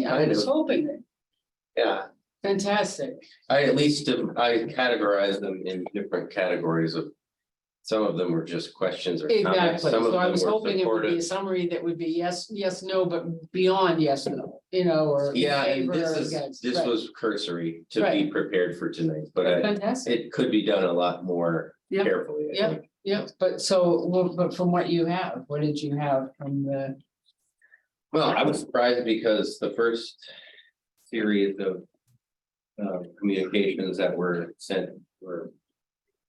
I was Kind of. hoping that, Yeah, fantastic. I at least, I categorized them in different categories of. Some of them were just questions or comments, Exactly, some of so I them was were hoping it would be a supportive. summary that would be yes, yes, no, but beyond yes, no, or. in Yeah, and favor this or is, against, this right. was cursory to be Right. prepared for tonight, but Fantastic, it could be done a lot more Yeah, carefully, I yeah. think. yeah, but so, well, but from what you have, what did you have from the? Well, I was surprised because the first series of communications that were sent were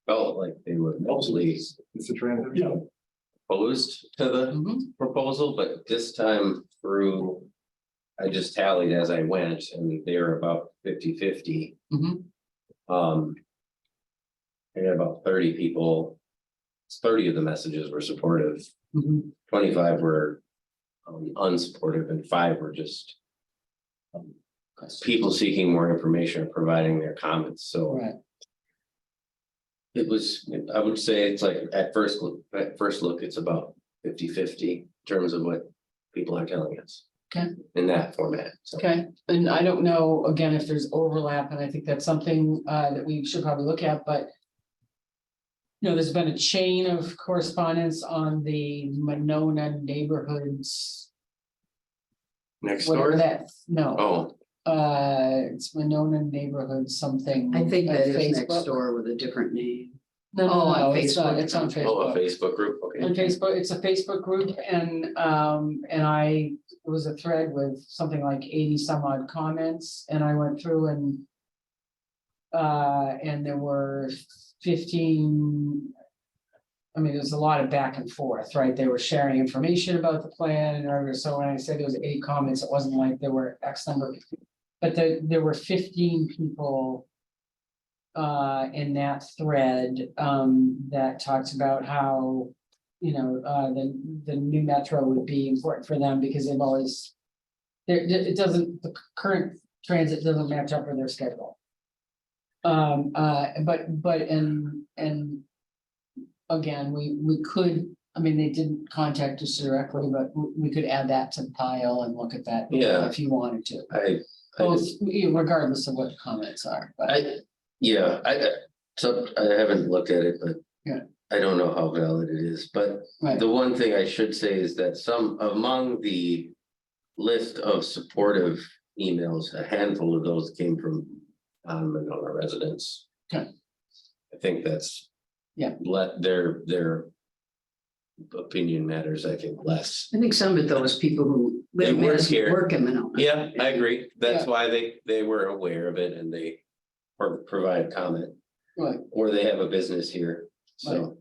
felt like they were mostly It's a transition. opposed to the Mhm, proposal, but this time through. I just tallied as I went and they were about 50-50. mhm, I got about 30 people. 30 of the messages were supportive, mhm. 25 were unsupportive, and 5 were just. People seeking more information or providing their comments, so Right, it was, I would say it's like at first look, it's about 50-50 in terms of what people are telling us. Okay. In that format, so. okay, and I don't know, again, if there's overlap, and I think that's something that we should probably look at, but. There's been a chain of correspondence on the Monona neighborhoods, Next whatever door, that, no. oh, It's Monona neighborhood something. I think at that is next Facebook. door with a different name. No, Oh, on no, it's not, Facebook. it's on oh, a Facebook. Facebook group, okay. On Facebook, it's a Facebook group and it was a thread with something like 80 some odd comments and I went through and there were 15. I mean, there's a lot of back and forth, right? They were sharing information about the plan and whatever. So when I said there was 8 comments, it wasn't like there were X number. But there were 15 people in that thread that talks about how, the new metro would be important for them because they've always. It doesn't, the current transit doesn't match up with their schedule. But and again, we could, I mean, they didn't contact us directly, but we could add that to the pile and look at that. Yeah. If you wanted to, I both, regardless of what the comments are, but. So I haven't looked at it, but. Yeah. I don't know how valid it is, but Right, the one thing I should say is that some among the. List of supportive emails, a handful of those came from Monona residents. Okay. I think that's. Yeah. Let their opinion matters, I think, less. I think some of those people who They live work in here. work in Monona. Yeah, I agree. That's Yeah. why they were aware of it and they provide comment, right, or they have a business here, so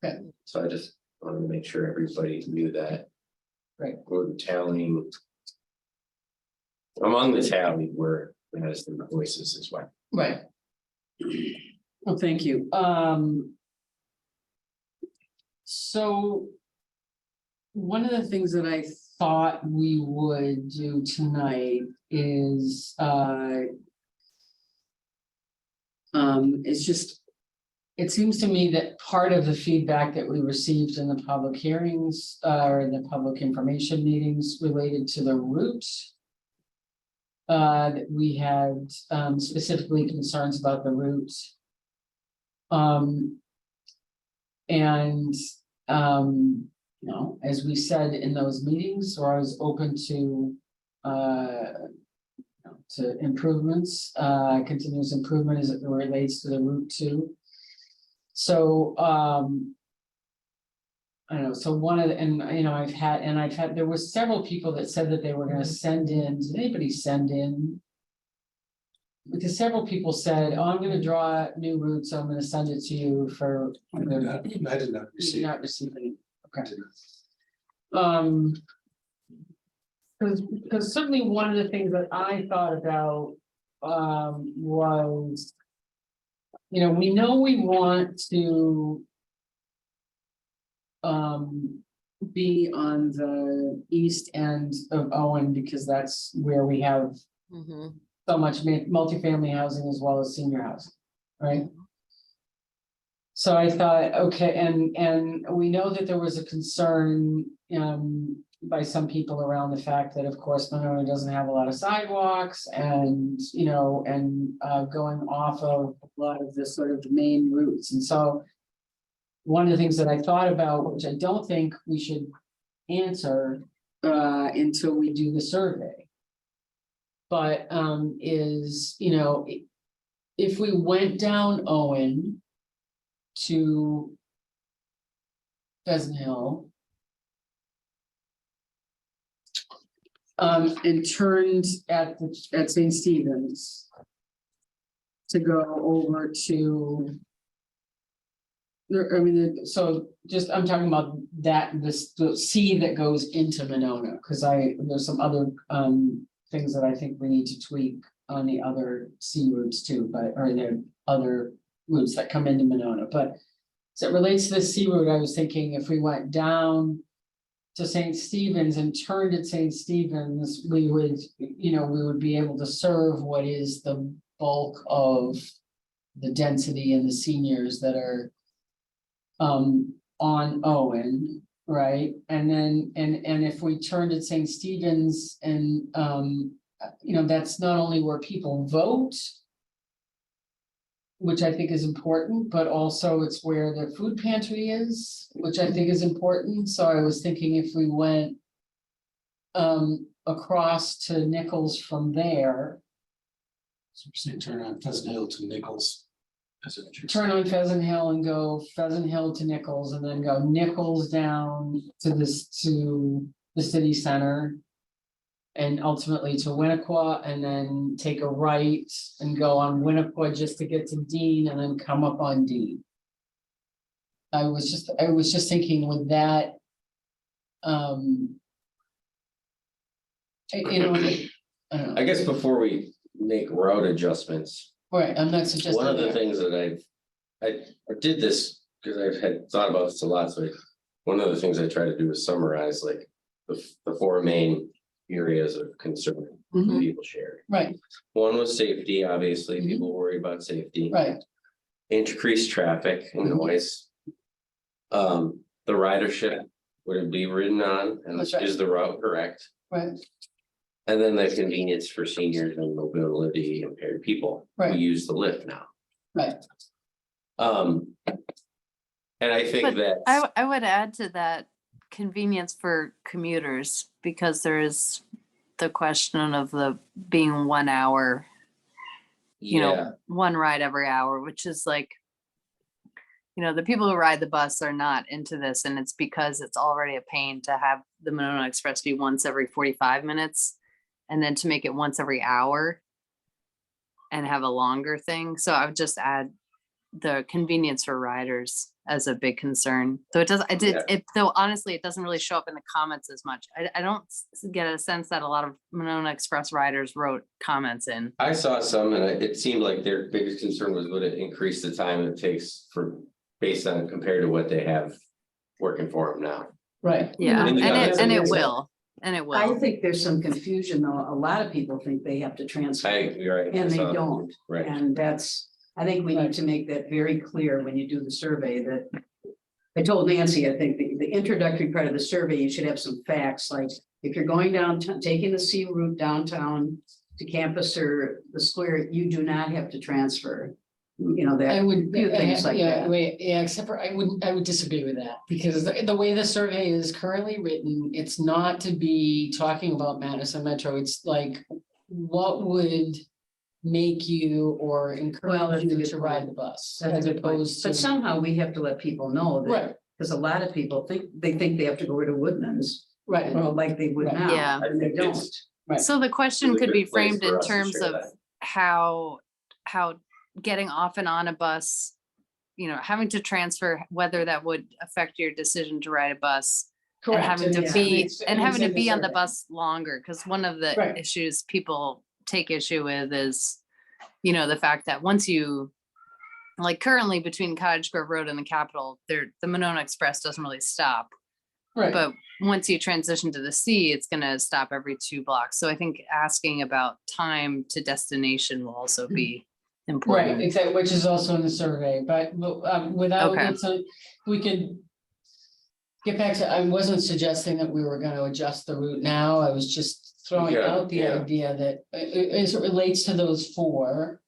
Okay. So I just wanted to make sure everybody knew that. Right. We're tallying. Among the tally were Madison voices as well. right. Well, thank you. So. One of the things that I thought we would do tonight is it's just. It seems to me that part of the feedback that we received in the public hearings, or the public information meetings related to the route. That we had specifically concerns about the route. And as we said in those meetings, or I was open to improvements, continuous improvement as it relates to the route too. So I don't know, so one of the, and I've had, there were several people that said that they were gonna send in, did anybody send in? Because several people said, oh, I'm gonna draw new routes, so I'm gonna send it to you for. I did not You did receive. not receive any, okay. Did not. Because certainly one of the things that I thought about was. We know we want to. Be on the east end of Owen because that's where we have so much multifamily housing as well as senior housing, right? So I thought, okay, and we know that there was a concern by some people around the fact that, of course, Monona doesn't have a lot of sidewalks and, you know, and going off of a lot of the sort of the main routes. And so one of the things that I thought about, which I don't think we should answer until we do the survey. But is, you know, if we went down Owen to Pheasant Hill, and turned at St. Stephen's to go over to. I mean, so just, I'm talking about that, the C that goes into Monona, because there's some other things that I think we need to tweak on the other C routes too, or the other routes that come into Monona, but as it relates to the C route, I was thinking if we went down to St. Stephen's and turned at St. Stephen's, we would, you know, we would be able to serve what is the bulk of the density and the seniors that are on Owen, right? And then, and if we turned at St. Stephen's and, you know, that's not only where people vote, which I think is important, but also it's where the food pantry is, which I think is important. So I was thinking if we went across to Nichols from there, So you're saying turn on Pheasant Hill to Nichols. As a turn on Pheasant Hill and go Pheasant Hill to Nichols, and then go Nichols down to the city center. And ultimately to Winnequa, and then take a right and go on Winnequa just to get to Dean, and then come up on Dean. I was just thinking with that. You know, I don't know, I guess before we make route adjustments, right, I'm not suggesting. one of the that. things that I did this because I've had thought about this a lot, so one of the things I try to do is summarize like the four main areas of concern Mhm. people shared. Right, One was safety, obviously, Mhm. people worry about safety. right, Increased traffic and Mhm. noise. The ridership, would it be ridden on, and That's right. is the route correct? right, And then the convenience for seniors and mobility impaired people who Right. use the lift now. right, And I think But that. I would add to that convenience for commuters, because there is the question of the being 1 hour, you Yeah, know, one ride every hour, which is like, you know, the people who ride the bus are not into this, and it's because it's already a pain to have the Monona Express be once every 45 minutes and then to make it once every hour and have a longer thing. So I would just add the convenience for riders as a big concern. So though honestly, it doesn't really show up in the comments as much. I don't get a sense that a lot of Monona Express riders wrote comments in. I saw some and it seemed like their biggest concern was would it increase the time it takes based on compared to what they have working for them now. right. Yeah, In the and comments, it it is. will, and it will. I think there's some confusion though. A lot of people think they have to transfer You're right. I and they saw that. don't. Right, And I think we need to make that very clear when you do the survey that. I told Nancy, I think the introductory part of the survey, you should have some facts, like if you're going downtown, taking the C route downtown to campus or the square, you do not have to transfer. You know, I that, would, few things like yeah, that. wait, yeah, except for I would disagree with that, because the way the survey is currently written, it's not to be talking about Madison Metro, it's like, what would make you or Well, encourage that's a you good to ride point. the bus, That's a as good point. opposed to. But somehow we have to let people know that, Right, because a lot of people think they have to go to Woodman's, right, like they would Right. now. Yeah. And they I think don't. it's- right. So the question It's a could be good place framed for in us to terms share of that. how getting off and on a bus, you know, having to transfer, whether that would affect your decision to ride a bus. And Correct. having to yeah, be, it's- and having to it's in be on the survey. bus longer, because one of the Right. issues people take issue with is, you know, the fact that once you, like currently between Cottage Grove Road and the Capitol, the Monona Express doesn't really stop. Right, But once you transition to the C, it's gonna stop every 2 blocks. So I think asking about time to destination will also be right, important. exactly, which is also in the survey, but without, Okay. we could. get back to, I wasn't suggesting that we were gonna adjust the route now, I was just throwing Yeah, out the yeah. idea that as it relates to those four.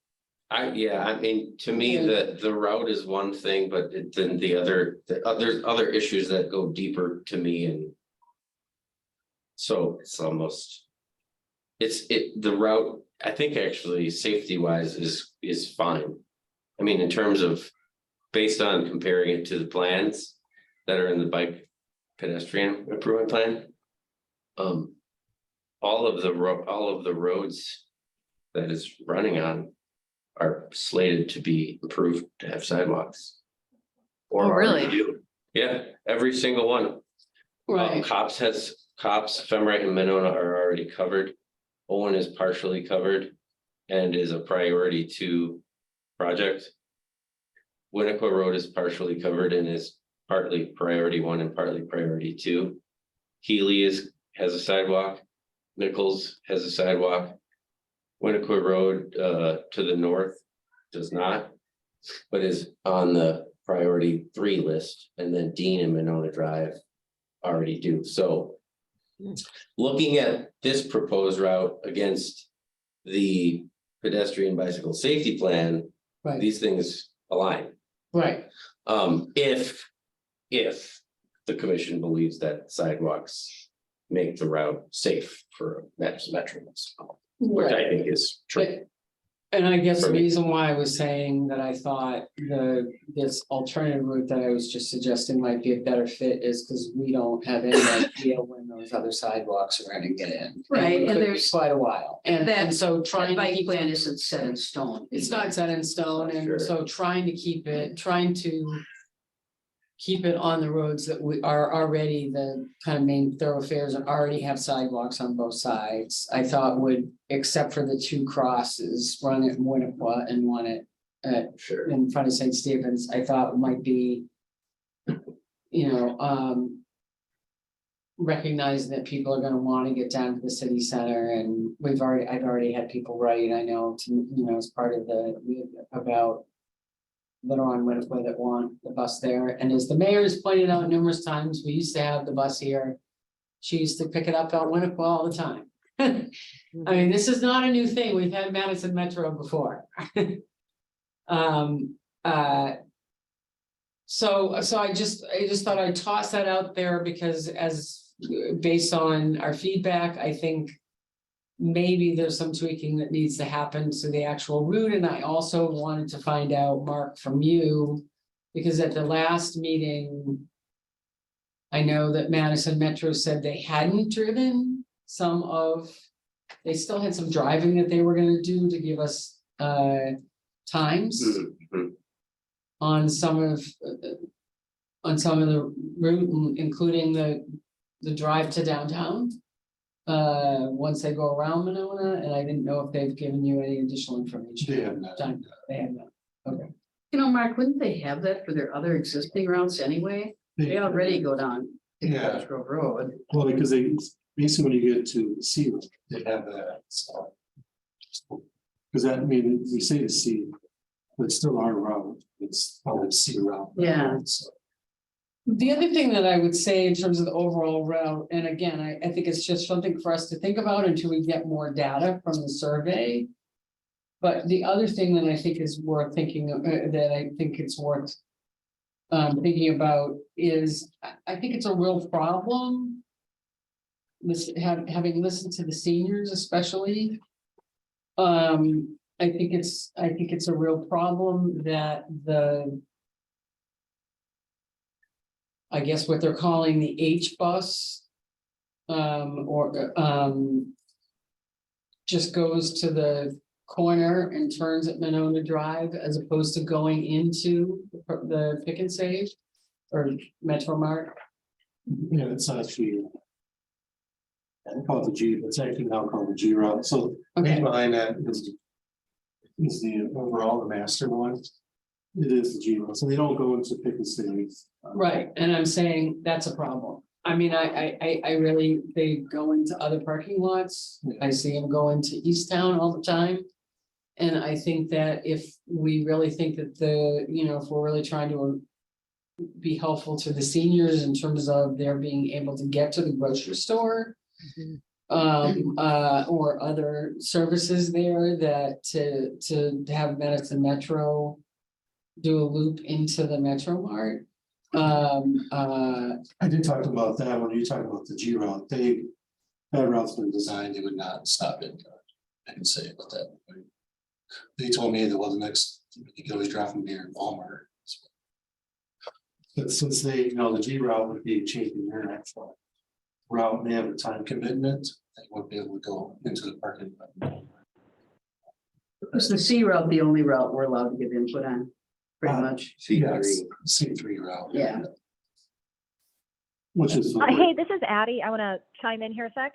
I mean, to me, the route is one thing, but then there's other issues that go deeper to me and. So it's almost. The route, I think actually safety wise is fine. I mean, in terms of, based on comparing it to the plans that are in the bike pedestrian improvement plan. All of the roads that is running on are slated to be improved to have sidewalks. Or Oh, really? already do. Yeah, every single one. Cops, Femrite and Monona are already covered. Owen is partially covered and is a priority 2 project. Winnequa Road is partially covered and is partly priority 1 and partly priority 2. Healy has a sidewalk. Nichols has a sidewalk. Winnequa Road to the north does not, but is on the priority 3 list, and then Dean and Monona Drive already do. So looking at this proposed route against the pedestrian bicycle safety plan, Right, these things align. right, If the commission believes that sidewalks make the route safe for metropolitans, which I think is true. but. And I guess the For me. reason why I was saying that I thought this alternative route that I was just suggesting might be a better fit is because we don't have any idea when those other sidewalks are gonna get in. Right, it and could be there's- quite a while, and That- so That trying to bike keep. plan isn't set in stone. It's not set in stone, Sure. and so trying to keep it on the roads that we are already the kind of main thoroughfares and already have sidewalks on both sides. I thought would, except for the 2 crosses, one at Winnequa and one at Sure. in front of St. Stephen's, I thought might be. Recognizing that people are gonna wanna get down to the city center, and I've already had people write, I know, as part of about. That are on Winnequa that want the bus there, and as the mayor has pointed out numerous times, we used to have the bus here. She used to pick it up on Winnequa all the time. I mean, this is not a new thing, we've had Madison Metro before. So I just thought I'd toss that out there because based on our feedback, I think. Maybe there's some tweaking that needs to happen to the actual route, and I also wanted to find out, Mark, from you. Because at the last meeting. I know that Madison Metro said they hadn't driven they still had some driving that they were gonna do to give us times. Mhm. On some of the route, including the drive to downtown. Once they go around Monona, and I didn't know if they've given you any additional information. They have not. Done. They have not, okay. Mark, wouldn't they have that for their other existing routes anyway? They already go down. to Yeah. Coach Grove Road. Well, because basically when you get to C, they have that, so. Because that, I mean, we say the C, but it's still our route, it's on the C route. Yeah. So, The other thing that I would say in terms of the overall route, and again, I think it's just something for us to think about until we get more data from the survey. But the other thing that I think is worth thinking, that I think it's worth. Thinking about is, I think it's a real problem. Having listened to the seniors especially. I think it's a real problem that I guess what they're calling the H bus. Just goes to the corner and turns at Monona Drive as opposed to going into the Pick and Save. Or Metro Mart. yeah, it's actually. I call it the G, but it's actually now called the G route, so Okay, behind that is the overall, the master one. It is the G route, so they don't go into Pick and Save. right, and I'm saying that's a problem. I mean, I really, they go into other parking lots. I see them go into East Town all the time. And I think that if we really think that if we're really trying to be helpful to the seniors in terms of their being able to get to the grocery store. Or other services there that to have Madison Metro do a loop into the Metro Mart. I did talk about that when you talk about the G route, that route's been designed, they would not stop it. I can say about that. They told me that was next, you could always drive from here in Walmart. But since they, the G route would be changing their actual route, and they have a time commitment, they won't be able to go into the parking lot. Is the C route the only route we're allowed to give input on? Pretty much, Yes, C3 route. yeah. Which is. Hey, this is Addie. I want to chime in here a sec.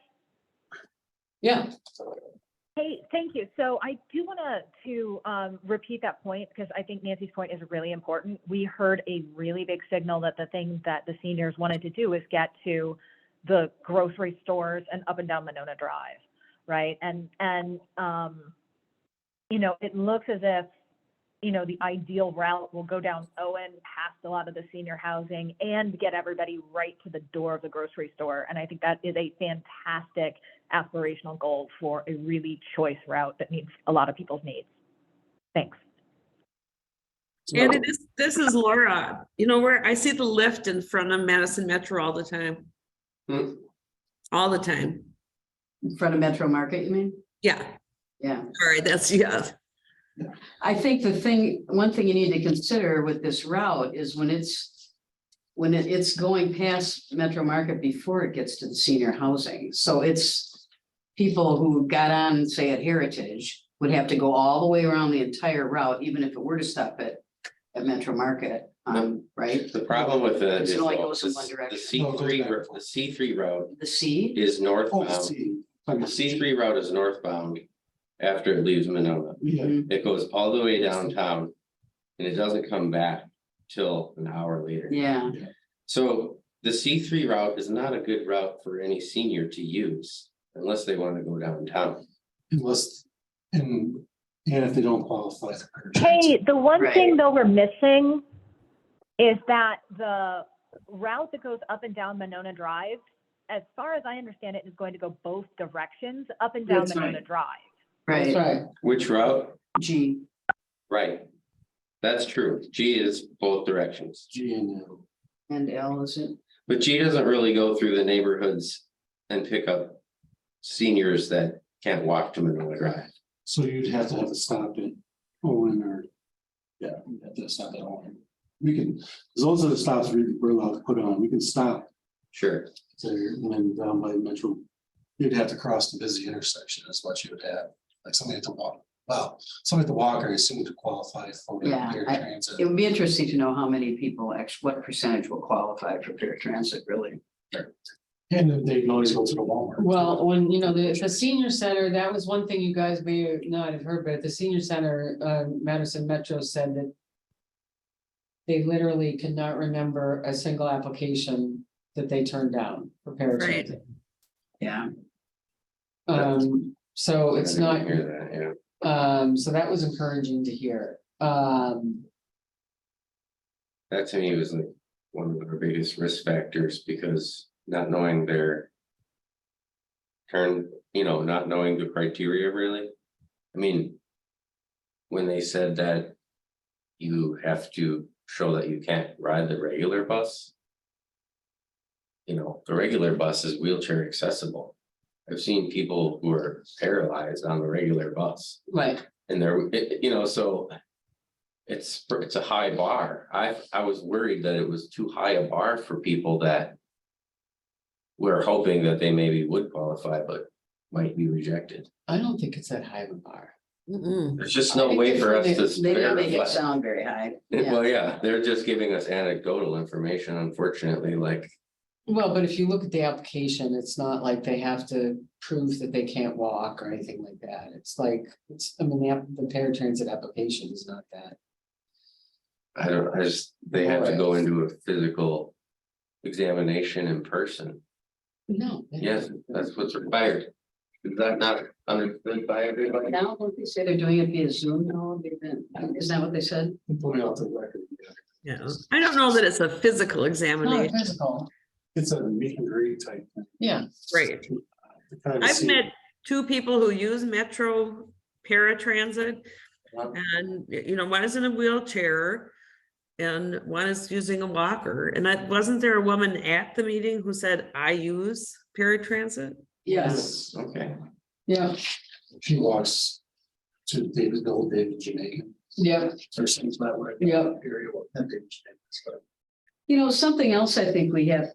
Yeah, Hey, thank you. So I do want to repeat that point because I think Nancy's point is really important. We heard a really big signal that the thing that the seniors wanted to do is get to the grocery stores and up and down Monona Drive, right? And it looks as if, the ideal route will go down Owen past a lot of the senior housing and get everybody right to the door of the grocery store. And I think that is a fantastic aspirational goal for a really choice route that meets a lot of people's needs. Thanks. And this is Laura, where I see the lift in front of Madison Metro all the time. All the time. In front of Metro Market, you mean? Yeah, Yeah. all right, yeah. I think one thing you need to consider with this route is when it's going past Metro Market before it gets to the senior housing. So it's people who got on, say at Heritage, would have to go all the way around the entire route, even if it were to stop at Metro Market, right? The problem with that It is only though, goes in the one direction. C3 route The C, is Oh, northbound. C. The C3 route is northbound after it leaves Monona. Yeah, It goes all the way downtown and it doesn't come back till an hour later. yeah, So the C3 route is not a good route for any senior to use unless they want to go downtown. unless, and if they don't qualify. for Hey, the one Right. thing though we're missing is that the route that goes up and down Monona Drive, as far as I understand it, is going to go both directions up and down That's Monona right. Drive. that's right, right. Which route? G, Right. That's true. G is both directions. G and L. and L, is it? But G doesn't really go through the neighborhoods and pick up seniors that can't walk to Monona Drive. So you'd have to stop at Owen or, yeah, you'd have to stop at Owen. We can, 'cause those are the stops we're allowed to put on. We can stop Sure. there and then down by Metro. You'd have to cross the busy intersection is what you would have, like somebody had to walk. Wow, somebody had to walk, I assume to qualify for Yeah, air transit. It would be interesting to know how many people actually, what percentage will qualify for paratransit, really. And then they can always go to the Walmart. Well, when, the senior center, that was one thing you guys may not have heard, but at the senior center, Madison Metro said that they literally could not remember a single application that they turned down for paratransit. Yeah, So it's not, Hear that, yeah. so that was encouraging to hear. That to me was like one of our biggest risk factors because not knowing not knowing the criteria really. I mean, when they said that you have to show that you can't ride the regular bus. The regular bus is wheelchair accessible. I've seen people who are paralyzed on the regular bus. Right, And so it's a high bar. I was worried that it was too high a bar for people that we're hoping that they maybe would qualify, but might be rejected. I don't think it's that high of a bar. There's just no way for us to they don't make it verify. sound very high. Yeah. Well, yeah, they're just giving us anecdotal information, unfortunately, like, Well, but if you look at the application, it's not like they have to prove that they can't walk or anything like that. It's like, the paratransit application is not that. they have to go into a physical examination in person. No. Yes, that's what's required. Is that not understood by everybody? Now, don't they say they're doing it via Zoom now? Isn't that what they said? Put out the record. Yeah, I don't know that it's a physical It's not examination, physical, It's a meet and greet type thing. yeah, right? to kind of I've see- met two people who use Metro paratransit, and, you know, one is in a wheelchair and one is using a walker. And wasn't there a woman at the meeting who said, I use paratransit? Yes, Okay. yeah, She walks to David, the old David Jamaican, yeah, or things that way. Yeah. Area, what that David Jamaican, so. you know, something else I think we have,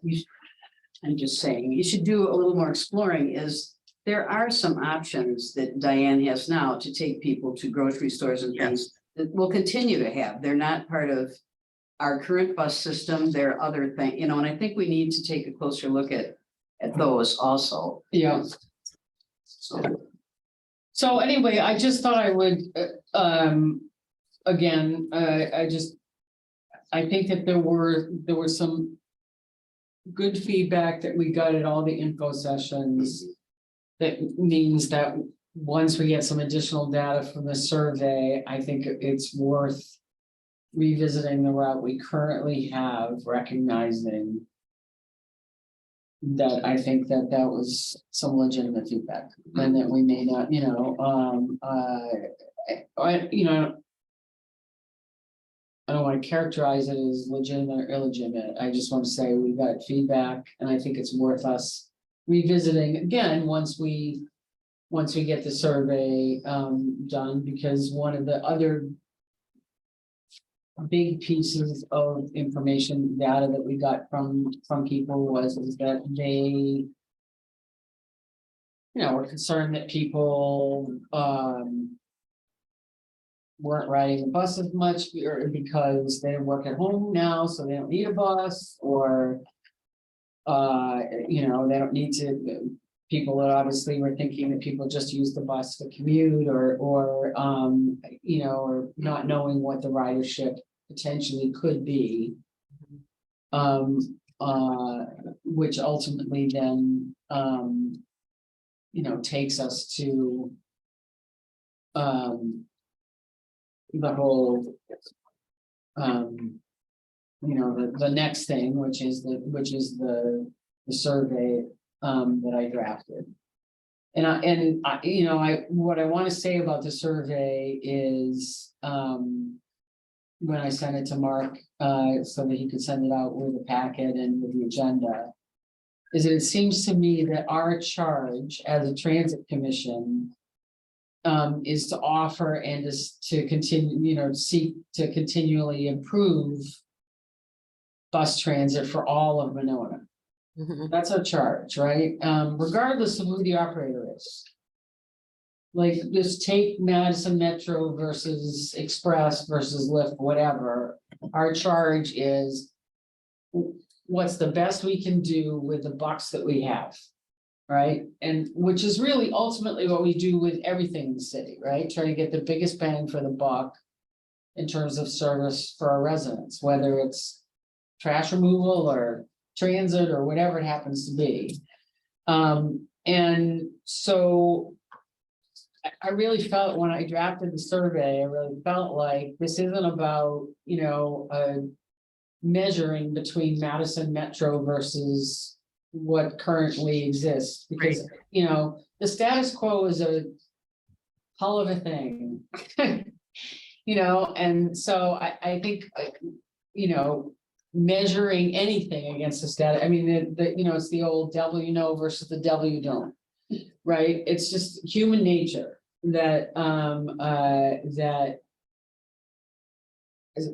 I'm just saying, you should do a little more exploring is there are some options that Diane has now to take people to grocery stores and things that we'll continue to have. They're not part of our current bus system. There are other things, you know, and I think we need to take a closer look at those also. yeah. So anyway, I just thought I would, again, I think that there were some good feedback that we got at all the info sessions. That means that once we get some additional data from the survey, I think it's worth revisiting the route we currently have, recognizing that I think that was some legitimate feedback, and that we may not, you know, you know, I don't want to characterize it as legitimate or illegitimate. I just want to say we got feedback, and I think it's worth us revisiting again once we get the survey done, because one of the other big pieces of information data that we got from people was that they, you know, were concerned that people weren't riding the bus as much, or because they work at home now, so they don't need a bus, or you know, they don't need to. People that obviously were thinking that people just use the bus to commute, or you know, or not knowing what the ridership potentially could be. Which ultimately then you know, takes us to the whole you know, the next thing, which is the survey that I drafted. And I, you know, what I want to say about the survey is when I sent it to Mark, so that he could send it out with the packet and with the agenda, is that it seems to me that our charge as a transit commission is to offer and is to continue, you know, seek to continually improve bus transit for all of Monona. Mhm. That's our charge, right? Regardless of who the operator is. Like, just take Madison Metro versus Express versus Lyft, whatever. Our charge is what's the best we can do with the bucks that we have. Right? And which is really ultimately what we do with everything in the city, right? Try to get the biggest bang for the buck in terms of service for our residents, whether it's trash removal or transit or whatever it happens to be. And so I really felt when I drafted the survey, I really felt like this isn't about, you know, measuring between Madison Metro versus what currently exists, because, you know, the status quo is a hell of a thing. You know, and so I think, you know, measuring anything against the status, I mean, you know, it's the old devil you know versus the devil you don't, right? It's just human nature that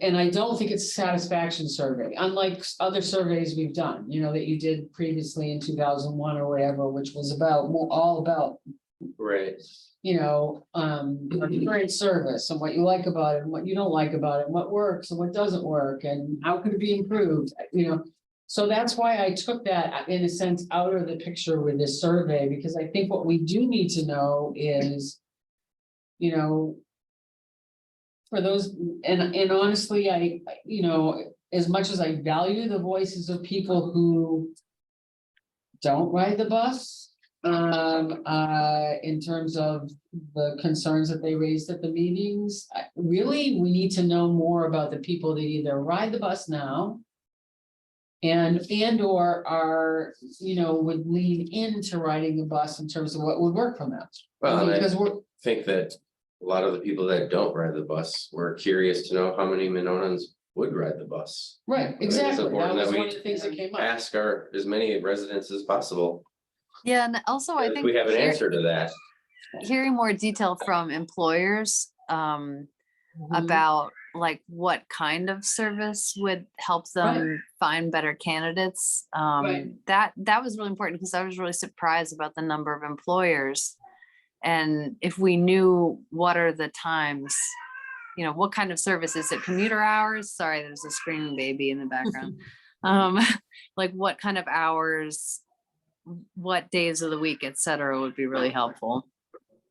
and I don't think it's a satisfaction survey, unlike other surveys we've done, you know, that you did previously in 2001 or whatever, which was about all about, Right. you know, your current service and what you like about it and what you don't like about it, and what works and what doesn't work and how could it be improved, you know. So that's why I took that in a sense out of the picture with this survey, because I think what we do need to know is, you know, for those, and honestly, I, you know, as much as I value the voices of people who don't ride the bus, In terms of the concerns that they raised at the meetings, really, we need to know more about the people that either ride the bus now. And or are, would lean into riding the bus in terms of what would work for them. Well, and I Because we're, think that a lot of the people that don't ride the bus were curious to know how many Mononans would ride the bus. right, it's exactly, that important that was we one of the things that came up. Ask as many residents as possible. Yeah, and also I If think we have an answer to that. hearing more detail from employers about like what kind of service would help them find better candidates. That was really important because I was really surprised about the number of employers. And if we knew what are the times, what kind of service, is it commuter hours? Sorry, there's a screaming baby in the background. Like what kind of hours, what days of the week, et cetera, would be really helpful.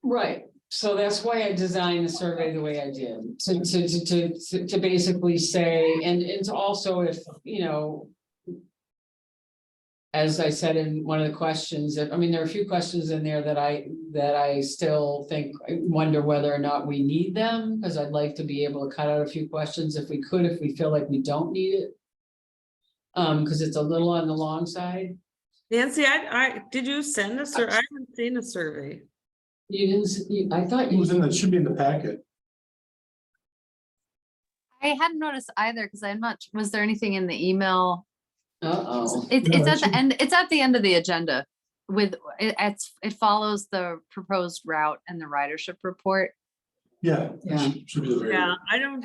Right, so that's why I designed the survey the way I did, to basically say, and it's also if, as I said in one of the questions, there are a few questions in there that I still think, I wonder whether or not we need them, because I'd like to be able to cut out a few questions if we could, if we feel like we don't need it. Because it's a little on the long side. Nancy, I did you send a survey? I haven't seen a survey. You didn't, I thought It you. was it should be in the packet. I hadn't noticed either because I'm not, was there anything in the email? Uh-oh. It's No, at it the should- end, it's at the end of the agenda with, it follows the proposed route and the ridership report. Yeah. Yeah. Should be there. Yeah, I don't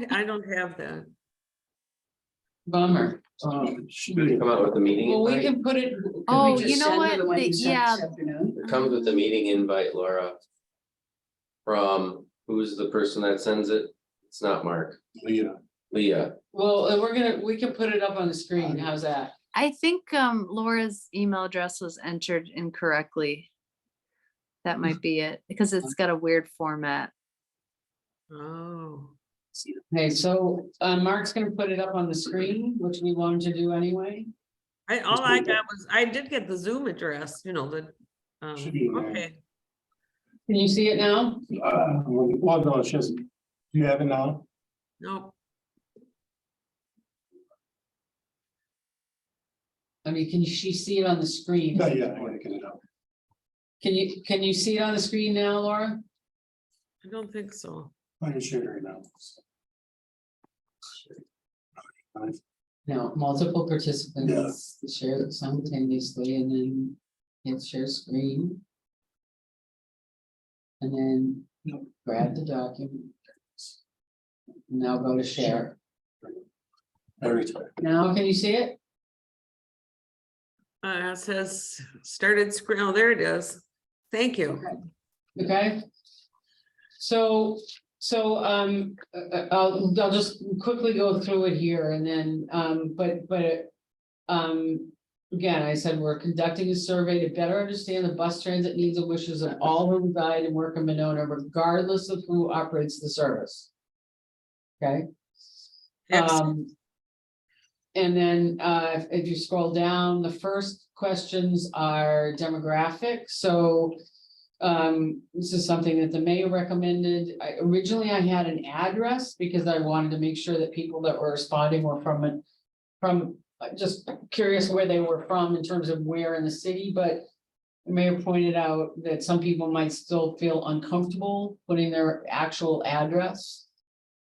have that. Bummer. Should Should be. we come out with a meeting Well, we invite? can put it. could we Oh, just you know Send her what? the one you sent Yeah. this afternoon. It comes with the meeting invite, Laura. From, who's the person that sends it? It's not Mark, Yeah. Leah. Well, we can put it up on the screen. How's that? I think Laura's email address was entered incorrectly. That might be it, because it's got a weird format. Oh, Hey, so Mark's gonna put it up on the screen, which we wanted to do anyway. all I got was, I did get the Zoom address, Should be in there. okay. Can you see it now? Well, no, it's just, do you have it now? Nope. Can she see it on the screen? Not yet, I gotta get it up. Can you see it on the screen now, Laura? I don't think so. I can share it right now. No, multiple participants share it simultaneously and then hit share screen. And then grab the document. Now go to share. Every time. Now, can you see it? It says started screen. Oh, there it is. Thank you. Okay. So I'll just quickly go through it here and then, again, I said we're conducting a survey to better understand the bus transit needs and wishes of all who reside and work in Monona, regardless of who operates the service. Okay. Yes. And then if you scroll down, the first questions are demographic. So this is something that the mayor recommended. Originally, I had an address because I wanted to make sure that people that were responding were from just curious where they were from in terms of where in the city, but the mayor pointed out that some people might still feel uncomfortable putting their actual address.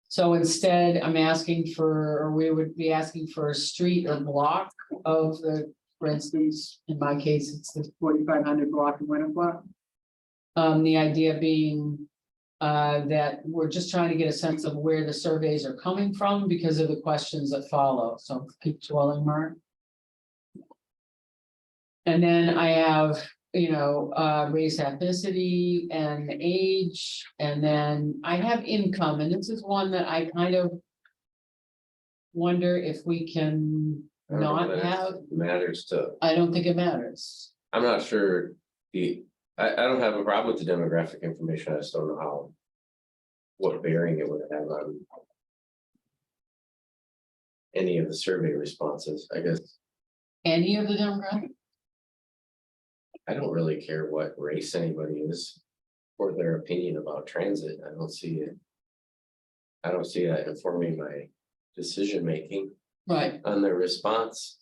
So instead, I'm asking for, or we would be asking for a street or block of the, for instance, in my case, it's the 4500 block of Winterflood. The idea being that we're just trying to get a sense of where the surveys are coming from because of the questions that follow. So keep scrolling, Mark. And then I have, race, ethnicity, and age, and then I have income, and this is one that I kind of wonder if we can I don't know not that it have. Matters to, I don't think it matters. I'm not sure, I don't have a problem with the demographic information, I just don't know how. What bearing it would have on. Any of the survey responses, I guess. Any of the demographic? I don't really care what race anybody is or their opinion about transit. I don't see it. I don't see that informing my decision making Right, on their response.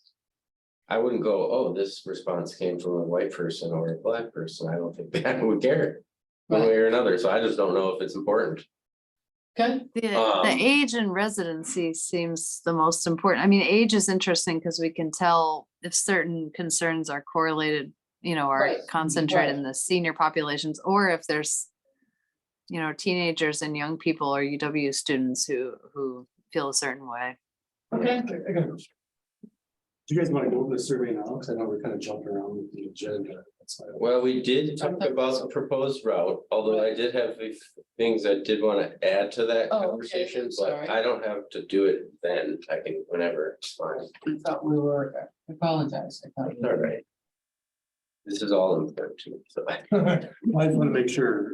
I wouldn't go, oh, this response came from a white person or a black person. I don't think that I would care one way or another. So I just don't know if it's important. okay, The age and residency seems the most important. I mean, age is interesting because we can tell if certain concerns are correlated, you know, are Right, concentrated right. in the senior populations, or if there's, you know, teenagers and young people or UW students who feel a certain way. okay. I got a question. Do you guys want to go over the survey now? Because I know we're kind of jumping around with the agenda. That's why. Well, we did talk about the proposed route, although I did have things I did want to add to that Oh, okay, conversation, sorry. but I don't have to do it then. I can whenever, it's fine. I thought we were, I apologize. I thought we All were- right. This is all important to me, so. I just want to make sure.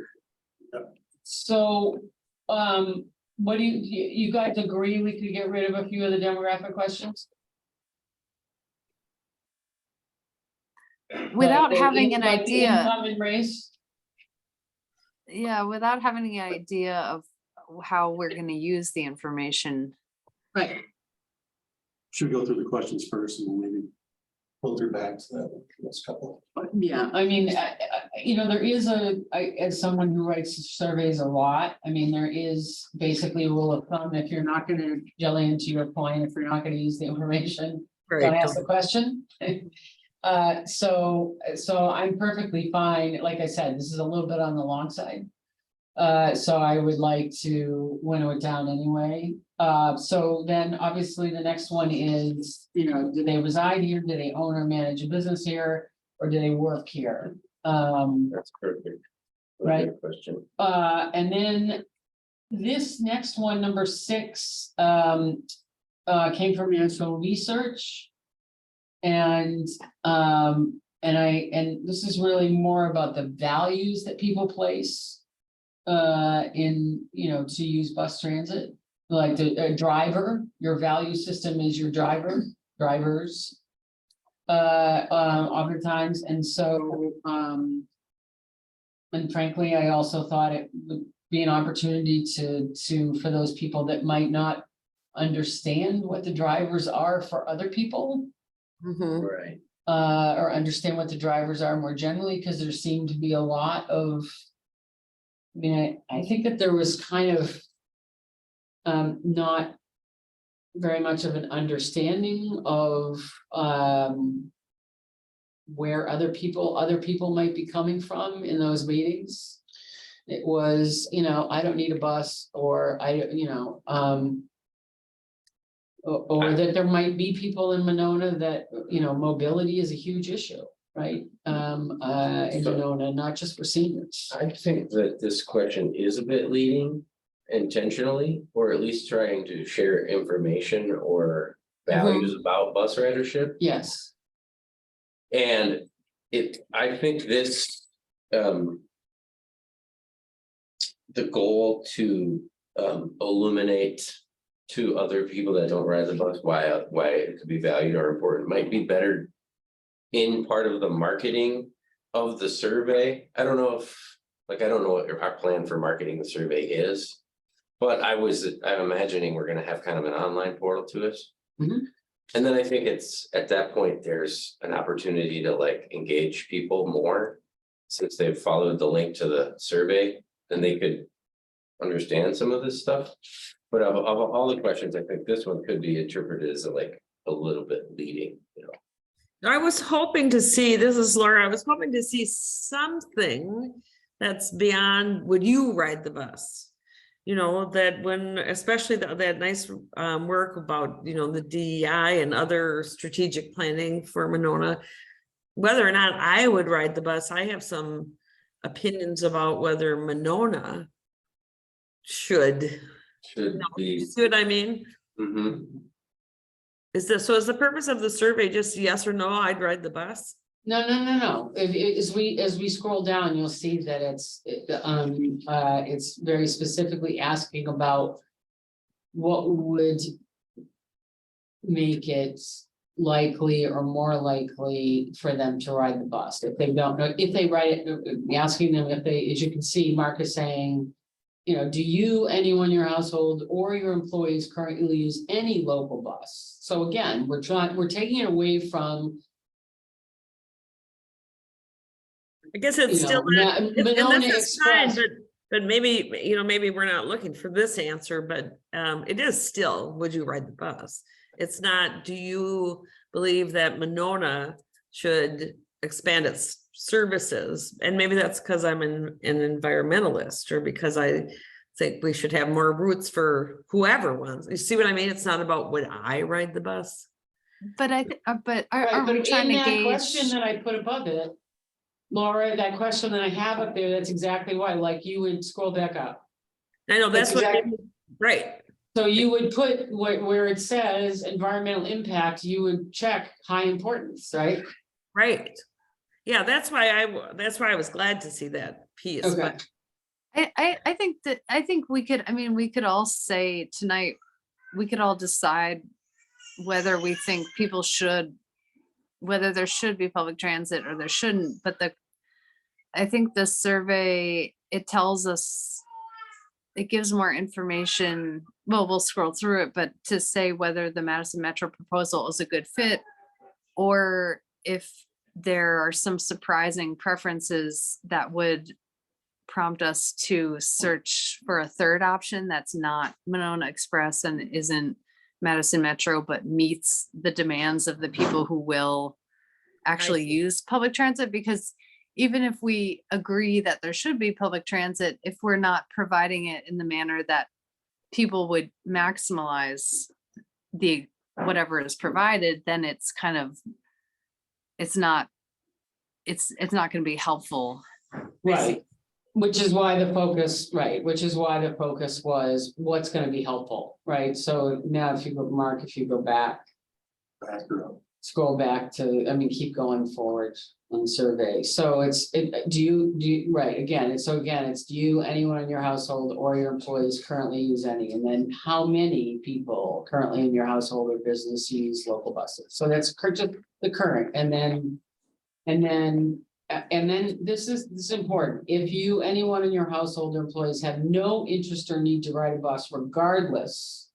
So, what do you guys agree we could get rid of a few of the demographic questions? Without Like the having an like the idea, Income and race, yeah, without having an idea of how we're gonna use the information. right, Should we go through the questions first and then maybe filter back to that next couple? yeah, I mean, you know, there is as someone who writes surveys a lot, I mean, there is basically a rule of thumb, if you're not gonna jelly into your point, if you're not gonna use the information, don't ask the question. So I'm perfectly fine, like I said, this is a little bit on the long side. So I would like to winnow it down anyway. So then obviously the next one is, you know, do they reside here, do they own or manage a business here, or do they work here? That's perfect. Right. Good question. And then this next one, number 6, came from National Research. And this is really more about the values that people place in, you know, to use bus transit. Like the driver, your value system is your drivers. Oftentimes, and so, and frankly, I also thought it would be an opportunity to, for those people that might not understand what the drivers are for other people. Right. Or understand what the drivers are more generally, because there seemed to be a lot of. I mean, I think that there was kind of. Not. Very much of an understanding of, where other people might be coming from in those meetings. It was, you know, I don't need a bus, or or that there might be people in Monona that, you know, mobility is a huge issue, right? In Monona, not just for seniors. I think that this question is a bit leading intentionally, or at least trying to share information or values about bus ridership. Yes, And I think this, the goal to illuminate to other people that don't ride the bus why it could be valued or important might be better in part of the marketing of the survey. I don't know I don't know what our plan for marketing the survey is, but I'm imagining we're gonna have kind of an online portal to it. Mhm. And then I think it's at that point, there's an opportunity to like engage people more. Since they've followed the link to the survey, then they could understand some of this stuff. But of all the questions, I think this one could be interpreted as like a little bit leading, you know. I was hoping to see, this is Laura, I was hoping to see something that's beyond, would you ride the bus? You know, that when, especially that nice work about, you know, the DEI and other strategic planning for Monona. Whether or not I would ride the bus, I have some opinions about whether Monona should Be. you see what I mean? Mhm. Is the purpose of the survey just yes or no, I'd ride the bus? no. As we scroll down, you'll see that it's very specifically asking about what would make it likely or more likely for them to ride the bus. If they don't know, if they ride it, asking them if they, as you can see, Mark is saying, you know, do you, anyone in your household or your employees currently use any local bus? So again, we're taking it away from, I guess you it's still. know, not- and Monona this is fine, Express. But maybe, you know, maybe we're not looking for this answer, but it is still, would you ride the bus? It's not, do you believe that Monona should expand its services? And maybe that's because I'm an environmentalist, or because I think we should have more routes for whoever wants. You see what I mean? It's not about would I ride the bus? But but Right, are we but trying in to that question gauge? that I put above it, Laura, that question that I have up there, that's exactly why, like you would scroll back up. I know, that's That's what, exact- right, So you would put where it says environmental impact, you would check high importance, right? right. Yeah, that's why I was glad to see that piece, Okay. but I think we could, I mean, we could all say tonight, we could all decide whether we think people should, whether there should be public transit or there shouldn't, but I think the survey, it tells us, it gives more information. Well, we'll scroll through it, but to say whether the Madison Metro proposal is a good fit, or if there are some surprising preferences that would prompt us to search for a third option that's not Monona Express and isn't Madison Metro, but meets the demands of the people who will actually see. use public transit. Because even if we agree that there should be public transit, if we're not providing it in the manner that people would maximize the whatever is provided, then it's kind of, it's not going to be helpful. Right. Which is why the focus, right, which is why the focus was what's gonna be helpful, right? So now if you go, Mark, if you go back, scroll back to, I mean, keep going forward on the survey. So do you, right, again, it's do you, anyone in your household or your employees currently use any? And then how many people currently in your household or business use local buses? So that's just the current, and then this is important. If you, anyone in your household or employees have no interest or need to ride a bus, regardless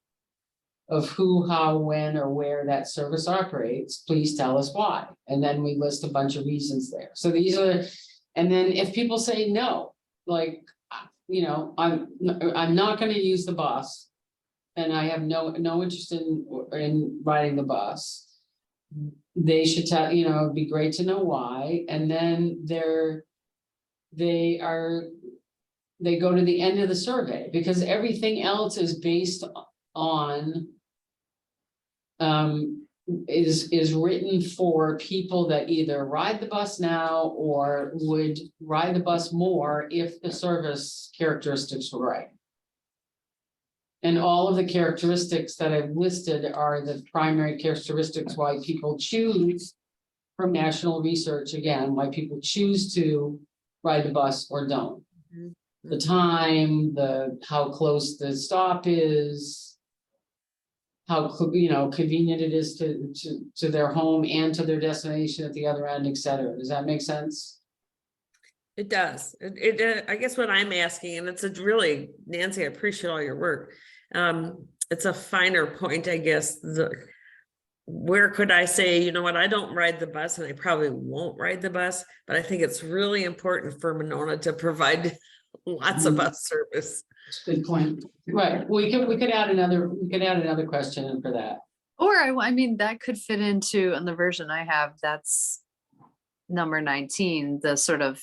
of who, how, when, or where that service operates, please tell us why. And then we list a bunch of reasons there. So these are, and then if people say no, like, you know, I'm not gonna use the bus, and I have no interest in riding the bus, they should tell, you know, it'd be great to know why. And then they go to the end of the survey, because everything else is based on is written for people that either ride the bus now or would ride the bus more if the service characteristics were right. And all of the characteristics that I've listed are the primary characteristics why people choose, from national research, again, why people choose to ride the bus or don't. Mhm. The time, how close the stop is, how, you know, convenient it is to their home and to their destination at the other end, et cetera. Does that make sense? It does. I guess what I'm asking, and it's a really, Nancy, I appreciate all your work. It's a finer point, I guess. Where could I say, you know what, I don't ride the bus, and I probably won't ride the bus, but I think it's really important for Monona to provide lots of bus service. Good point. Right, we could add another question in for that. Or I mean, that could fit into, on the version I have, that's number 19, the sort of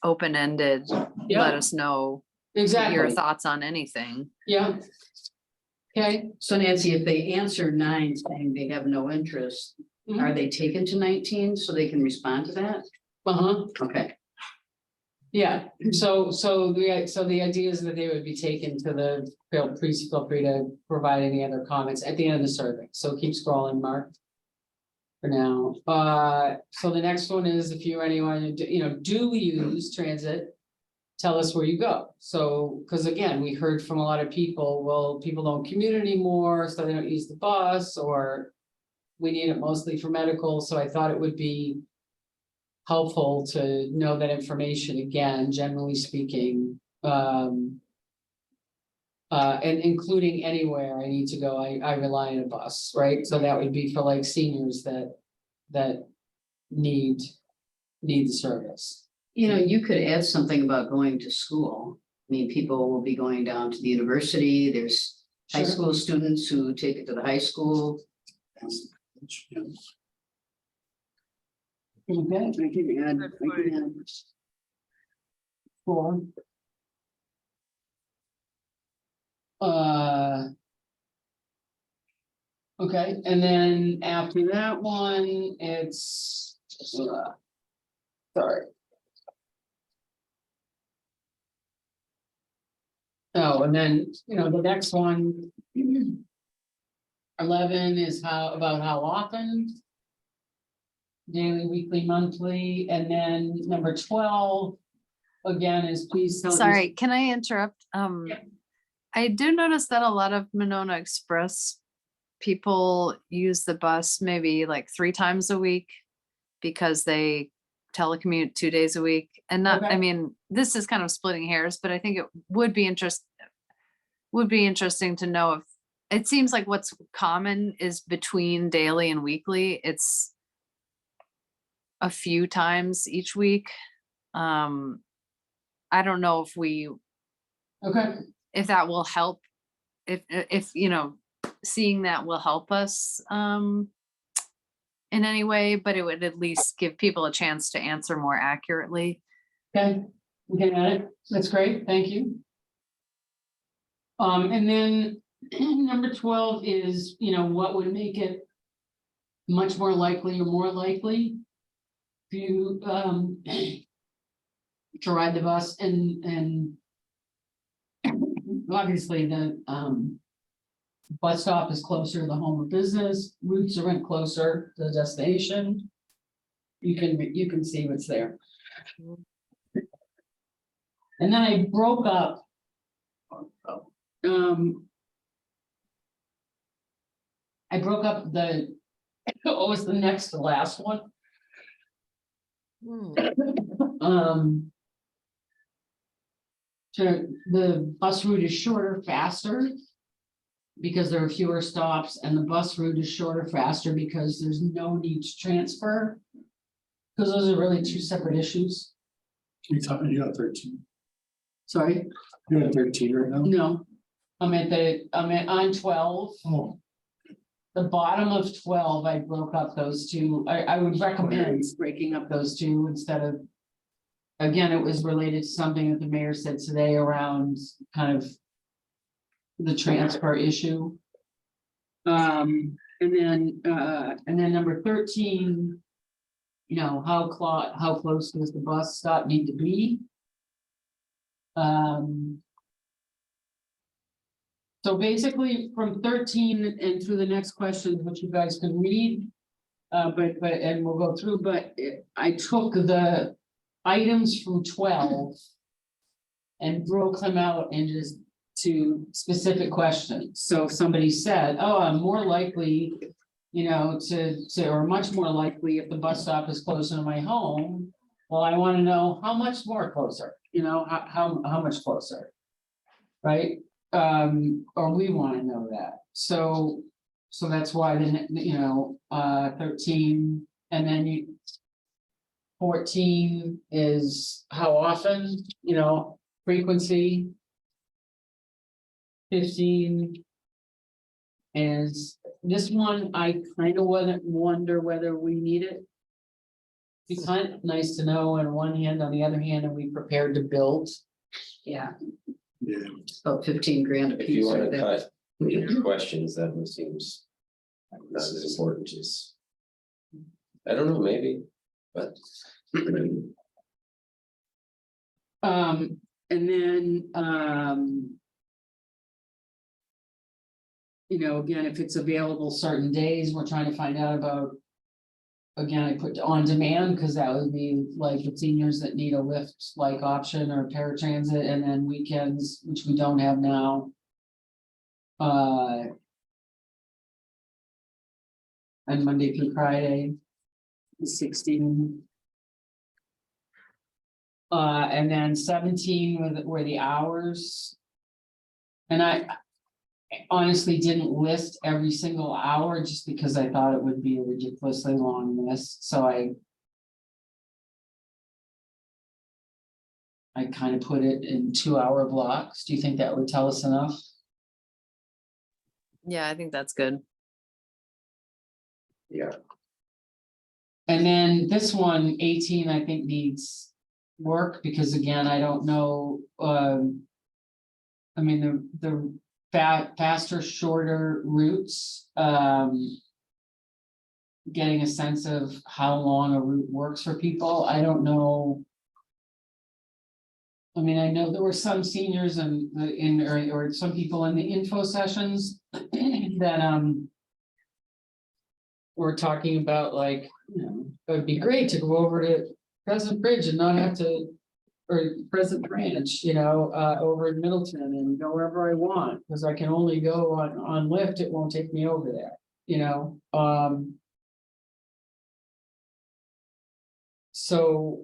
open-ended, let Yeah, us know exactly. your thoughts on anything. Yeah. Okay. So Nancy, if they answer 9 saying they have no interest, are they taken to 19 so they can respond to that? Uh-huh, Okay. yeah, so the idea is that they would be taken to please feel free to provide any other comments at the end of the survey, so keep scrolling, Mark. For now, so the next one is, if you or anyone, you know, do use transit, tell us where you go. So, because again, we heard from a lot of people, well, people don't commute anymore, so they don't use the bus, or we need it mostly for medical, so I thought it would be helpful to know that information again, generally speaking. And including anywhere I need to go, I rely on a bus, right? So that would be for like seniors that need the service. You know, you could add something about going to school. I mean, people will be going down to the university. There's high Sure. school students who take it to the high school. Yeah. Okay, I can add, I can add. four. Okay, and then after that one, it's. Sorry. Oh, and then, the next one. 11 is about how often. Daily, weekly, monthly, and then number 12. Again, is please tell. Sorry, can I interrupt? Yeah. I do notice that a lot of Monona Express people use the bus maybe like 3 times a week because they telecommute 2 days a week. And not, I Okay. mean, this is kind of splitting hairs, but I think it would be interesting to know if, it seems like what's common is between daily and weekly. It's a few times each week. I don't know Okay, if that will help, if seeing that will help us in any way, but it would at least give people a chance to answer more accurately. okay, we can add it, that's great, thank you. And then number 12 is, what would make it much more likely or more likely for you to ride the bus, and obviously the bus stop is closer to the home of business, routes are closer to the destination. You can see what's there. And then I broke up. I broke up what was the next to last one? The bus route is shorter, faster. Because there are fewer stops, and the bus route is shorter, faster because there's no need to transfer. Because those are really two separate issues. You got 13. Sorry, You're at 13 right now? no, I'm on 12. Oh, The bottom of 12, I broke up those two. I would recommend breaking up those two instead of. Again, it was related to something that the mayor said today around kind of the transfer issue. And then number 13, how close does the bus stop need to be? So basically from 13 and through the next question, which you guys can read. And we'll go through, but I took the items from 12 and broke them out into to specific questions. So if somebody said, oh, I'm more likely, or much more likely if the bus stop is closer to my home. Well, I want to know how much more closer, how much closer. Right? Or we want to know that. So that's why 13, and then 14 is how often, frequency. 15 is this one. I kind of wonder whether we need it. It's kind of nice to know on one hand, on the other hand, are we prepared to build? Yeah, yeah. about 15 grand a If you piece. want right to there. cut your questions, that one seems not as important as. I don't know, maybe, but. And then again, if it's available certain days, we're trying to find out about. Again, I put on demand because that would be like the seniors that need a lift like option or paratransit, and then weekends, which we don't have now. And Monday through Friday. 16. And then 17 were the hours. And I honestly didn't list every single hour just because I thought it would be a ridiculously long list, so I kind of put it in 2-hour blocks. Do you think that would tell us enough? Yeah, I think that's good. Yeah, And then this one, 18, I think needs work, because again, I don't know, I mean, the faster, shorter routes, getting a sense of how long a route works for people, I don't know. I mean, I know there were some seniors and or some people in the info sessions that, were talking about, like, you know, it'd be great to go over to Pleasant Bridge and not have to, or Pleasant Branch, you know, over in Middleton and go wherever I want, because I can only go on Lyft, it won't take me over there, you know, so.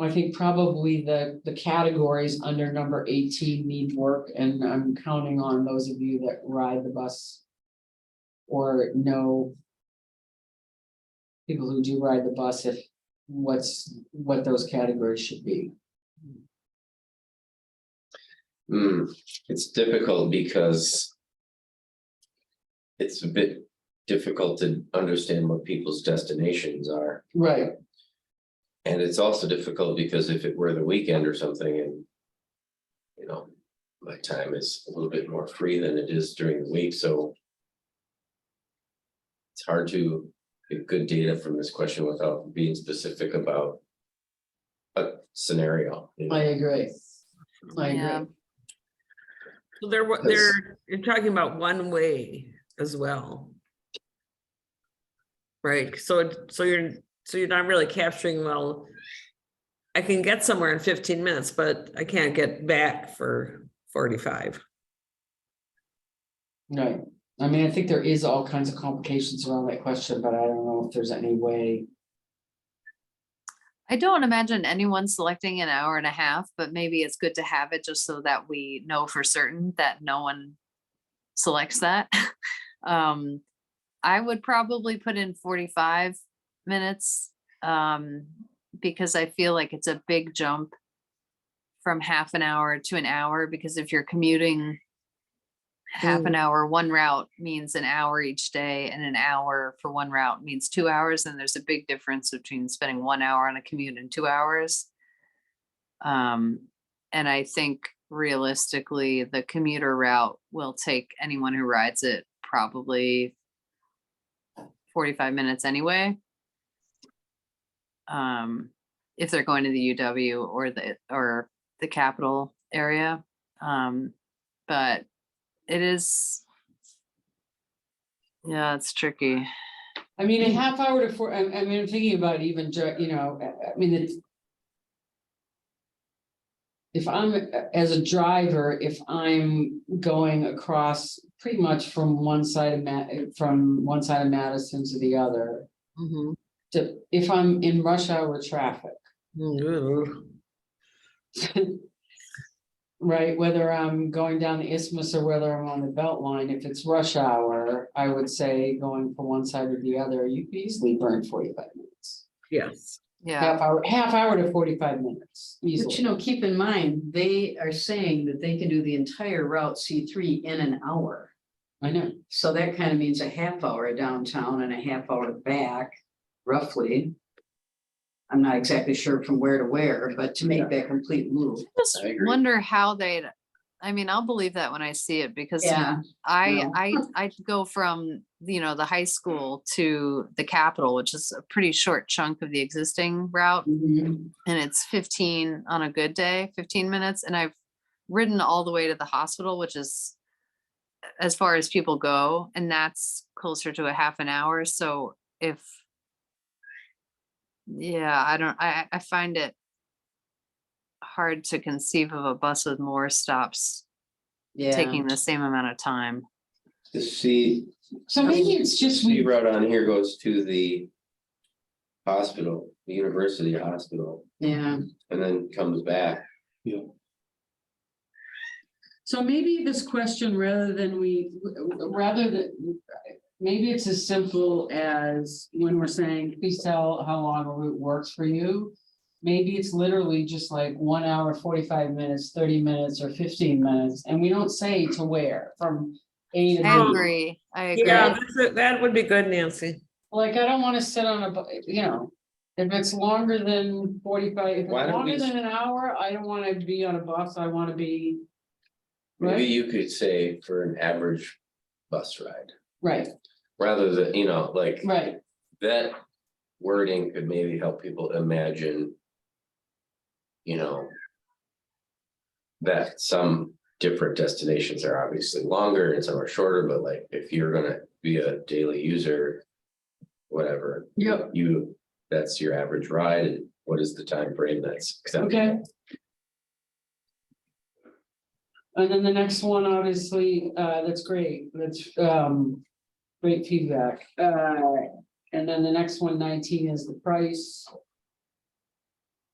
I think probably the categories under number 18 need work, and I'm counting on those of you that ride the bus. Or know. People who do ride the bus, if what those categories should be. It's difficult because. It's a bit difficult to understand what people's destinations are. Right. And it's also difficult because if it were the weekend or something and. You know, my time is a little bit more free than it is during the week, so. It's hard to get good data from this question without being specific about. A scenario. You know? I agree. Yeah. So you're talking about one way as well. Right, so you're not really capturing, well, I can get somewhere in 15 minutes, but I can't get back for 45. Right. I mean, I think there is all kinds of complications around that question, but I don't know if there's any way. I don't imagine anyone selecting an hour and a half, but maybe it's good to have it just so that we know for certain that no one selects that. I would probably put in 45 minutes, because I feel like it's a big jump from half an hour to an hour, because if you're commuting half an hour, one route means an hour each day, and an hour for one route means 2 hours. And there's a big difference between spending 1 hour on a commute and 2 hours. And I think realistically, the commuter route will take anyone who rides it probably 45 minutes anyway. If they're going to the UW or the capital area. But it is, yeah, it's tricky. I mean, a half hour to four, I mean, I'm thinking about even, you know, I mean, it's. If I'm, as a driver, if I'm going across pretty much from one side of Madison to the other. Mhm. If I'm in rush hour traffic. Right, whether I'm going down the isthmus or whether I'm on the belt line, if it's rush hour, I would say going from one side to the other, you could easily burn 45 minutes. Yes. Yeah, Half hour to 45 minutes, But you easily. know, keep in mind, they are saying that they can do the entire Route C3 in an hour. I know, So that kind of means a half hour downtown and a half hour back, roughly. I'm not exactly sure from where to where, but to make that complete move. just I agree. wonder how I mean, I'll believe that when I see it, because Yeah. I go from, you know, the high school to the Capitol, which is a pretty short chunk of the existing route. Mhm. And it's 15 on a good day, 15 minutes. And I've ridden all the way to the hospital, which is as far as people go, and that's closer to a half an hour. So I find it hard to conceive of a bus with more stops Yeah, taking the same amount of time. The C, So maybe it's just C we, route on here goes to the hospital, the university hospital, Yeah, and then comes back. Yeah. so maybe this question, rather than maybe it's as simple as when we're saying, please tell how long a route works for you. Maybe it's literally just like 1 hour, 45 minutes, 30 minutes, or 15 minutes, and we don't say to where, from A to B. I agree. I agree. Yeah, that would be good, Nancy. Like, I don't wanna sit on if it's longer than 45, if it's Why don't we longer s- than an hour, I don't wanna be on a bus, I wanna be. Maybe Right, you could say for an average bus ride, right, rather than, like, right, that wording could maybe help people imagine. That some different destinations are obviously longer and some are shorter, but like if you're gonna be a daily user. Whatever. Yep. That's your average ride, and what is the time frame that's acceptable? okay. And then the next one, obviously, that's great, that's, great feedback, and then the next one, 19 is the price.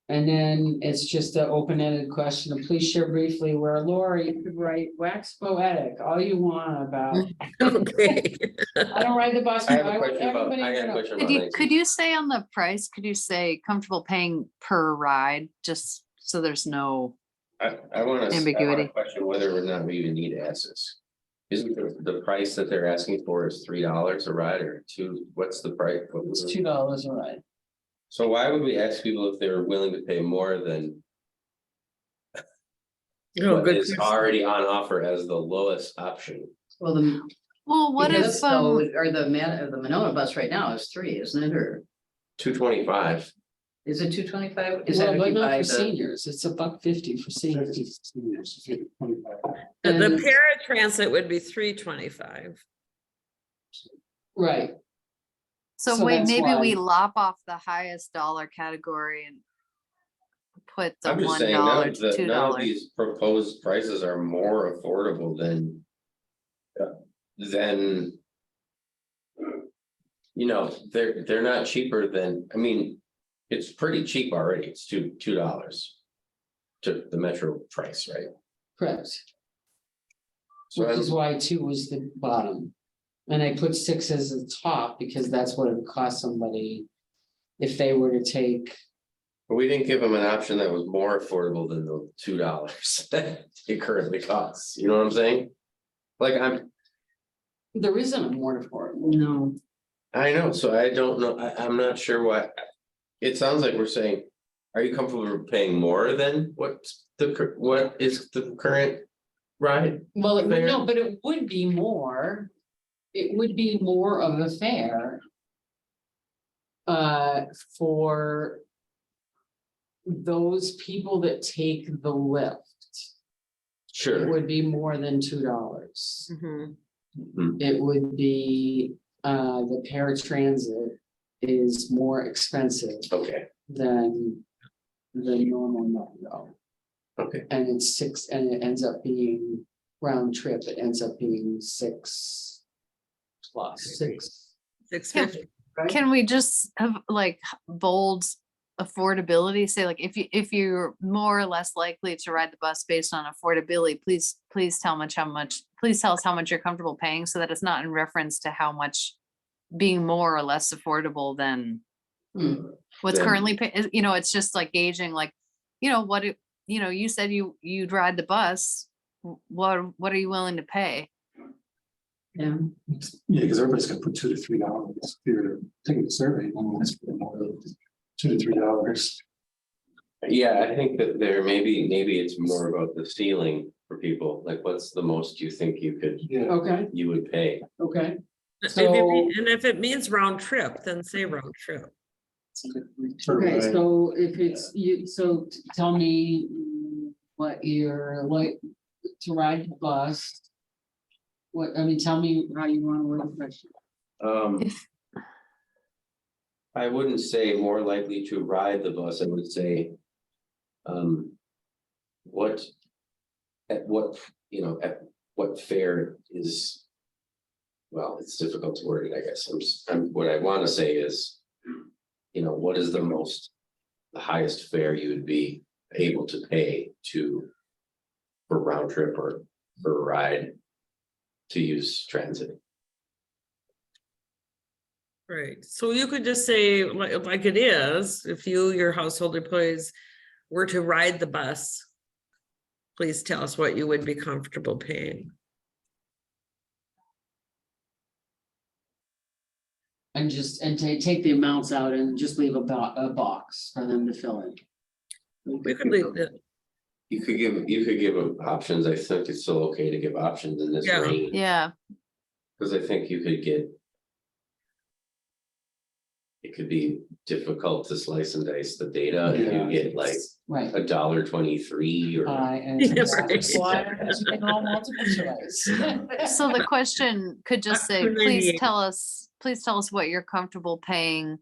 And then it's just an open-ended question, please share briefly where Laura, you could write wax poetic, all you want about, Okay. I don't ride the bus. I have a want question about, everybody I to got a know. question about Could you, 19. could you say on the price, could you say comfortable paying per ride, just so there's no, I wanna Ambiguity. question whether or not we even need S's. Isn't the price that they're asking for is $3 a ride or two, what's the price? It's $2 a ride. So why would we ask people if they're willing to pay more than Oh, what good is question. already on offer as the lowest option? well, the, well, what because if, though, or the Monona bus right now is 3, isn't it, or $225. is it 225? Is that Well, if but you not buy for the? seniors, it's $1.50 for seniors. The And- paratransit would be $325. Right, so so wait, that's maybe we why- lop off the highest dollar category and put the I'm just $1 saying, to none of $2. these proposed prices are more affordable than. Than. They're not cheaper than, I mean, it's pretty cheap already, it's $2. To the metro price, right? correct, So which is why 2 was the bottom. And I put 6 as the top because that's what it would cost somebody. If they were to take, we didn't give them an option that was more affordable than the $2 that it currently costs, you know what I'm saying? Like, there isn't a more affordable. No, I know, so I don't know, I'm not sure what. It sounds like we're saying, are you comfortable paying more than what is the current ride? Well, it would, Fair. no, but it would be more. It would be more of a fare. For. Those people that take the lift, it Sure. would be more than $2. Mhm. Mhm. It would be, the paratransit is more expensive Okay, than. The normal metro. okay, And it's 6, and it ends up being round trip, it ends up being 6. Plus 6. 650. Can we just have like bold affordability, say like if you're more or less likely to ride the bus based on affordability, please tell please tell us how much you're comfortable paying, so that it's not in reference to how much being more or less affordable than what's Then- currently, it's just like gauging like, you said you'd ride the bus. What are you willing to pay? yeah, Yeah, because everybody's gonna put $2 to $3 if you're taking the survey, and that's more than $2 to $3. yeah, I think that maybe it's more about the ceiling for people, like what's the most you think Yeah, Okay, you would pay? okay, And if it means round trip, then say round trip. okay, so if it's you, so tell me. What you're like to ride the bus. Tell me how you wanna word the question. I wouldn't say more likely to ride the bus, I would say. At what fare is well, it's difficult to word it, I guess. What I want to say is, what is the highest fare you would be able to pay for round trip or for a ride to use transit? Right, so you could just say, like it is, if your household employees were to ride the bus, please tell us what you would be comfortable paying. And take the amounts out and just leave a box for them to fill in. We could leave it, You could give them options. I think it's still okay to give options in this Yeah. range, Yeah, because I think you could get. It could be difficult to slice and dice the data if Yeah. you get like Right. $1.23 or. And Yeah, right. multiple choice. so the question could just say, please tell us what you're comfortable paying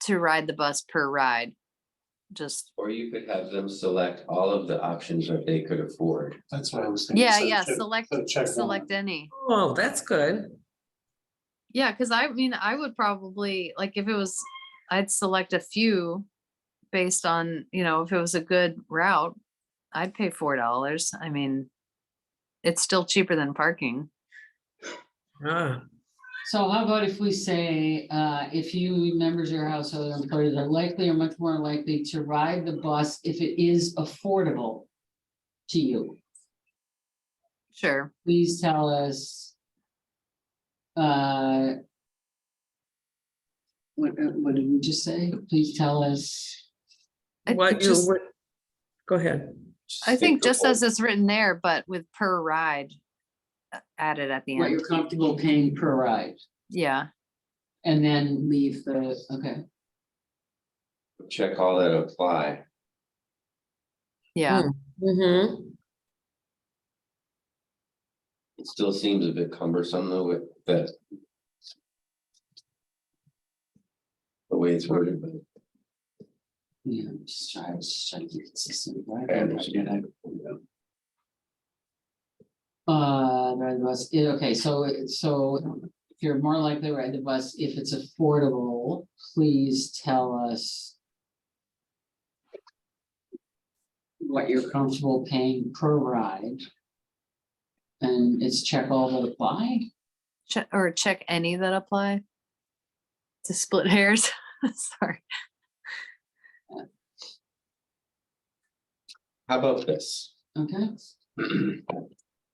to ride the bus per ride. Just, Or you could have them select all of the options that they could afford. That's what I was thinking. yeah, So yeah, check select one. any. Oh, that's good. Yeah, because I mean, I would probably, like, if it was, I'd select a few based on, if it was a good route, I'd pay $4. I mean, it's still cheaper than parking. Ah, So how about if we say, if you members of your household employees are likely or much more likely to ride the bus if it is affordable to you, Sure. please tell us. What did we just say? Please tell us. I what think you just- would, go ahead. I think just as it's written there, but with per ride added at the What end. you're comfortable paying per ride, Yeah, and then leave okay. Check all that apply. yeah. Mm-hmm. It still seems a bit cumbersome though with that. The way it's worded, but. Yeah, just try to keep it consistent, right? I understand. Ride the bus, okay, so if you're more likely to ride the bus, if it's affordable, please tell us. What you're comfortable paying per ride. And it's check all that apply. Check any that apply. To split hairs. Sorry. How about this? Okay,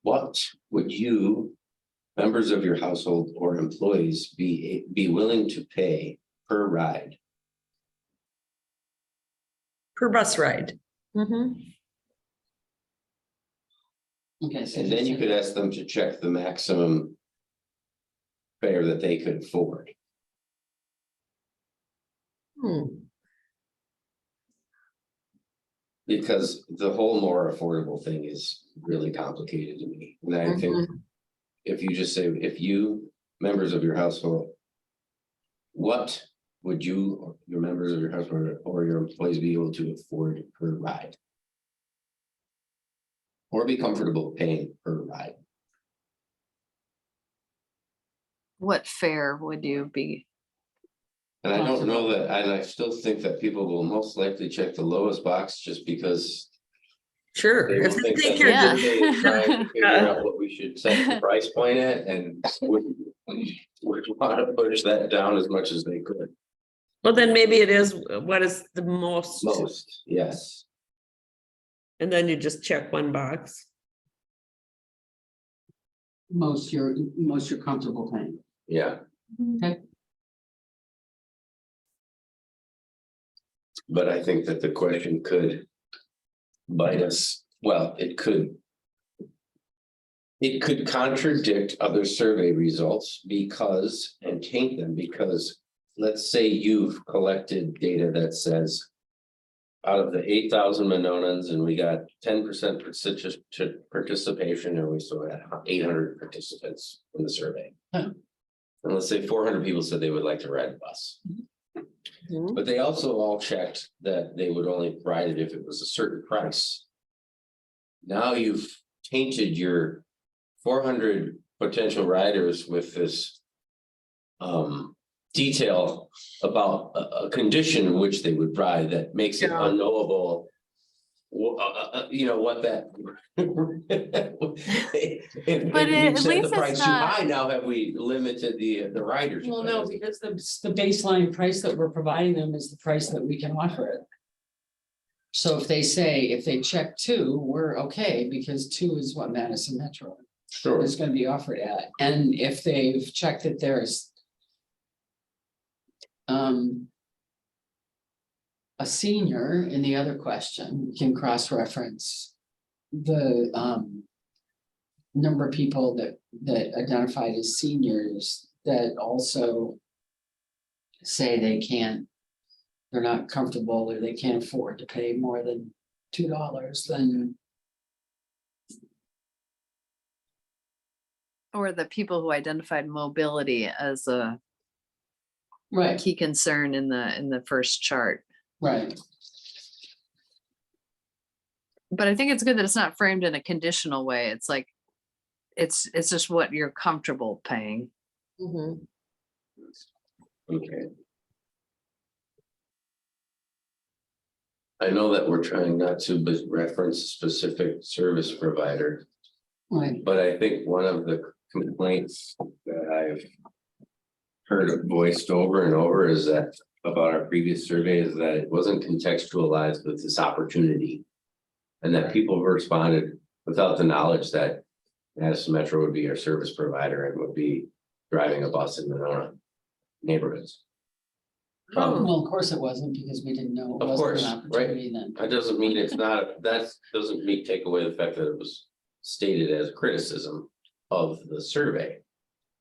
What would you, members of your household or employees, be willing to pay per ride? Per bus ride. Mm-hmm. okay. So And then you could ask them to check the maximum fare that they could afford. Because the whole more affordable thing is really complicated to me. And I think if you just say, if you, members of your household, what would you, or your members of your household or your employees be able to afford per ride? Or be comfortable paying per ride? What fare would you be? And I don't know that, and I still think that people will most likely check the lowest box just because. Sure. They If will they think think that you're Yeah. they are trying to figure out what we should set the price point at and would want to push that down as much as they could. well, then maybe it is, what is the most, Most, yes. and then you just check one box. most you're comfortable paying. Yeah. Okay. But I think that the question could bite us, well, it could. It could contradict other survey results because, and taint them because, let's say you've collected data that says. Out of the 8,000 Mononans and we got 10% participation and we still had 800 participants in the survey. Huh. And let's say 400 people said they would like to ride the bus. Mhm. But they also all checked that they would only ride it if it was a certain price. Now you've tainted your 400 potential riders with this. Detail about a condition in which they would ride that makes it Yeah. unknowable. You know, what that. If But we've at set least the it's price too not- high, now have we limited the riders? Well, no, because the baseline price that we're providing them is the price that we can offer it. So if they check 2, we're okay, because 2 is what Madison Metro Sure, is gonna be offered at, and if they've checked that there's. A senior in the other question, we can cross-reference the number of people that identified as seniors that also say they're not comfortable or they can't afford to pay more than $2, then Or the people who identified mobility as a right, key concern in the first chart. right. But I think it's good that it's not framed in a conditional way. It's like, it's just what you're comfortable paying. okay. I know that we're trying not to reference a specific service provider, Right, but I think one of the complaints that I've heard voiced over and over is that about our previous survey is that it wasn't contextualized with this opportunity. And that people responded without the knowledge that Madison Metro would be our service provider and would be driving a bus in the neighborhoods. well, of course it wasn't, because we didn't know it Of wasn't course, an opportunity then. That doesn't mean it's not, that doesn't mean take away the fact that it was stated as criticism of the survey,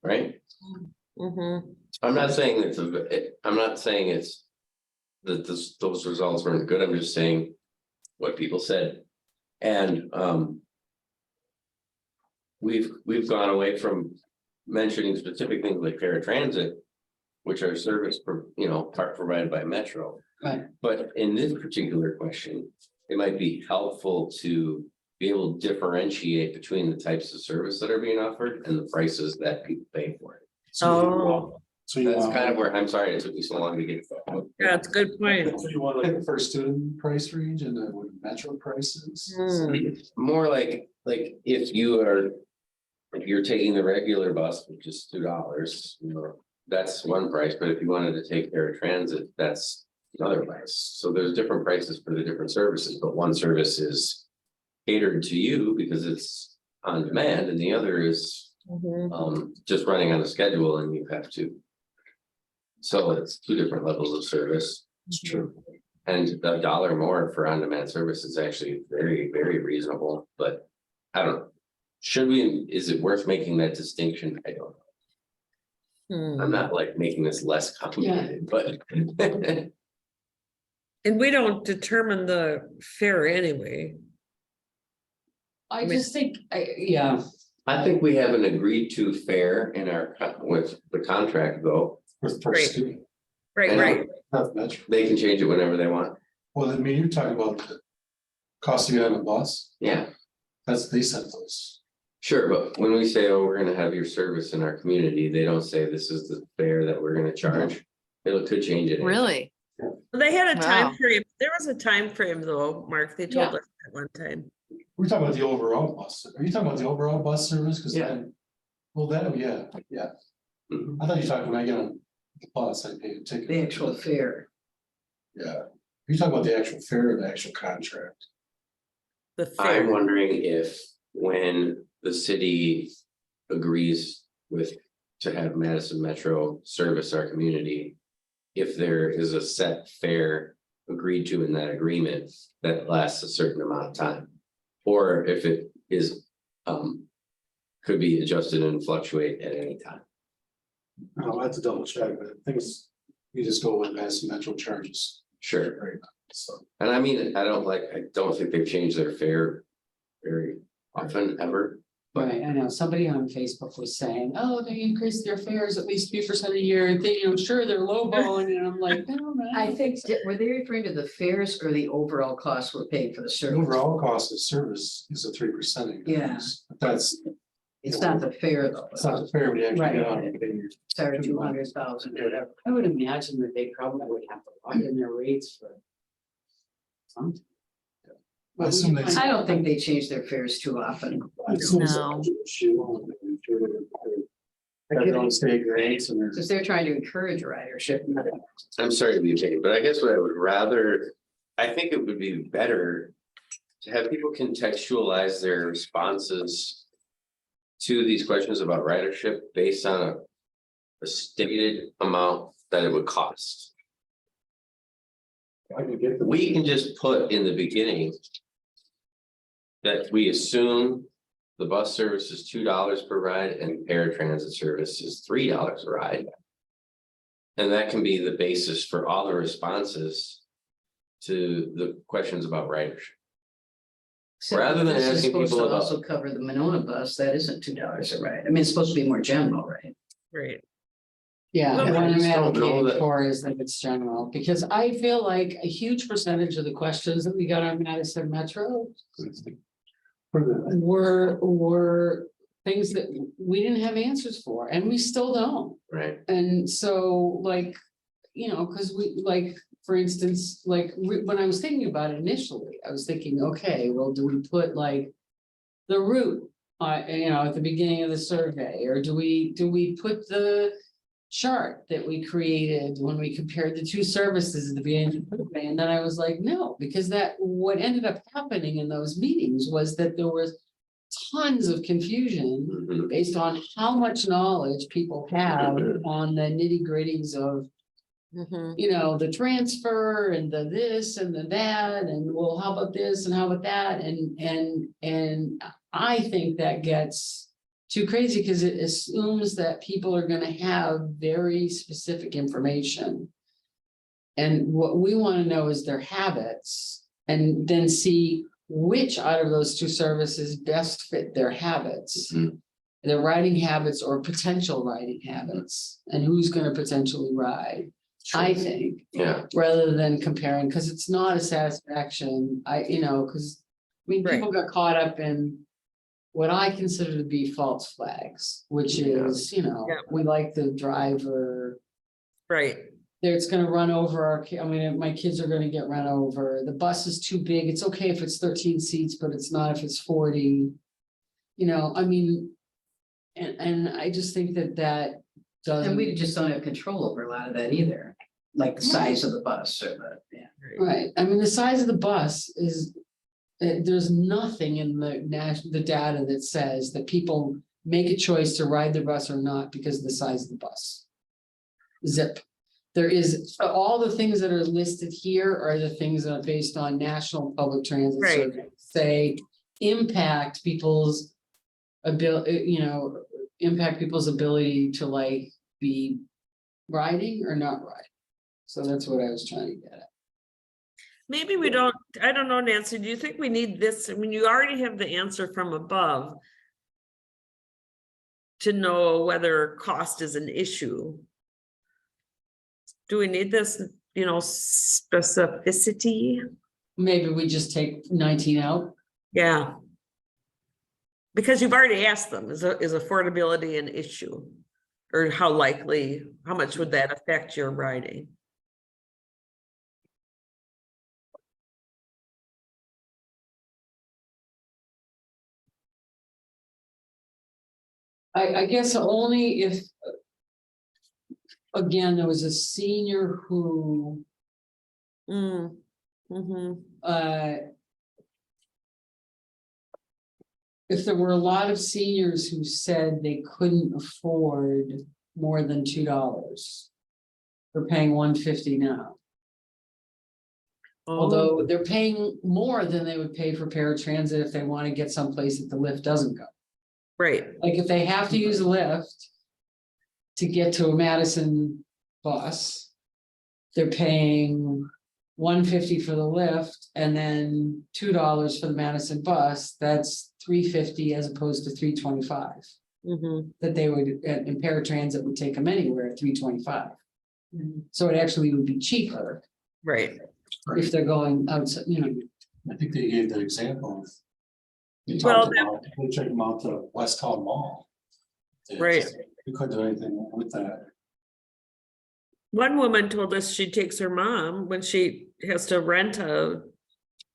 right? I'm not saying I'm not saying it's that those results weren't good. I'm just saying what people said. And we've gone away from mentioning specific things like paratransit, which are service provided by Metro. Right, But in this particular question, it might be helpful to be able to differentiate between the types of service that are being offered and the prices that people pay for it. So you That's want, kind of where, I'm sorry it took me so long to get. Yeah, it's a good point. so you want like a first student price range and then what metro prices? More like if you're taking the regular bus, which is $2, that's one price, but if you wanted to take paratransit, that's another price. So there's different prices for the different services, but one service is catered to you because it's on demand and the other is just running on a schedule and you have to. So it's 2 different levels of service. It's true. And $1 more for on-demand service is actually very, very reasonable, but I don't. Is it worth making that distinction? I don't know. I'm not like making this less complicated, but. And we don't determine the fare anyway. I mean- just think, yeah, I think we have an agreed to fare in our, with the contract though. With Right. first student, Right. not metro. They can change it whenever they want. Well, I mean, you're talking about the cost to get on a bus, Yeah, they set those. sure. But when we say, oh, we're gonna have your service in our community, they don't say this is the fare that we're gonna charge. It could change it. Really? They had a time Wow. frame. There was a time frame though, Mark, they told Yeah. us at one time. We're talking about the overall bus, are you talking about the overall bus service? Cause Yeah. then. Well, that, yeah. Mhm. I thought you were talking when I get on the bus, I pay a ticket. The actual fare. Yeah, you're talking about the actual fare or the actual contract? The I'm fare. wondering if when the city agrees to have Madison Metro service our community. If there is a set fare agreed to in that agreement that lasts a certain amount of time. Or if it is, could be adjusted and fluctuate at any time. I'll have to double check, but things, you just go with Madison Metro charges. Sure. Right now, so. And I mean, I don't think they've changed their fare very often ever. right, I know, somebody on Facebook was saying, oh, they increased their fares at least 3% a year, and thinking, I'm sure they're lowballing, and I'm like, no, man. I think, were they referring to the fares or the overall cost we're paying for the The service? overall cost of service is a 3% increase. Yeah. But that's It's not the fare though. It's not fair, we actually Right. get on and pay your. Sorry, 200,000, whatever. I would imagine that they probably would have to lock in their rates for. Something. I assume they- I don't think they change their fares too often. I assume it's a No. budget issue. Their own state rates and there's. Because they're trying to encourage ridership. I'm sorry to be a pain, but I guess what I would rather, I think it would be better to have people contextualize their responses to these questions about ridership based on a stated amount that it would cost. I can get the. We can just put in the beginning that we assume the bus service is $2 per ride and paratransit service is $3 a ride. And that can be the basis for all the responses to the questions about ridership. Rather than This is asking supposed people to about- Also cover the Monona bus, that isn't $2 a ride. I mean, it's supposed to be more general, right? Right. Yeah, Well, what I I'm just don't know advocating that- for is that it's general, because I feel like a huge percentage of the questions that we got on Madison Metro. For the, Were things that we didn't have answers for, and we still don't. Right, And so like, you know, because we like, for instance, like when I was thinking about it initially, I was thinking, okay, well, do we put like the route, you know, at the beginning of the survey, or do we put the chart that we created when we compared the two services at the beginning of the survey? And then I was like, no, because what ended up happening in those meetings was that there was tons of confusion Mhm. based on how much knowledge people have on the nitty gritties of, Mhm. you know, the transfer and the this and the that, and well, how about this and how about that? And I think that gets too crazy because it assumes that people are gonna have very specific information. And what we want to know is their habits, and then see which out of those two services best fit their habits. Mhm. Their riding habits or potential riding habits, and who's gonna potentially ride, I think, yeah, rather than comparing, because it's not a satisfaction, because. I mean, people got caught up in what I consider to be false flags, which Yeah. is, Yeah. we like the driver. Right. It's gonna run over I mean, my kids are gonna get run over, the bus is too big, it's okay if it's 13 seats, but it's not if it's 40. You know, I mean. And I just think that doesn't. And we just don't have control over a lot of that either, like the size of the bus or yeah. Right, I mean, the size of the bus is, there's nothing in the data that says that people make a choice to ride the bus or not because of the size of the bus. Zip. There is, all the things that are listed here are the things that are based on national public transit Right. surveys, say, impact people's ability, impact people's ability to like be riding or not riding. So that's what I was trying to get at. Maybe we don't, I don't know, Nancy, do you think we need this? I mean, you already have the answer from above to know whether cost is an issue. Do we need this, specificity? Maybe we just take 19 out. Yeah. Because you've already asked them, is affordability an issue? Or how much would that affect your riding? I guess only if. Again, there was a senior who, Mm. Mm-hmm. if there were a lot of seniors who said they couldn't afford more than $2. They're paying $150 now, Oh. although they're paying more than they would pay for paratransit if they want to get someplace that the lift doesn't go. Right, Like if they have to use a lift to get to a Madison bus, they're paying $150 for the lift and then $2 for the Madison bus. That's $350 as opposed to $325 mm-hmm. that they would, in paratransit would take them anywhere at $325. So it actually would be cheaper Right, if they're going outside, I think they gave that example of You Well, talked about, we took them out to West Town Mall. Right. We couldn't do anything with that. One woman told us she takes her mom when she has to rent a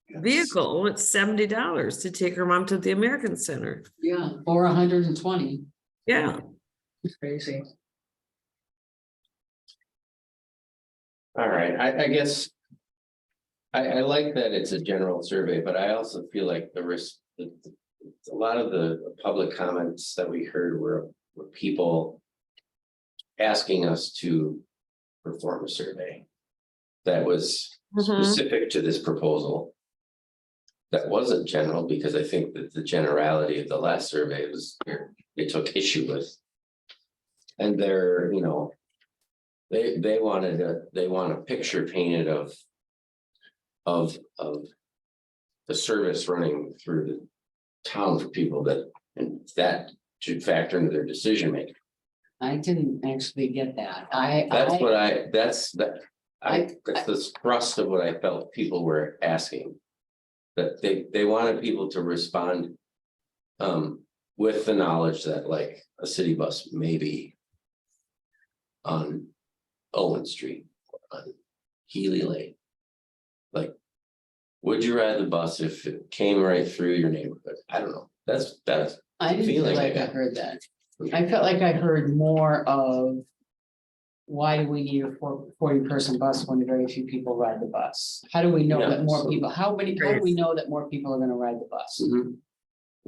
Yes. vehicle, it's $70 to take her mom to the American Center. Yeah, Or 120. Yeah, crazy. All right, I guess. I like that it's a general survey, but I also feel like the risk, a lot of the public comments that we heard were people asking us to perform a survey that was Mhm. specific to this proposal. That wasn't general, because I think that the generality of the last survey was, they took issue with. And they're, you know, they want a picture painted of the service running through the town for people that, and that should factor into their decision making. I didn't actually get that. That's the thrust of what I felt people were asking. That they wanted people to respond with the knowledge that like a city bus may be on Owen Street, on Healy Lane. Like, would you ride the bus if it came right through your neighborhood? I don't know. That's I didn't feel feeling I like I got. heard that. I felt like I heard more of. Why do we need a 40-person bus when very few people ride the bus? How do we know Yeah, that more so- people, how do we know that more people are gonna ride the bus? Mhm.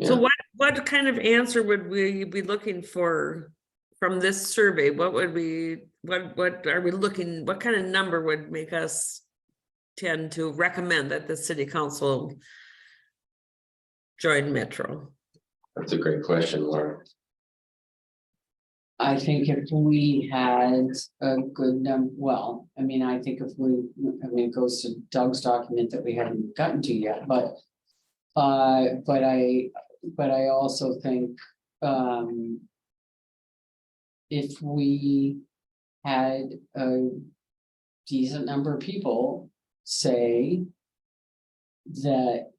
So Yeah. what kind of answer would we be looking for from this survey? What would we, what are we looking, what kind of number would make us tend to recommend that the city council join Metro? That's a great question, Laura. I think if we had a good I mean, I think if it goes to Doug's document that we haven't gotten to yet, but I also think, if we had a decent number of people say that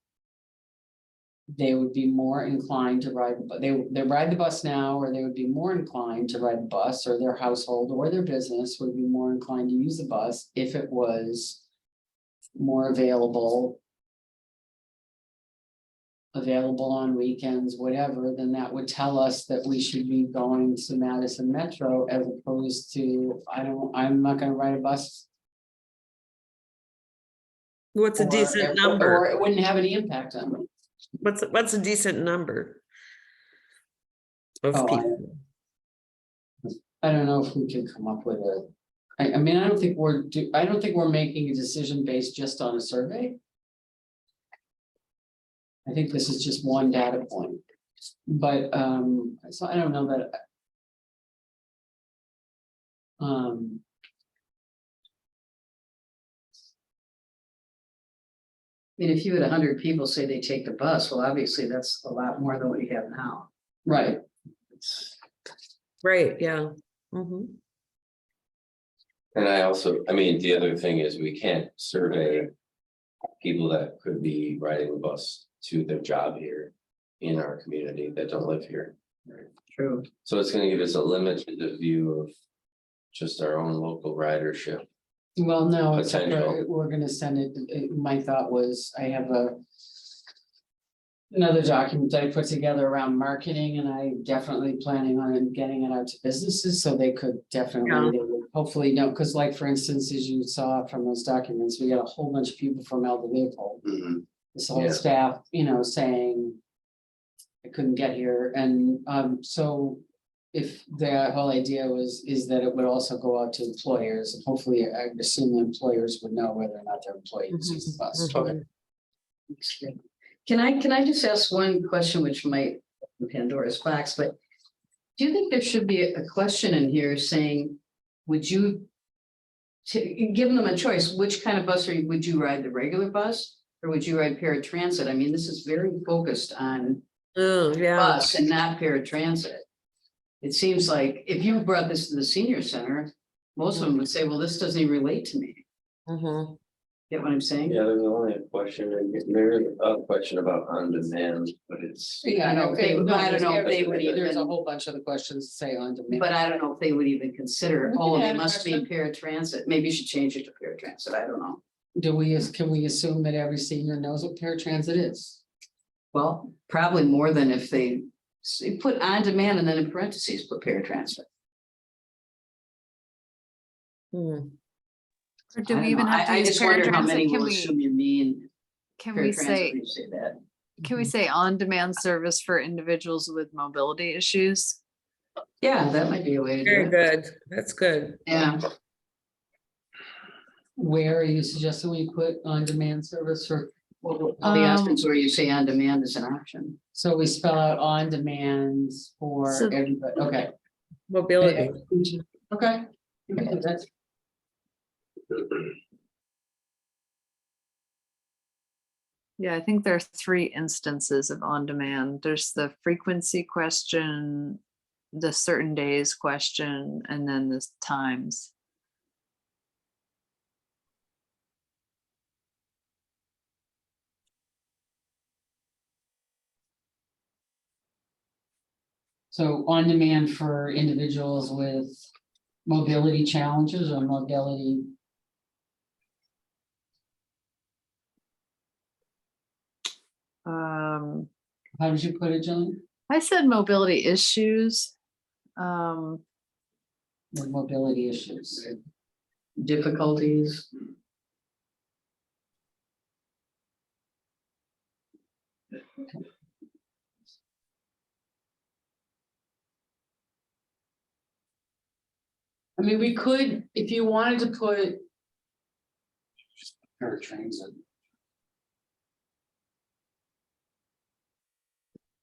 they would be more inclined to ride, but they ride the bus now, or they would be more inclined to ride the bus, or their household or their business would be more inclined to use the bus if it was more available on weekends, whatever, then that would tell us that we should be going to Madison Metro as opposed to, I'm not gonna ride a bus. What's a decent number? Or it wouldn't have any impact on me. What's a decent number? Of Oh, people? I don't know if we can come up with I mean, I don't think we're making a decision based just on a survey. I think this is just one data point, but, so I don't know that. I mean, if you had 100 people say they take the bus, well, obviously that's a lot more than what you have now. Right, Right, yeah. Mhm. And I mean, the other thing is we can't survey people that could be riding the bus to their job here in our community that don't live here. True. So it's gonna give us a limited view of just our own local ridership. well, no, except Potential. we're gonna send my thought was, I have another document that I put together around marketing, and I definitely planning on getting it out to businesses, so they could definitely, they would hopefully know, because like, for instance, as you saw from those documents, we got a whole bunch of people from Elder Leopold. Mhm. This whole Yeah. staff, saying I couldn't get here, and so if the whole idea is that it would also go out to employers, and hopefully I assume the employers would know whether or not their employees use the bus. Mhm. Can I just ask one question, which might open Pandora's box, but do you think there should be a question in here saying, would you giving them a choice, which kind of bus would you ride, the regular bus or would you ride paratransit? I mean, this is very focused on Oh, yeah. bus and not paratransit. It seems like if you brought this to the senior center, most of them would say, well, this doesn't even relate to me. Mhm. Get what I'm saying? Yeah, there's only a question, and there's a question about on demand, but it's. I don't know if they- no, I don't know if they would There's a even- whole bunch of the questions that say on demand. But I don't know if they would even consider, We can oh, they add a must be question. paratransit. Maybe you should change it to paratransit. I don't know. Can we assume that every senior knows what paratransit is? Well, probably more than if they put on demand and then in parentheses, put paratransit. Hmm. Or do I we don't even know. have to I use just wonder how many paratransit? will assume you mean Can we paratransit say, when you say that. can we say on-demand service for individuals with mobility issues? Yeah, that might be a way to Very do it. good. That's good. Yeah, Where are you suggesting we put on-demand service for, well, all the Um, options where you say on demand is an option. so we spell out on-demand for So- everybody, okay. Mobility. Okay. That's. Yeah, I think there are 3 instances of on-demand. There's the frequency question, the certain days question, and then the times. So on demand for individuals with mobility challenges or mobility. How did you put it, Jillian? I said mobility issues. With mobility issues. Difficulties. I mean, we could, if you wanted to put, Paratransit.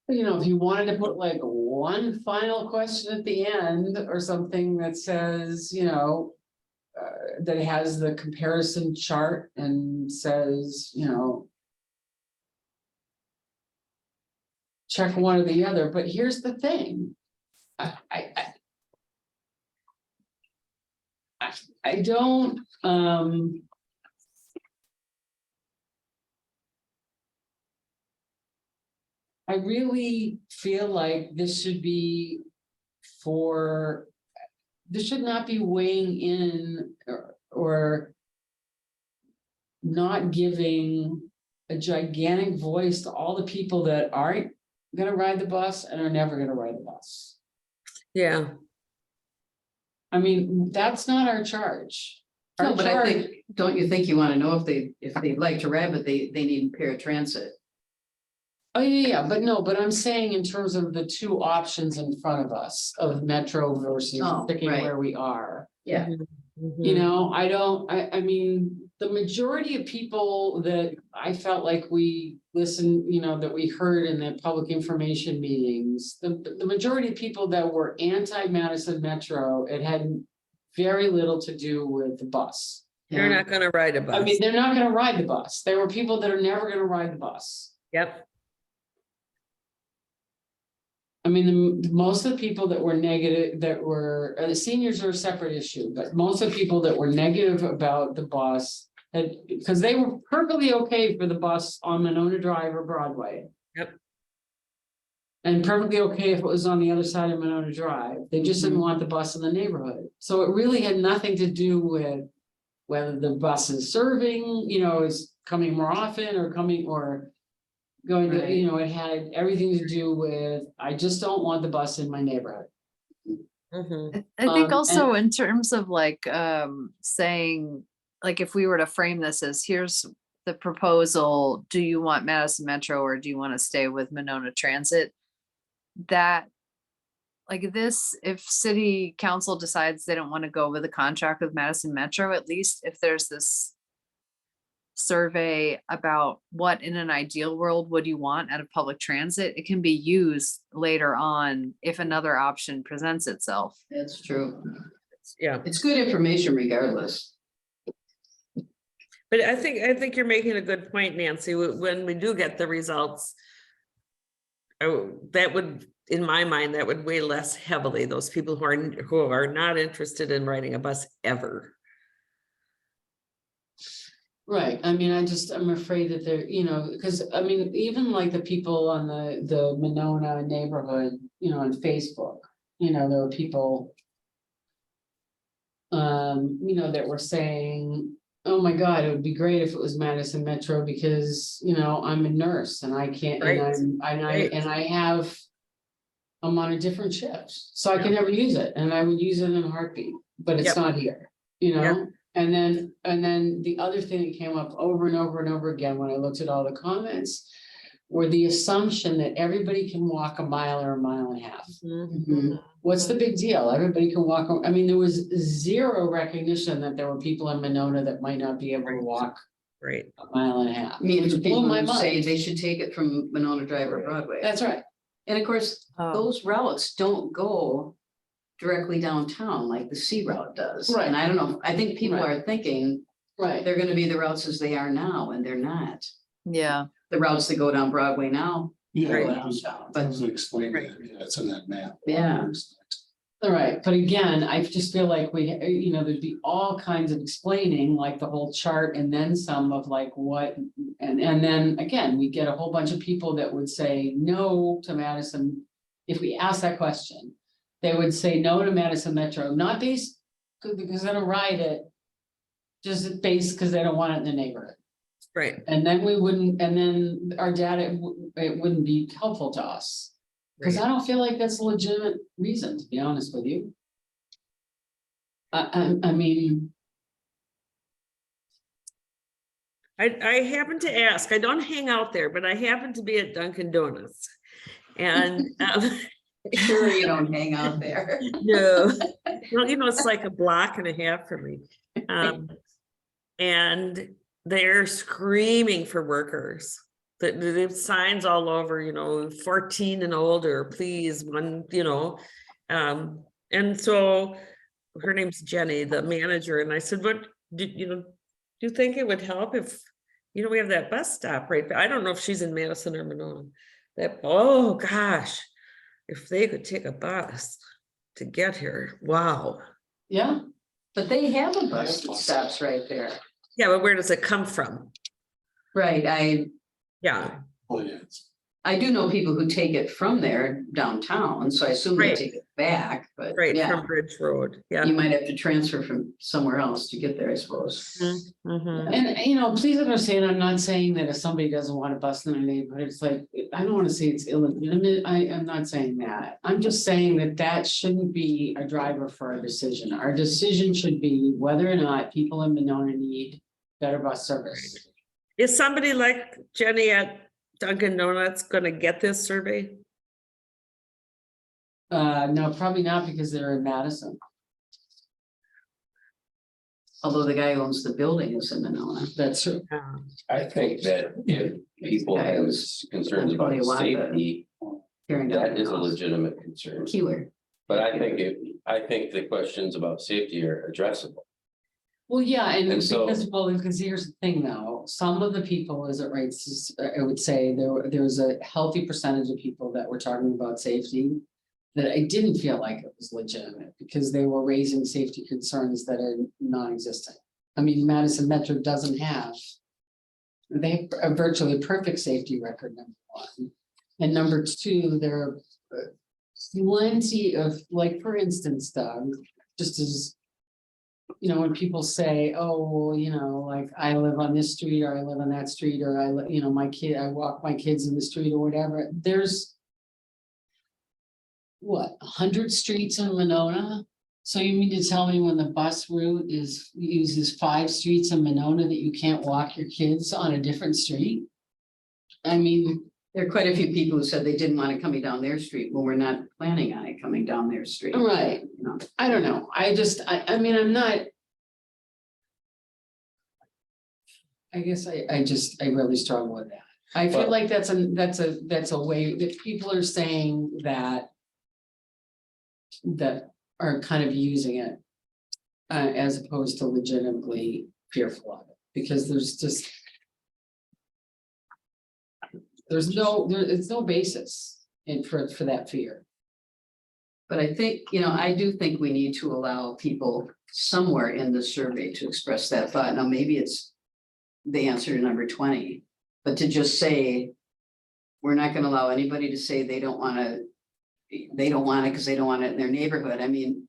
you know, if you wanted to put like one final question at the end or something that says, you know. That has the comparison chart and says, you know. Check one or the other, but here's the thing. I don't, I really feel like this should be for, this should not be weighing in or not giving a gigantic voice to all the people that aren't gonna ride the bus and are never gonna ride the bus. Yeah, I mean, that's not our charge. No, Our but I charge- think, don't you think you want to know if they'd like to ride, but they need paratransit? Oh, yeah, but no, but I'm saying in terms of the 2 options in front of us of Metro versus Oh, sticking right. where we are. Yeah, You know, I mean, the majority of people that I felt like we listened, you know, that we heard in the public information meetings, the majority of people that were anti-Madison Metro, it had very little to do with the bus. they're yeah. not gonna ride a I bus. mean, they're not gonna ride the bus. There were people that are never gonna ride the bus. Yep, I mean, most of the people that were negative, that were, the seniors are a separate issue, but most of the people that were negative about the bus. Had, because they were perfectly okay for the bus on Monona Drive or Broadway. Yep. And perfectly okay if it was on the other side of Monona Drive. They just didn't want the bus in the neighborhood. So it really had nothing to do with. Whether the bus is serving, you know, is coming more often or coming or. Going to, Right. you know, it had everything to do with, I just don't want the bus in my neighborhood. mhm, I think and- also in terms of like saying, like if we were to frame this as here's the proposal, do you want Madison Metro or do you want to stay with Monona Transit? That like this, if city council decides they don't want to go with a contract with Madison Metro, at least if there's this survey about what in an ideal world would you want out of public transit, it can be used later on if another option presents itself. That's true. yeah. It's good information regardless. But I think you're making a good point, Nancy, when we do get the results. That would, in my mind, that would weigh less heavily, those people who are not interested in riding a bus ever. Right, I mean, I'm afraid that they're, because, I mean, even like the people on the Monona neighborhood, on Facebook, there were people. That were saying, oh my God, it would be great if it was Madison Metro because, I'm a nurse and I can't, Right, and right. I have. I'm on a different shift, so I can never use it, and I would use it in a heartbeat, but it's Yep. not here, Yep. And then the other thing that came up over and over and over again when I looked at all the comments. Were the assumption that everybody can walk a mile or a mile and a half. Mhm. What's the big deal? Everybody can walk, I mean, there was zero recognition that there were people in Monona that might not be able to Right. walk Right, a mile and a half. I mean, Which there's blew people my who say mind. they should take it from Monona Drive or Broadway. That's right, And of course, Oh. those routes don't go directly downtown like the C route does. Right. And I don't know, I think people Right. are thinking right, they're gonna be the routes as they are now, and they're not. Yeah, The routes that go down Broadway now, Yeah, go it down was, down, that but was explained, Right. yeah, it's in that map. Yeah. all right, but again, I just feel like there'd be all kinds of explaining, like the whole chart and then some of like what. And then again, we get a whole bunch of people that would say no to Madison. If we ask that question, they would say no to Madison Metro, not based because they don't ride it. Just based because they don't want it in the neighborhood. right. And then we wouldn't, and then our data, it wouldn't be helpful to us. Because I don't feel like that's a legitimate reason, to be honest with you. I mean, I happen to ask, I don't hang out there, but I happen to be at Dunkin' Donuts. And sure you don't hang out there. no, well, it's like a block and a half for me. And they're screaming for workers. The signs all over, 14 and older, please, one, and so her name's Jenny, the manager, and I said, what, do you think it would help if, we have that bus stop right, I don't know if she's in Madison or Monona. Oh gosh, if they could take a bus to get here, wow. yeah, But they have a bus that stops right there. Yeah, but where does it come from? Right, Yeah, Oh, yeah. I do know people who take it from there downtown, so I assume they Right. take it back, but right, yeah. from Bridge Road, yeah. You might have to transfer from somewhere else to get there, I suppose. Mhm. and please understand, I'm not saying that if somebody doesn't want a bus in their neighborhood, it's like, I don't want to say it's illegitimate, I am not saying that. I'm just saying that that shouldn't be a driver for our decision. Our decision should be whether or not people in Monona need better bus service. Is somebody like Jenny at Dunkin' Donuts gonna get this survey? No, probably not because they're in Madison. Although the guy who owns the building is in Monona. That's true. I think that if people have concerns about Probably a lot of- safety, Tearing down that the is a house. legitimate concern. Keeler. But I think the questions about safety are addressable. Well, yeah, and And so- because here's the thing though, some of the people, as it rates, I would say there was a healthy percentage of people that were talking about safety. That I didn't feel like it was legitimate because they were raising safety concerns that are non-existent. I mean, Madison Metro doesn't have. They have a virtually perfect safety record, number one. And number two, there are plenty of, like, for instance, Doug, just as. When people say, oh, well, like I live on this street or I live on that street or I walk my kids in the street or whatever, there's. What, 100 streets in Monona? So you mean to tell me when the bus route uses 5 streets in Monona that you can't walk your kids on a different street? I mean, There are quite a few people who said they didn't want it coming down their street. Well, we're not planning on it coming down their street. right, You know, I don't know, I mean, I'm not. I guess I really struggle with that. I feel Well- like that's a way that people are saying that. That are kind of using it. As opposed to legitimately fearful of it, because there's just. There's no basis for that fear. But I think, I do think we need to allow people somewhere in the survey to express that thought. Now, maybe it's the answer to number 20. But to just say, we're not gonna allow anybody to say they don't wanna, they don't want it because they don't want it in their neighborhood. I mean,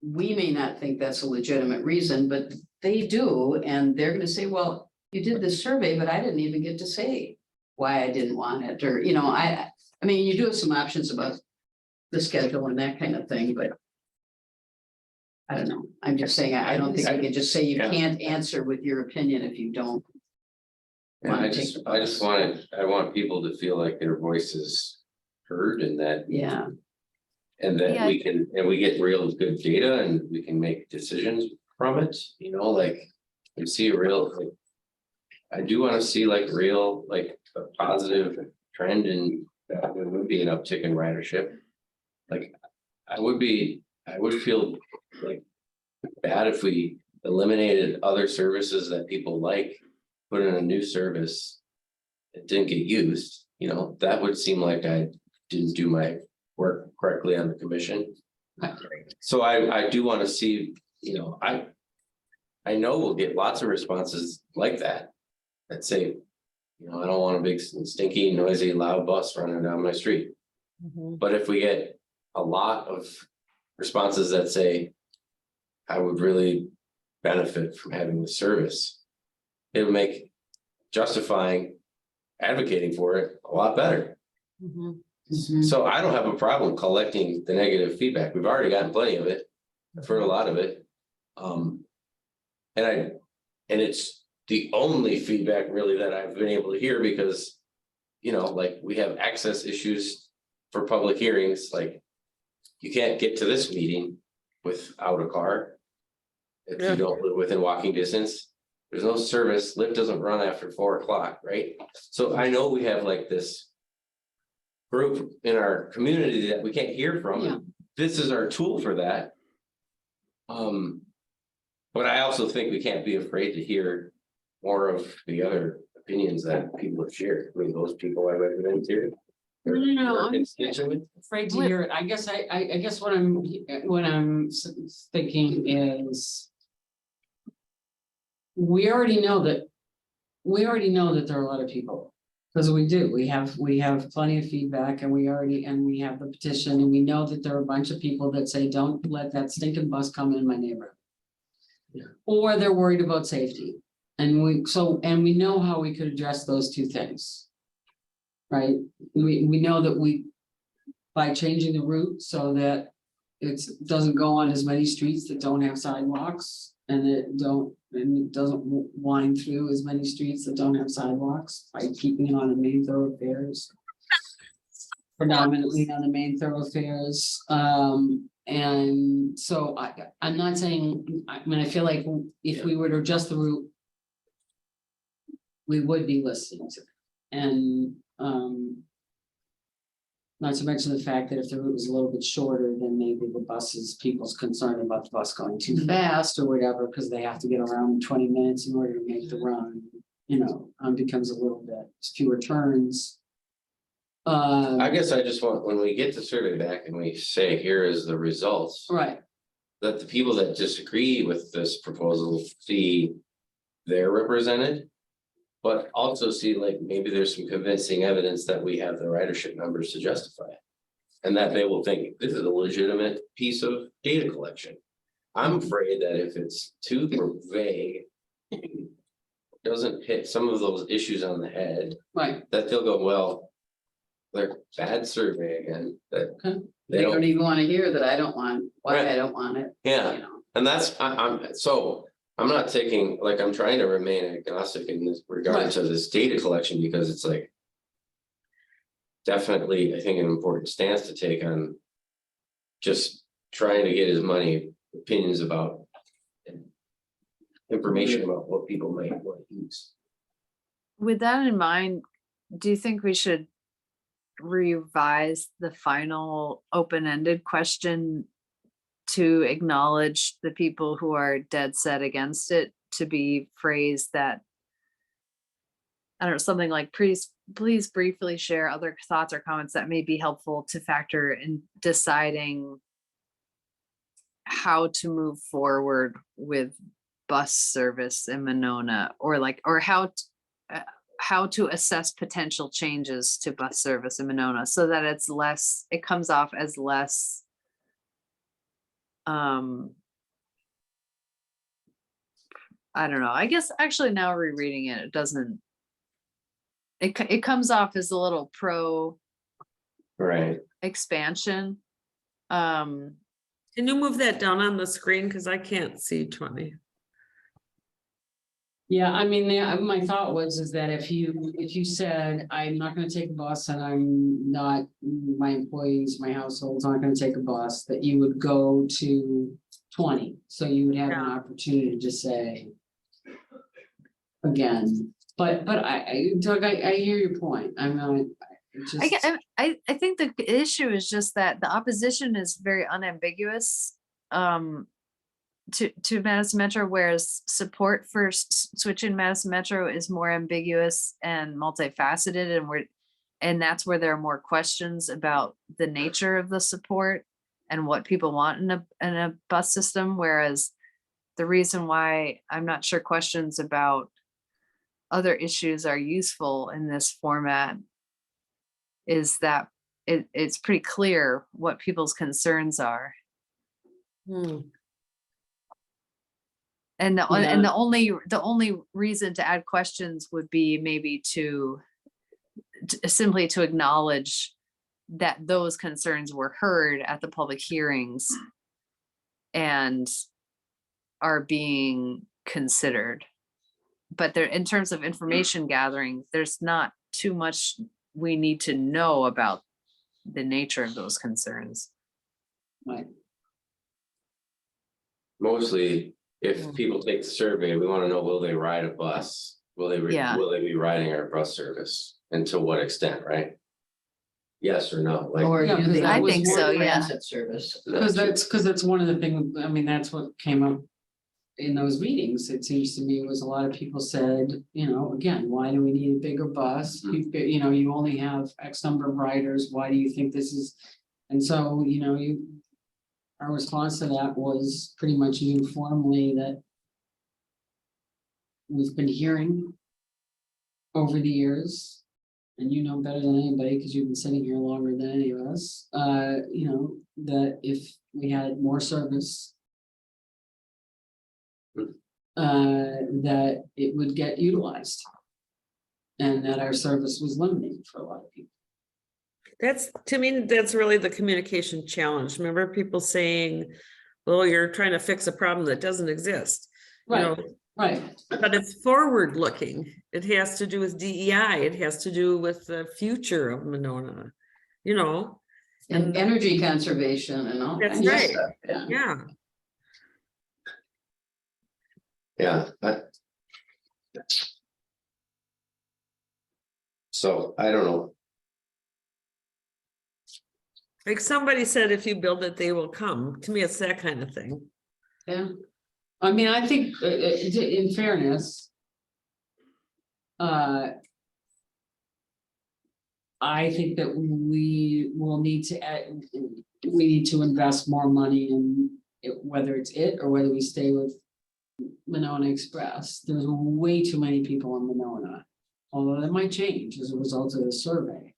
we may not think that's a legitimate reason, but they do, and they're gonna say, well, you did this survey, but I didn't even get to say why I didn't want it, or, you know, I mean, you do have some options about the schedule and that kind of thing, but I don't know. I'm just saying, I don't think I can just say you Yeah. can't answer with your opinion if you don't. And wanna I take just, the I bus. just want people to feel like their voice is heard and that, Yeah, and that Yeah. we can, and we get real good data and we can make decisions from it, you know, like. We see a real, like. I do wanna see like real, like a positive trend and that there would be an uptick in ridership. Like, I would feel like bad if we eliminated other services that people like, put in a new service. It didn't get used, you know, that would seem like I didn't do my work correctly on the commission. So I do wanna see, you know, I know we'll get lots of responses like that. That say, you know, I don't want a big stinky, noisy, loud bus running down my street. But if we get a lot of responses that say. I would really benefit from having the service. It would make justifying advocating for it a lot better. So I don't have a problem collecting the negative feedback. We've already gotten plenty of it. I've heard a lot of it. And it's the only feedback really that I've been able to hear because. You know, like we have access issues for public hearings, like. You can't get to this meeting without a car. If Yeah. you don't live within walking distance, there's no service, Lyft doesn't run after 4 o'clock, right? So I know we have like this. Group in our community that we can't hear from. Yeah. This is our tool for that. But I also think we can't be afraid to hear more of the other opinions that people have shared. I mean, those people I recommend here. No, Our I'm- constituents. Afraid to hear it. I guess I guess what I'm thinking is. We already know that there are a lot of people. Because we do, we have plenty of feedback and we have the petition and we know that there are a bunch of people that say, don't let that stinking bus come in my neighborhood. Yeah. Or they're worried about safety. And we know how we could address those two things. Right? We know that by changing the route so that it doesn't go on as many streets that don't have sidewalks. And it doesn't wind through as many streets that don't have sidewalks by keeping it on the main thoroughfares. Predominantly on the main thoroughfares, and so I'm not saying, I mean, I feel like if we were to adjust the route. We would be listening to it, and, not to mention the fact that if the route was a little bit shorter, then maybe people's concerned about the bus going too fast or whatever, because they have to get around in 20 minutes in order to make the run, you know, becomes a little bit fewer turns. I guess I just want, when we get the survey back and we say, here is the results. Right, That the people that disagree with this proposal see they're represented. But also see like maybe there's some convincing evidence that we have the ridership numbers to justify it. And that they will think this is a legitimate piece of data collection. I'm afraid that if it's too vague. Doesn't hit some of those issues on the head, right. that they'll go, well. They're bad survey again, that Okay. they they don't don't, even want to hear that I don't want, why Right. I don't want it, yeah. you know. And that's, I'm not taking, like, I'm trying to remain agnostic in this regard Right. to this data collection, because it's like. Definitely, I think an important stance to take on. Just trying to get as many opinions about. Information about what people might want to use. With that in mind, do you think we should revise the final open-ended question to acknowledge the people who are dead set against it to be phrased that, I don't know, something like, please briefly share other thoughts or comments that may be helpful to factor in deciding how to move forward with bus service in Monona, or like, or how to assess potential changes to bus service in Monona so that it's less, it comes off as less I don't know. I guess actually now rereading it, it doesn't. It comes off as a little pro Right. expansion. Can you move that down on the screen? Because I can't see 20. Yeah, I mean, my thought was is that if you said, I'm not gonna take a bus and I'm not, my employees, my household's not gonna take a bus, that you would go to 20. So you would have an Yeah. opportunity to say. Again, but Doug, I hear your point. I'm not. I think the issue is just that the opposition is very unambiguous to Madison Metro, whereas support for switching Madison Metro is more ambiguous and multifaceted, and that's where there are more questions about the nature of the support and what people want in a bus system, whereas the reason why I'm not sure questions about other issues are useful in this format is that it's pretty clear what people's concerns are. And the only reason to add questions would be maybe to simply to acknowledge that those concerns were heard at the public hearings and are being considered. But there, in terms of information gathering, there's not too much we need to know about the nature of those concerns. Right. Mostly, if people take the survey, we want to know, will they ride a bus? Will they Yeah. will they be riding our bus service? And to what extent, right? Yes or no? Like, Or Yeah, do they I always think want so, yeah. transit service? Because that's one of the things, I mean, that's what came up in those meetings. It seems to me was a lot of people said, again, why do we need a bigger bus? You only have X number of riders. Why do you think this is? And so, our response to that was pretty much uniformly that we've been hearing over the years, and you know better than anybody because you've been sitting here longer than any of us, that if we had more service, that it would get utilized. And that our service was limited for a lot of people. That's, to me, that's really the communication challenge. Remember people saying, well, you're trying to fix a problem that doesn't exist. You know, Right. but it's forward looking. It has to do with DEI. It has to do with the future of Monona, And energy conservation and all. That's kinds of right. stuff, Yeah. Yeah. yeah, so I don't know. Like somebody said, if you build it, they will come. To me, it's that kind of thing. Yeah. I mean, I think in fairness. I think that we will need to invest more money in it, whether it's it or whether we stay with Monona Express. There's way too many people in Monona, although that might change as a result of the survey.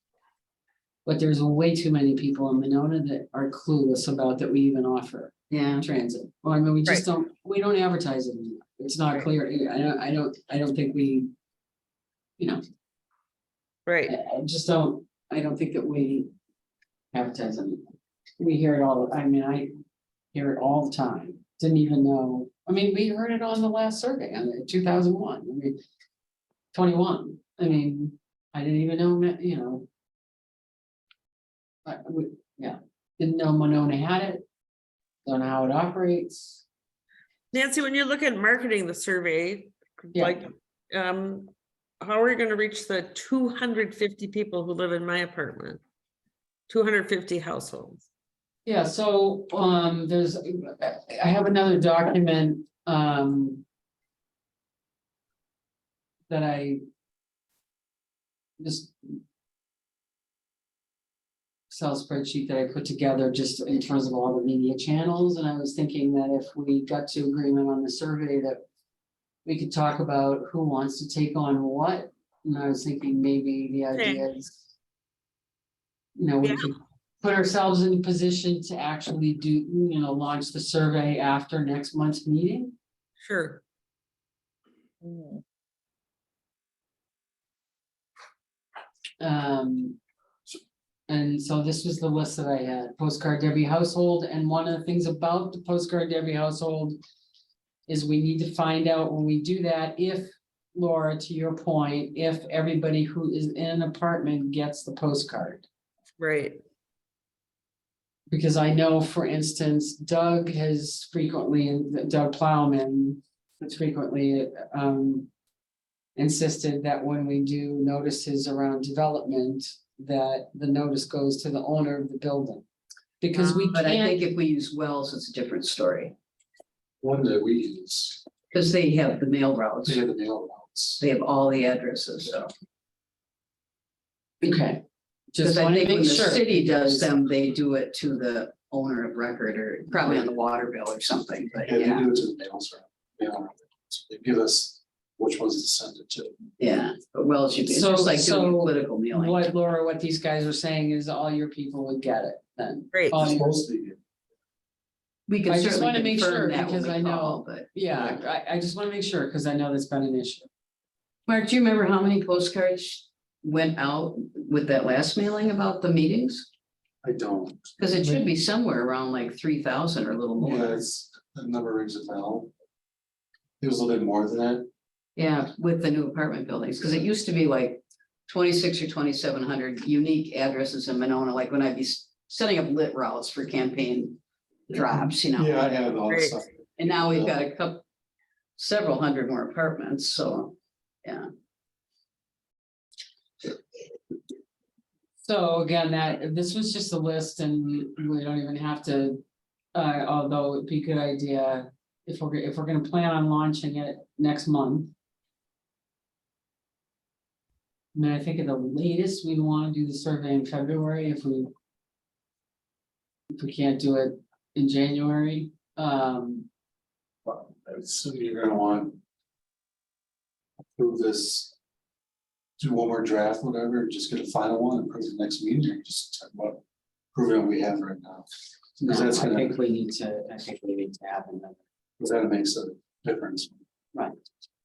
But there's way too many people in Monona that are clueless about that we even offer Yeah. transit. Well, I mean, we just we don't advertise it anymore. It's not clear. I don't think we, Right. I don't think that we advertise it. We hear it all, I hear it all the time. Didn't even know, we heard it on the last survey on the 2001, 21. I didn't even know, didn't know Monona had it. Don't know how it operates. Nancy, when you look at marketing the survey, Yeah. How are we going to reach the 250 people who live in my apartment? 250 households. Yeah, so I have another document that I just Excel spreadsheet that I put together just in terms of all the media channels, and I was thinking that if we got to agreement on the survey that we could talk about who wants to take on what, and I was thinking maybe the idea is. You know, we Yeah. could put ourselves in a position to actually do, you know, launch the survey after next month's meeting. Sure. And so this was the list that I had, postcard to every household, and one of the things about the postcard to every household. Is we need to find out when we do that, if, Laura, to your point, if everybody who is in an apartment gets the postcard. Right. Because I know, for instance, Doug has frequently, Doug Plowman has frequently insisted that when we do notices around development, that the notice goes to the owner of the building. Because we But I think can't, if we use Wells, it's a different story, One that we use, because they have the mail routes, they have the mail routes. they have all the addresses, so. okay. Because Just I want to think when make the sure. city does them, they do it to the owner of record, or probably on the water bill or something, but Yeah, they yeah, do it to the mails, mail route. So they give us which ones to send it to. yeah. But Wells, you, it's So- just like doing so political mailing. What, Laura, what these guys are saying is all your people would get it then. Great. All It's your- supposed to be. We can I just wanna certainly make sure, confirm that when because we I know- call, but. Yeah, I just want to make sure, because I know that's been an issue. Mark, do you remember how many postcards went out with that last mailing about the meetings? I don't. Because it should be somewhere around like 3,000 or a little Yeah, more. it's, the number rings a bell. It was a little bit more than that. Yeah, with the new apartment buildings, because it used to be like 26 or 2,700 unique addresses in Monona, like when I'd be setting up lit routes for campaign drops, you know. Yeah, I have all the Great. stuff. And now we've got several hundred more apartments, so, yeah. So again, this was just a list, and we don't even have to, although it'd be a good idea if we're gonna plan on launching it next month. I mean, I think at the latest, we want to do the survey in February if we can't do it in January. Well, I assume you're gonna want. Approve this. Do one more draft, whatever, just get a final one and approve the next meeting, or just talk about proving what we have right now. No, I That's gonna- think we need to have another. Because that makes a difference. Right.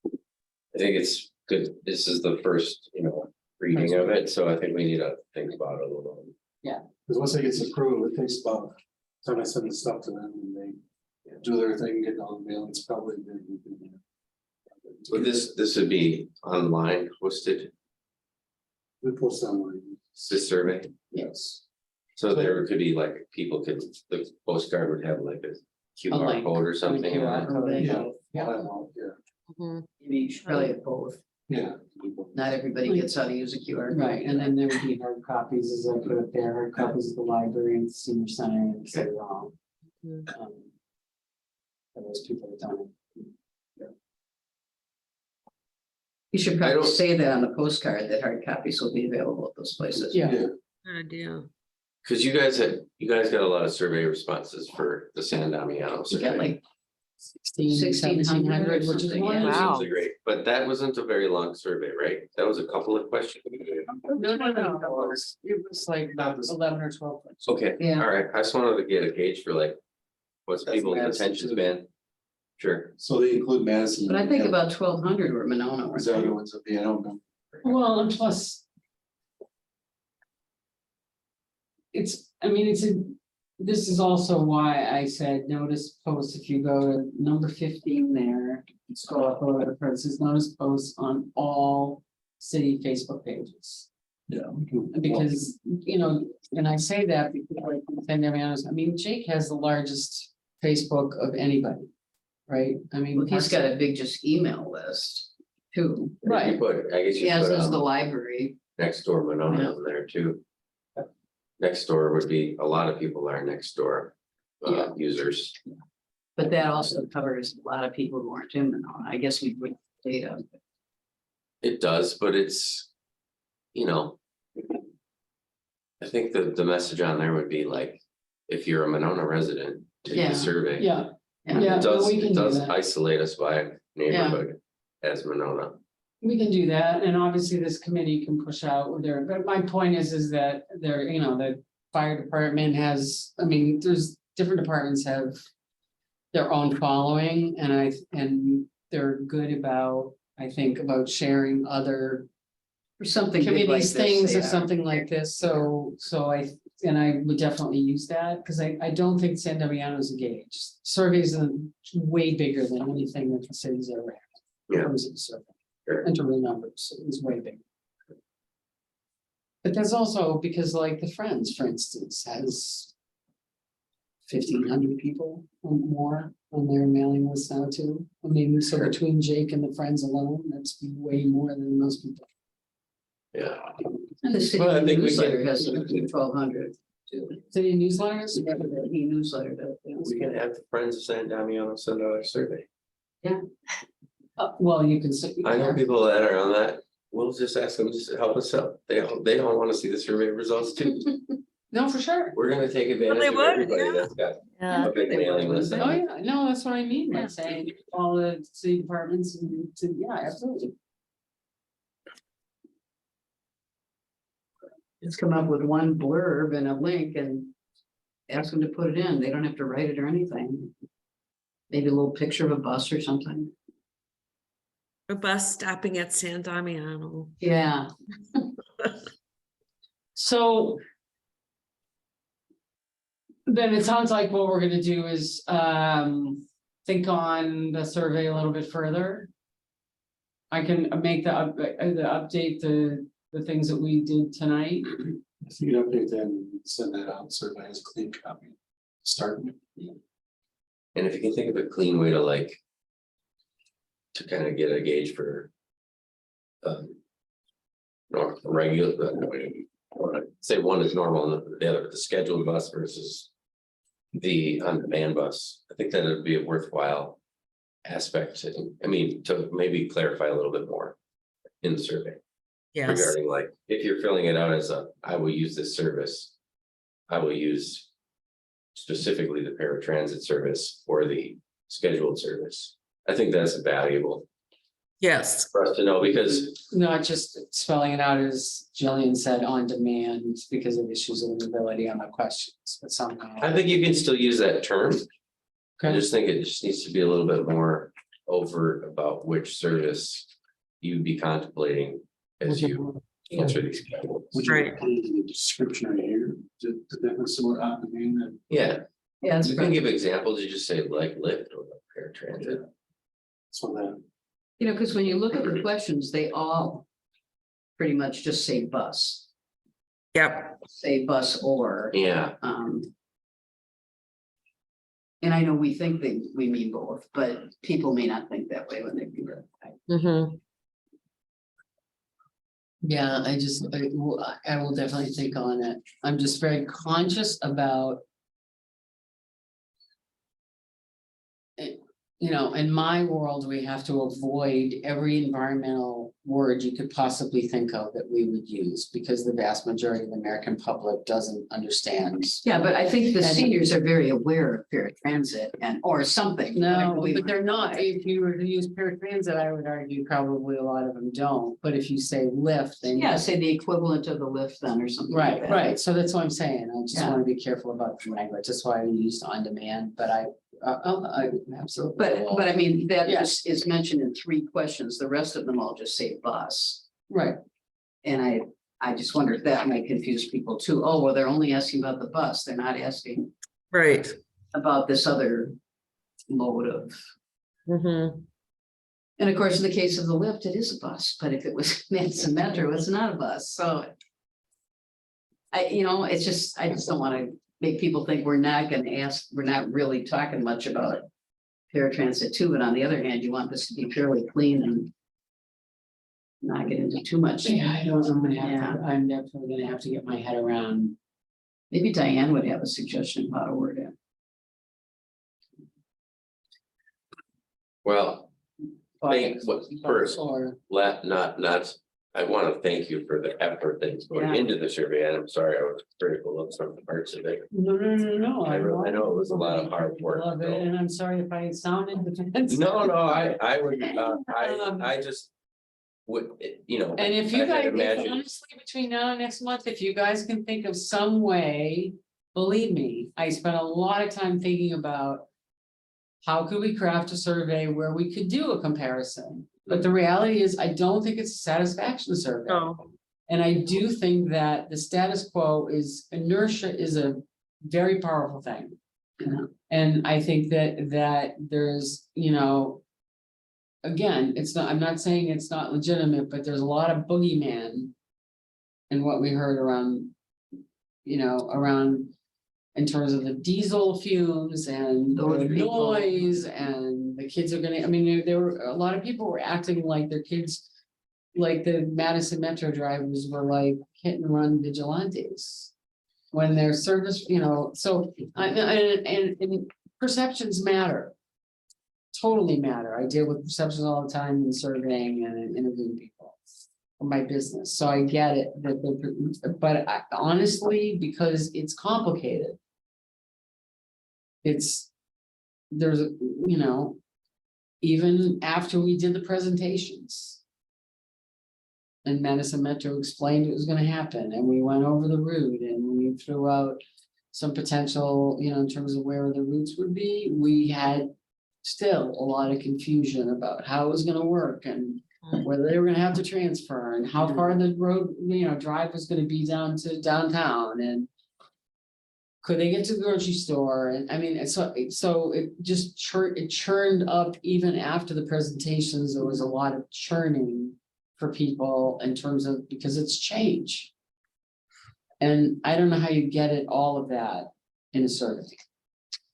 I think it's good, this is the first, reading of it, so I think we need to think about it a little. Because once it gets approved, it takes about, time I send the stuff to them and they do their thing, get all the mail, it's probably. But this would be online hosted, We post online. this survey, Yes. so there could be like, the postcard would have like a QR link. code or something. QR code. Yeah. Yeah. Mhm. Maybe you should probably have both. Yeah. Not everybody gets how to use a QR. code. Right, and then there would be hard copies, as I put it there, hard copies of the library and senior center and City Hall. Mhm. For those people that don't. You should I probably don't- say that on the postcard, that hard copies will be available at those places. Yeah. Yeah, Good idea. Cause you guys got a lot of survey responses for the San Damiano You got survey. like 1600, 1600 or which is something, one. yeah. Wow. Which is great, but that wasn't a very long survey, right? That was a couple of questions. No, it was like not this. 11 or 12. Okay, Yeah. all right, I just wanted to get a gauge for like, what's That's people's Madison, attention too. span? Sure, So they include Madison. But I think about 1,200 were Monona, weren't Is that they? what it ends up being? I don't know. Well, and plus. This is also why I said notice posts, if you go to number 15 there, scroll up a little bit, it says notice posts on all city Facebook pages. Yeah. Because, and I say that because like, I mean, Jake has the largest Facebook of anybody, right? I mean. Well, he's got a big just email list too. Right. I guess you As put is the on library. next door Monona Yeah. on there too. Next door would be, a lot of people are next door Yeah. users. But that also covers a lot of people who aren't in Monona. I guess we would data. It does, but it's, I think the message on there would be like, if you're a Monona resident, take Yeah. the survey. Yeah, Yeah. yeah. It does, we can it do does that. isolate us by neighborhood. as Monona. We can do that, and obviously this committee can push out with their, but my point is that there, you know, the fire department has, I mean, there's different departments have. Their own following, and they're good about, I think, about sharing other Or something big like committees, this, things or yeah. something like this, so I would definitely use that, because I don't think San Damiano is engaged. Surveys are way bigger than anything that the cities are around. Yeah. In terms of survey, Sure. and to real numbers, it's way bigger. But there's also, because like the Friends, for instance, has 1,500 people or more on their mailing list now too. I mean, so Sure. between Jake and the Friends alone, that's way more than most people. Yeah, And the city Well, I think we newsletter can- has 1,200 too. City newsletters, The e-newsletter does. we can have the Friends of San Damiano send out a survey. well, you can say. I know people that are on that. We'll just ask them to help us out. They don't want to see the survey results too. No, for sure. We're gonna take advantage they of would, everybody yeah. that's got Yeah. a big mailing list. Oh, yeah, no, that's what I mean, Yeah. like saying all the city departments and, yeah, absolutely. Just come up with one blurb and a link and ask them to put it in. They don't have to write it or anything. Maybe a little picture of a bus or something. A bus stopping at San Damiano. Yeah, So. Then it sounds like what we're gonna do is, think on the survey a little bit further. I can make the update, the things that we did tonight. If you could update that and send that out, so everybody has a clean copy. Start. And if you can think of a clean way to like. To kind of get a gauge for. Regular, or say one is normal and the other, the scheduled bus versus. The on-demand bus, I think that would be a worthwhile. Aspect to maybe clarify a little bit more. In the survey Yes, regarding like, if you're filling it out as I will use this service. I will use. Specifically the paratransit service or the scheduled service. I think that's valuable yes, for us to know because, Not just spelling it out as Jillian said, on demand because of issues of mobility on the questions, but somehow. I think you can still use that term. I Okay. just think it just needs to be a little bit more overt about which service. You'd be contemplating as you answer these questions. Would you Right. include in the description right here, the difference of what on demand and Yeah, yeah, that's you can right. give examples, you just say like Lyft or paratransit. so that. You know, because when you look at the questions, they all pretty much just say bus, yep, say bus or, Yeah, and I know we think we mean both, but people may not think that way when they read it. mhm, Yeah, I will definitely think on it. I'm just very conscious about. You know, in my world, we have to avoid every environmental word you could possibly think of that we would use, because the vast majority of the American public doesn't understand. Yeah, but I think the And- seniors are very aware of paratransit and, or something. No, We- but they're not. If you were to use paratransit, I would argue probably a lot of them don't, but if you say Lyft, then. Yeah, say the equivalent of the lift then or something. like Right, that. right, so that's what I'm saying, I just Yeah. wanna be careful about the language, that's why I used on demand, but I absolutely. But I mean, that Yes. is mentioned in 3 questions. The rest of them all just say bus. Right, And I just wonder if that might confuse people too. Oh, well, they're only asking about the bus. They're not asking right. about this other mode of. Mhm. And of course, in the case of the lift, it is a bus, but if it was Manson Metro, it's not a bus, so. It's just, I just don't wanna make people think we're not really talking much about. Paratransit too, but on the other hand, you want this to be fairly clean and. Not get into too much. yeah, I don't, I'm gonna have Yeah. to, I'm definitely gonna have to get my head around. Maybe Diane would have a suggestion of how to word it. well, think what first, Or, not I want to thank you for the effort that's going Yeah. into the survey, and I'm sorry I was critical of some parts of it. No. I know it was a lot of hard work, Love it, though. and I'm sorry if I sounded defensive. No, I would, Um, I just would, you know. And if I you had guys, if imagined- honestly, between now and next month, if you guys can think of some way, believe me, I spent a lot of time thinking about. How could we craft a survey where we could do a comparison? But the reality is, I don't think it's a satisfaction survey. No. And I do think that the status quo is inertia is a very powerful thing. And I think that there's, you know. Again, it's not, I'm not saying it's not legitimate, but there's a lot of boogeyman. In what we heard around, you know, around. In terms of the diesel fumes and Those the people. noise and the kids are gonna, I mean, there were, a lot of people were acting like their kids. Like the Madison Metro drivers were like hit and run vigilantes. When their service, you know, so, and perceptions matter. Totally matter. I deal with perceptions all the time in surveying and in interviewing people. For my business, so I get it, but honestly, because it's complicated. It's, there's, you know. Even after we did the presentations. And Madison Metro explained it was gonna happen, and we went over the route and we threw out. Some potential, you know, in terms of where the routes would be, we had. Still a lot of confusion about how it was gonna work and whether they were gonna have to transfer and how far the road, you know, drive was gonna be down to downtown and. Could they get to the grocery store? And I mean, so it just churned up even after the presentations, there was a lot of churning. For people in terms of, because it's change. And I don't know how you get it, all of that in a survey.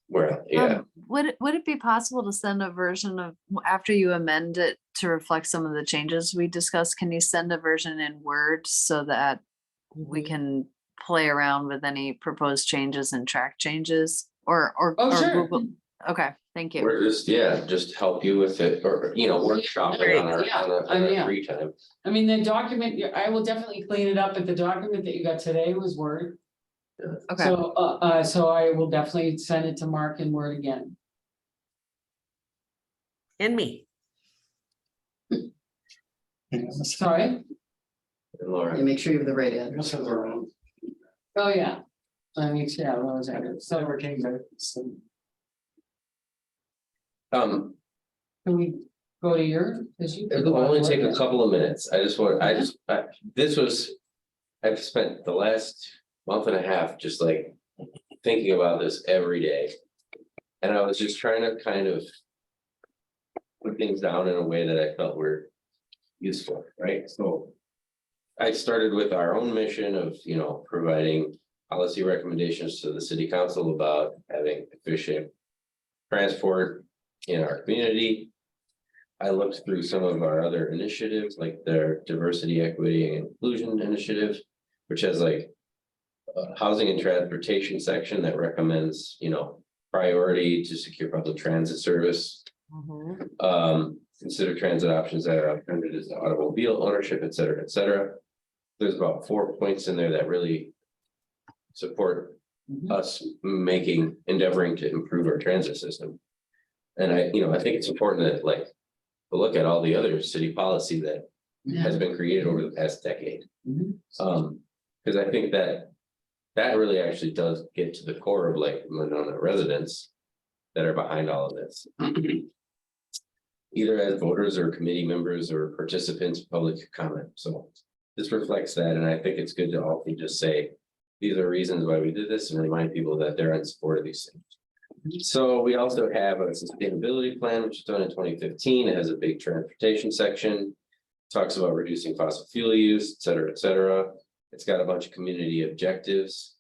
Well, yeah, Would it be possible to send a version of, after you amend it to reflect some of the changes we discussed, can you send a version in Word so that we can play around with any proposed changes and track changes or Oh, sure. Google? Okay, thank you. we're just, just help you with it, or, you know, workshop it on our, Yeah, on I mean, our yeah. free time. I mean, the document, I will definitely clean it up, but the document that you got today was Word. Okay, So I will definitely send it to Mark in Word again. And me. Sorry, And Laura, And make sure you have the right address. oh, yeah. I mean, yeah, what was that? So we're getting there. So um, can we go to your, it will only take a couple of minutes. This was. I've spent the last month and a half just like thinking about this every day. And I was just trying to kind of. Put things down in a way that I felt were useful, right? So. I started with our own mission of, you know, providing policy recommendations to the city council about having efficient. Transport in our community. I looked through some of our other initiatives, like their diversity, equity, and inclusion initiative, which has like. A housing and transportation section that recommends, you know, priority to secure public transit service. Consider transit options that are alternatives to automobile ownership, et cetera, et cetera. There's about 4 points in there that really. Support us endeavoring to improve our transit system. And I think it's important that like. To look at all the other city policy that has been created over the past decade. Mhm. Because I think that. That really actually does get to the core of like Monona residents. That are behind all of this. Either as voters or committee members or participants, public comment, so. This reflects that, and I think it's good to also just say. These are reasons why we did this and remind people that they're in support of these things. So we also have a sustainability plan, which was done in 2015. It has a big transportation section. Talks about reducing fossil fuel use, et cetera, et cetera. It's got a bunch of community objectives.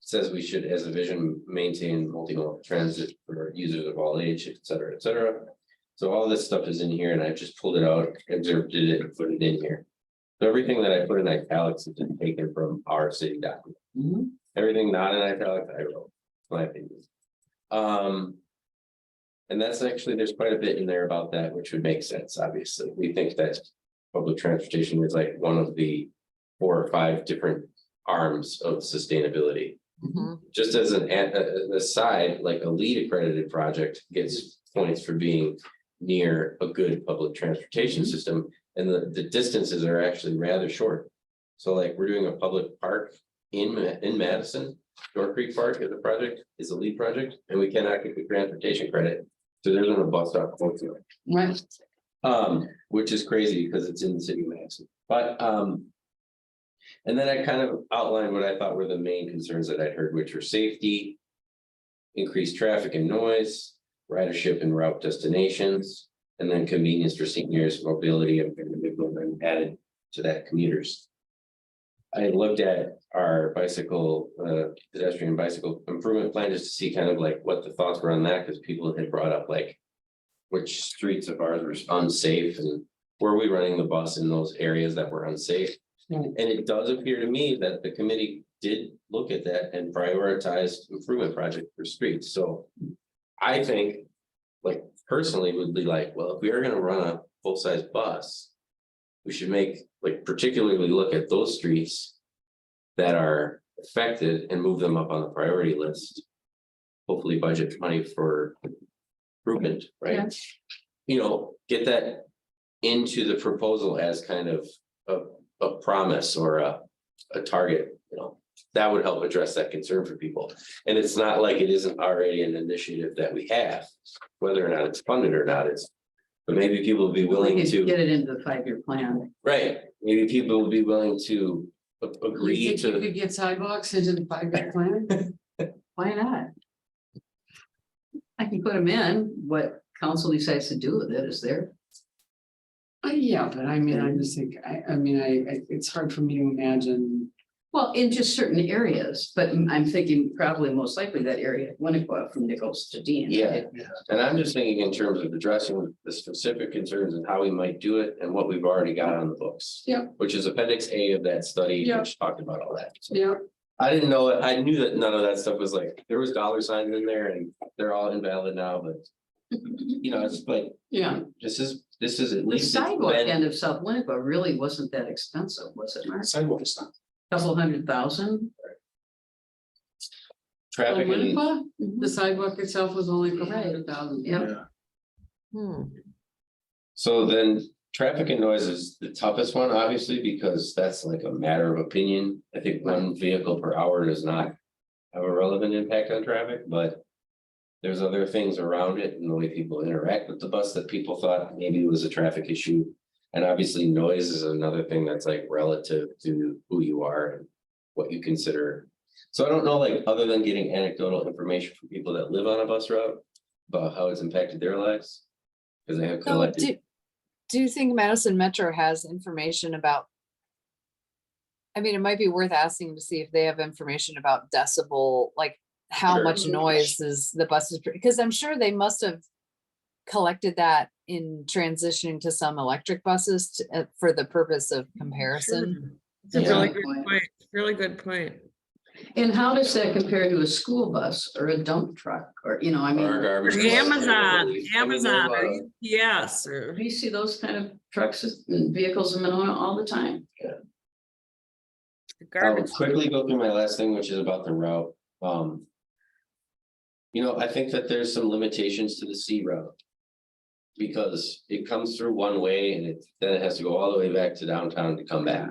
Says we should, as a vision, maintain multimodal transit for users of all age, et cetera, et cetera. So all this stuff is in here and I just pulled it out, observed it and put it in here. So everything that I put in italics has been taken from our city document. Mhm. Everything not in italics, I wrote, my opinion. And that's actually, there's quite a bit in there about that, which would make sense, obviously. We think that public transportation is like one of the 4 or 5 different arms of sustainability. Mhm. Just as an aside, like a LEED accredited project gets points for being near a good public transportation system, and the distances are actually rather short. So like we're doing a public park in Madison, Short Creek Park is a project, is a LEED project, and we cannot get the transportation credit. So there isn't a bus stop going through it. Right. Which is crazy because it's in the city of Madison, but, and then I kind of outlined what I thought were the main concerns that I'd heard, which were safety, increased traffic and noise, ridership and route destinations, and then convenience for seniors, mobility and added to that commuters. I had looked at our bicycle, pedestrian bicycle improvement plan just to see kind of like what the thoughts were on that, because people had brought up like which streets of ours were unsafe and were we running the bus in those areas that were unsafe? And it does appear to me that the committee did look at that and prioritized improvement project for streets, so. I think, like personally would be like, well, if we are gonna run a full-size bus. We should make, like particularly look at those streets. That are affected and move them up on the priority list. Hopefully budget money for improvement, right? You know, get that into the proposal as kind of a promise or a target, you know. That would help address that concern for people. And it's not like it isn't already an initiative that we have, whether or not it's funded or not, it's. But maybe people will be willing We could to, get it into the 5-year plan. right, maybe people will be willing to agree You think you to. could get sidewalks into the 5-year plan? Why not? I can put them in, what council decides to do with it is there. Yeah, but I mean, I just think, I mean, it's hard for me to imagine. Well, in just certain areas, but I'm thinking probably most likely that area, Winnequa from Nichols to Dean. Yeah, and I'm just thinking in terms of addressing the specific concerns and how we might do it and what we've already got on the books. Yeah. Which is appendix A of that study, Yeah. which talked about all that. So Yeah, I didn't know it, I knew that none of that stuff was like, there was dollar signs in there and they're all invalid now, but. You know, it's like, yeah. this is at The least. it's sidewalk been- end of South Winnequa really wasn't that expensive, was it, Mark? Sidewalk is not. Couple $100,000? Traffic and, Winnequa, the sidewalk itself was only for Right. 100,000. Yep. Hmm. so then traffic and noise is the toughest one, obviously, because that's like a matter of opinion. I think 1 vehicle per hour does not have a relevant impact on traffic, but. There's other things around it and the way people interact with the bus that people thought maybe it was a traffic issue. And obviously noise is another thing that's like relative to who you are and what you consider. So I don't know, like, other than getting anecdotal information from people that live on a bus route about how it's impacted their lives. Because they have So collected. do you think Madison Metro has information about? I mean, it might be worth asking to see if they have information about decibel, like how Sure. much noise is the buses, because I'm sure they must have collected that in transitioning to some electric buses for the purpose of comparison. It's a Yeah. really good point, really good point. And how does that compare to a school bus or a dump truck or, you know, I Or mean, garbage Or collector, I Amazon, believe. I mean, Amazon, there's a or lot of- UPS, or. do you see those kind of trucks and vehicles in Monona all the time? I'll Garbage. quickly go through my last thing, which is about the route. You know, I think that there's some limitations to the C route. Because it comes through one way and then it has to go all the way back to downtown to come back.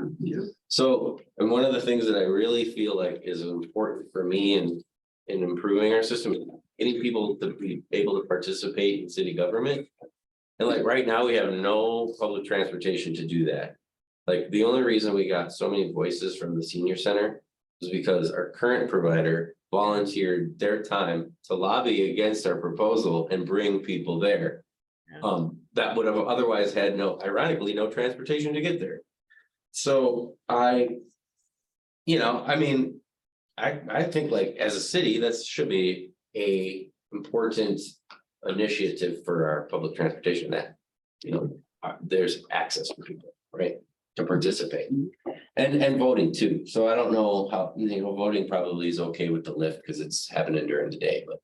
So, and one of the things that I really feel like is important for me in improving our system, getting people to be able to participate in city government. And like right now, we have no public transportation to do that. Like the only reason we got so many voices from the senior center is because our current provider volunteered their time to lobby against our proposal and bring people there. That would have otherwise had ironically, no transportation to get there. So you know, I mean, I think like as a city, that should be a important initiative for our public transportation that, you know, there's access for people, right? To participate and voting too. So I don't know how, you know, voting probably is okay with the lift because it's happening during the day, but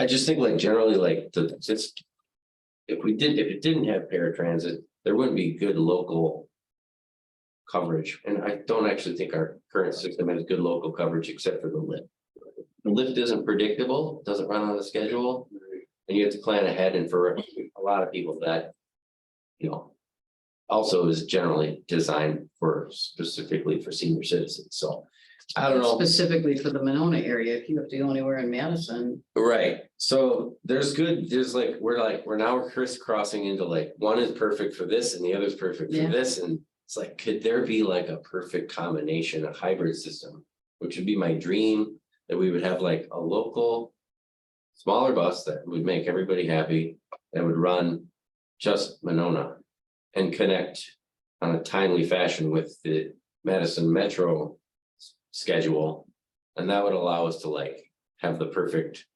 I just think like generally like if it didn't have paratransit, there wouldn't be good local coverage, and I don't actually think our current system has good local coverage except for the lift. The lift isn't predictable, doesn't run on a schedule, and you have to plan ahead, and for a lot of people that, you know, also is generally designed for specifically for senior citizens, so I don't know. Specifically for the Monona area, if you have to go anywhere in Madison. Right, so there's like, we're now crisscrossing into like, one is perfect for this and the other's perfect for Yeah. this, and it's like, could there be like a perfect combination, a hybrid system? Which would be my dream, that we would have like a local smaller bus that would make everybody happy, that would run just Monona and connect on a timely fashion with the Madison Metro schedule. And that would allow us to like have the perfect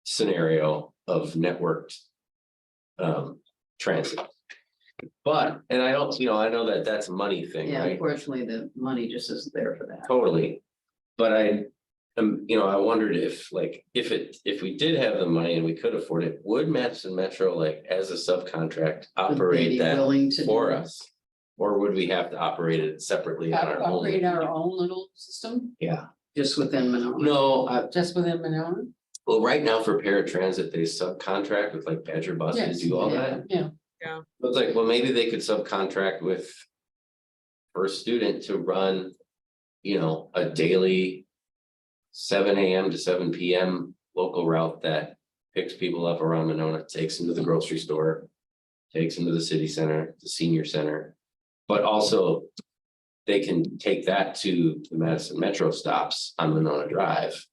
scenario of networked transit. But, and I don't, you know, I know that that's a money thing, Yeah, right? unfortunately, the money just isn't there for that. Totally. But I, you know, I wondered if like, if we did have the money and we could afford it, would Madison Metro, like, as a subcontract, Would they operate be that willing to for do us? Or would we have to operate it separately on our own? Operate our own little system, Yeah, just within Monona? no, just within Monona? well, right now for paratransit, they subcontract with like Badger Bus to Yes, do all yeah, that. Yeah, It's like, well, maybe they could subcontract with. For a student to run, you know, a daily. 7 AM to 7 PM local route that picks people up around Monona, takes them to the grocery store. Takes them to the city center, the senior center, but also. They can take that to the Madison Metro stops on Monona Drive,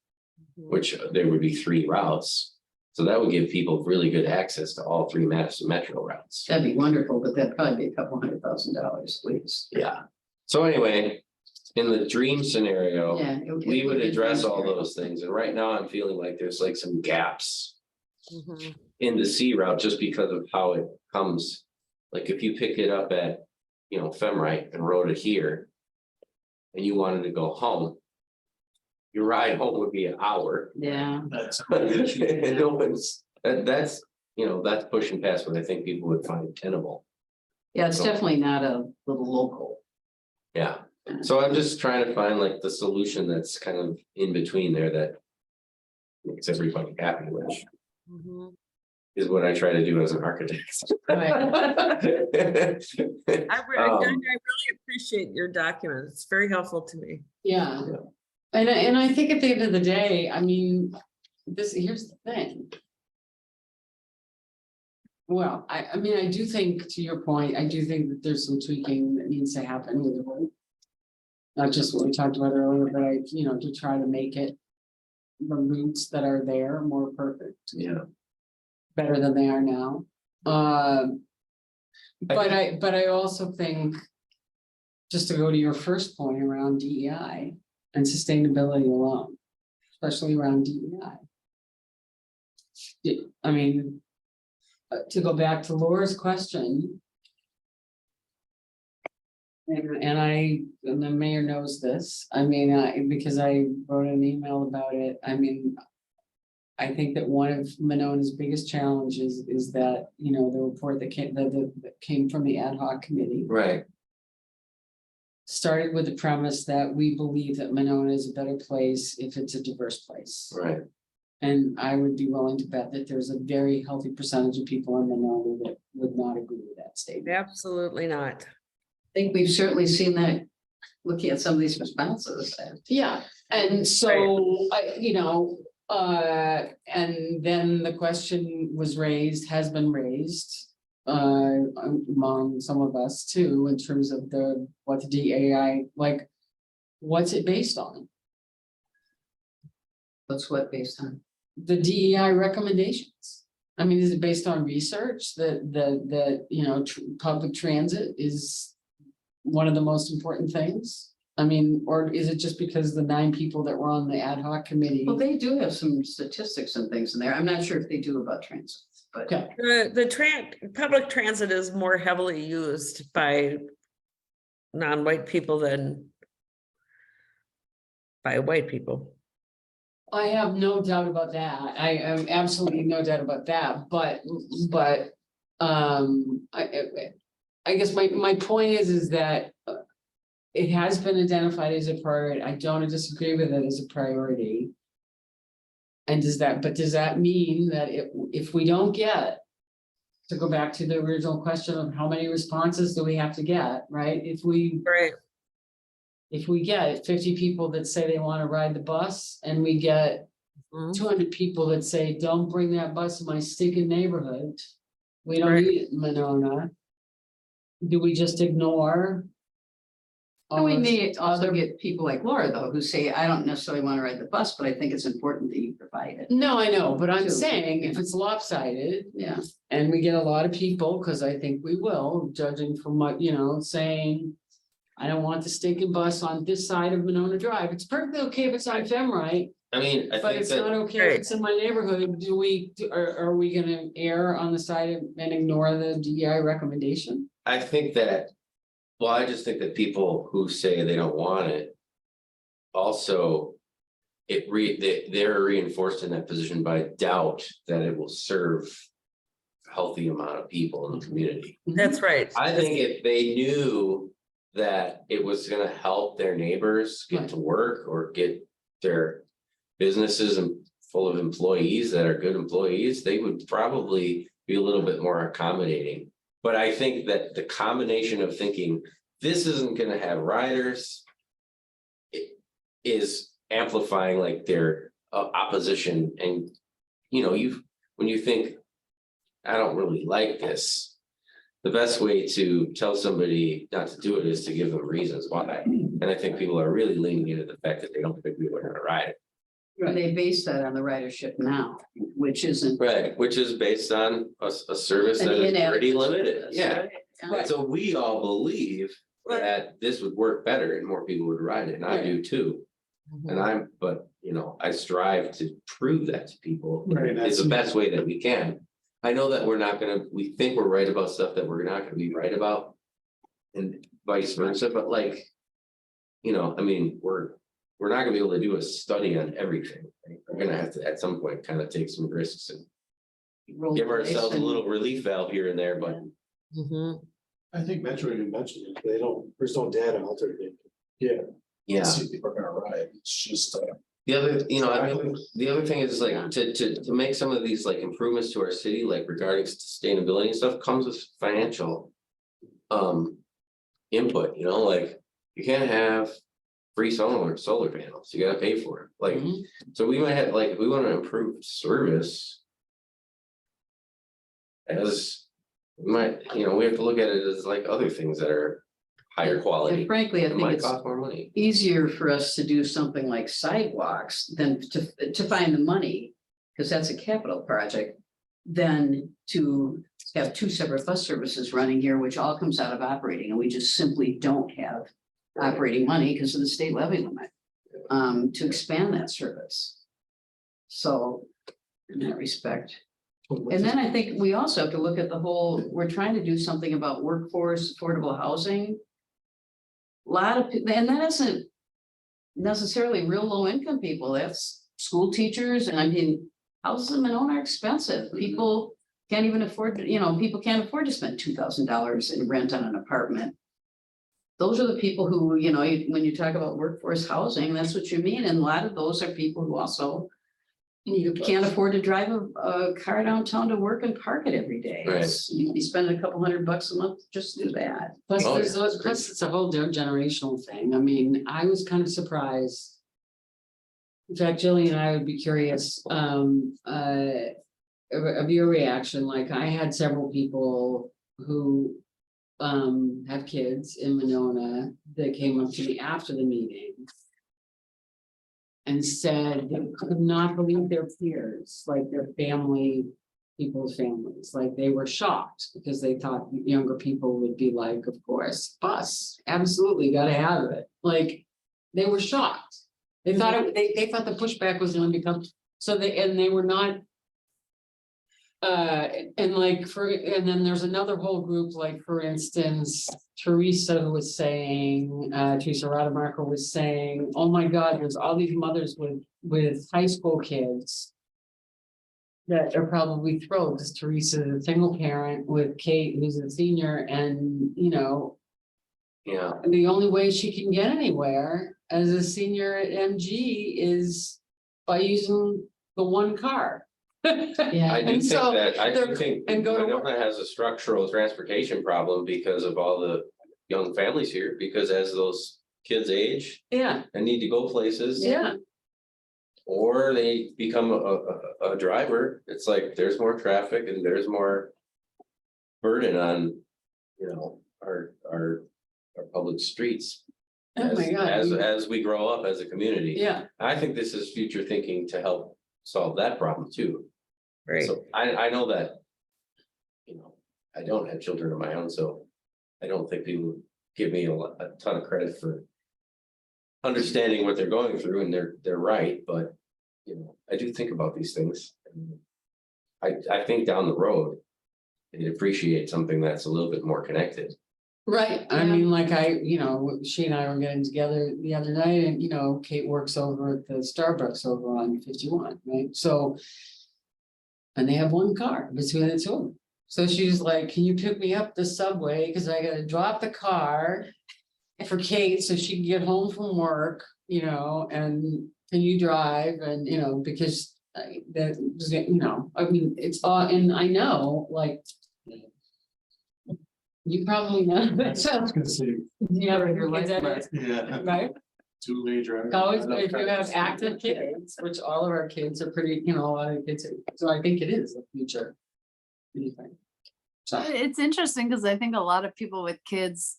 which there would be 3 routes. So that would give people really good access to all 3 Madison Metro routes. That'd be wonderful, but that'd probably be $200,000 at least. Yeah. So anyway, in the dream scenario, Yeah. we would be address all transparent. those things. And right now I'm feeling like there's like some gaps Mhm. in the C route just because of how it comes. Like if you picked it up at, you know, Femrite and rode it here. And you wanted to go home. Your ride home would be an hour. Yeah, That's. It opens, that's, you know, that's pushing past what I think people would find tenable. yeah, it's definitely not a little local. Yeah, so I'm just trying to find like the solution that's kind of in between there that. Makes everybody happy, which Mhm. is what I try to do as an architect. I really appreciate your document. It's very helpful to me. yeah. And I think at the end of the day, I mean, here's the thing. Well, I mean, I do think, to your point, I do think that there's some tweaking that needs to happen with the road. Not just what we talked about earlier, but you know, to try to make it. The routes that are there more perfect, Yeah, better than they are now. But I also think. Just to go to your first point around DEI and sustainability alone, especially around DEI. I mean. To go back to Laura's question. And the mayor knows this, I mean, because I wrote an email about it, I mean. I think that one of Monona's biggest challenges is that, you know, the report that came from the ad hoc committee. right, Started with the premise that we believe that Monona is a better place if it's a diverse place. right, And I would be willing to bet that there's a very healthy percentage of people in Monona that would not agree with that statement. Absolutely not. I think we've certainly seen that, looking at some of these responses. Yeah, and so, you know, and then the question was raised, has been raised. Among some of us too, in terms of what the DAI, like, what's it based on? What's what based on? The DEI recommendations. I mean, is it based on research that you know, public transit is one of the most important things? I mean, or is it just because the 9 people that were on the ad hoc committee? Well, they do have some statistics and things in there. I'm not sure if they do about transit, but. Okay, Public transit is more heavily used by non-white people than by white people. I have no doubt about that. I am absolutely no doubt about that, but I guess my point is that. It has been identified as a priority. I don't disagree with it as a priority. And does that mean that if we don't get. To go back to the original question of how many responses do we have to get, right? If we get 50 people that say they want to ride the bus and we get Mhm. 200 people that say, don't bring that bus in my stinking neighborhood. We don't Right. need it in Monona. Do we just ignore? And we all may those also other- get people like Laura, though, who say, I don't necessarily want to ride the bus, but I think it's important that you provide it. No, I know, but I'm Too. saying if it's lopsided Yeah, and we get a lot of people, because I think we will, judging from what, saying. I don't want the stinking bus on this side of Monona Drive. It's perfectly okay if it's on Femrite, I mean, I but think it's not that, okay if it's in my neighborhood. Are we gonna err on the side of and ignore the DEI recommendation? I think that. Well, I just think that people who say they don't want it. Also. They're reinforced in that position by doubt that it will serve. a Healthy amount of people in the community. That's right. I think if they knew that it was gonna help their neighbors get to work or get their businesses and full of employees that are good employees, they would probably be a little bit more accommodating. But I think that the combination of thinking this isn't gonna have riders it is amplifying like their opposition and when you think I don't really like this. The best way to tell somebody not to do it is to give them reasons why. And I think people are really leaning into the fact that they don't think people are gonna ride it. and they base that on the ridership now, which isn't. Right, which is based on a service an that is pretty inadequate limited, service, yeah. right? And so we all believe that this would work better and more people would ride it, and I do too. And I strive to prove that to people. Right, It's the best way that we can. I know that we think we're right about stuff that we're not gonna be right about. And vice versa, but we're not gonna be able to do a study on everything. Right? We're gonna have to, at some point, kind of take some risks and Roll give the dice ourselves a and- little relief valve here and there, but. Mhm. I think Metro even mentioned it, there's no data out there. Yeah, See if people are gonna ride, it's just, the other, I think the other thing is like to make some of these like improvements to our city, like regarding sustainability and stuff comes with financial. Input, like you can't have free solar panels, you gotta pay for it, like, Mhm. so we might have, like, if we wanna improve service. As we might, we have to look at it as like other things that are higher And quality, frankly, I it think might it's cost more money. easier for us to do something like sidewalks than to find the money. Because that's a capital project, than to have two separate bus services running here, which all comes out of operating, and we just simply don't have. Operating money because of the state levy limit, to expand that service. So, in that respect. And then I think we also have to look at the whole, we're trying to do something about workforce, affordable housing. A lot of, and that isn't necessarily real low income people, that's school teachers, and I mean, houses in Monona are expensive, people can't even afford, people can't afford to spend $2,000 in rent on an apartment. Those are the people who, when you talk about workforce housing, that's what you mean, and a lot of those are people who also. You can't afford to drive a car downtown to work and park it every day. Right. You'd be spending a couple $100 a month just to do that. Plus, Oh, there's yeah. plus it's a whole generational thing. I mean, I was kind of surprised. In fact, Jillian and I would be curious, of your reaction. Like, I had several people who have kids in Monona that came up to me after the meeting. And said they could not believe their peers, like their people's families, like they were shocked because they thought younger people would be like, of course, bus, absolutely gotta have it. Like, they were shocked. They thought they thought the pushback was gonna become, they were not. And then there's another whole group, like, for instance, Teresa was saying, Teresa Rademacher was saying, oh my God, there's all these mothers with high school kids. that are probably thrilled, because Teresa is a single parent with Kate, who's a senior, and, you know, Yeah, the only way she can get anywhere as a senior at MG is by using the one car. Yeah. I do And think so that, I do they're- think and go to work. Winona has a structural transportation problem because of all the young families here, because as those kids age Yeah, and need to go places. yeah, Or they become a driver, it's like there's more traffic and there's more. Burden on, you know, our public streets. oh my God, As we grow up as a community. yeah, I think this is future thinking to help solve that problem too. Right. So I know that. You know, I don't have children of my own, so I don't think people give me a ton of credit for. Understanding what they're going through, and they're right, but, you know, I do think about these things. I think down the road. They'd appreciate something that's a little bit more connected. right, I mean, like you know, she and I were getting together the other night, and, you know, Kate works over at the Starbucks over on 51, right, so. And they have one car between the two of them, so she's like, can you pick me up the subway, because I gotta drop the car. For Kate, so she can get home from work, you know, and can you drive, and, you know, because. That, you know, I mean, it's all, and I know, like. You probably know, that sounds, Good to see. you have your kids at it, Yeah. right? Two-way driver. Always, if you have active kids, which all of our kids are pretty, you know, a lot of kids, so I think it is the future. What do you think? So, It's interesting because I think a lot of people with kids,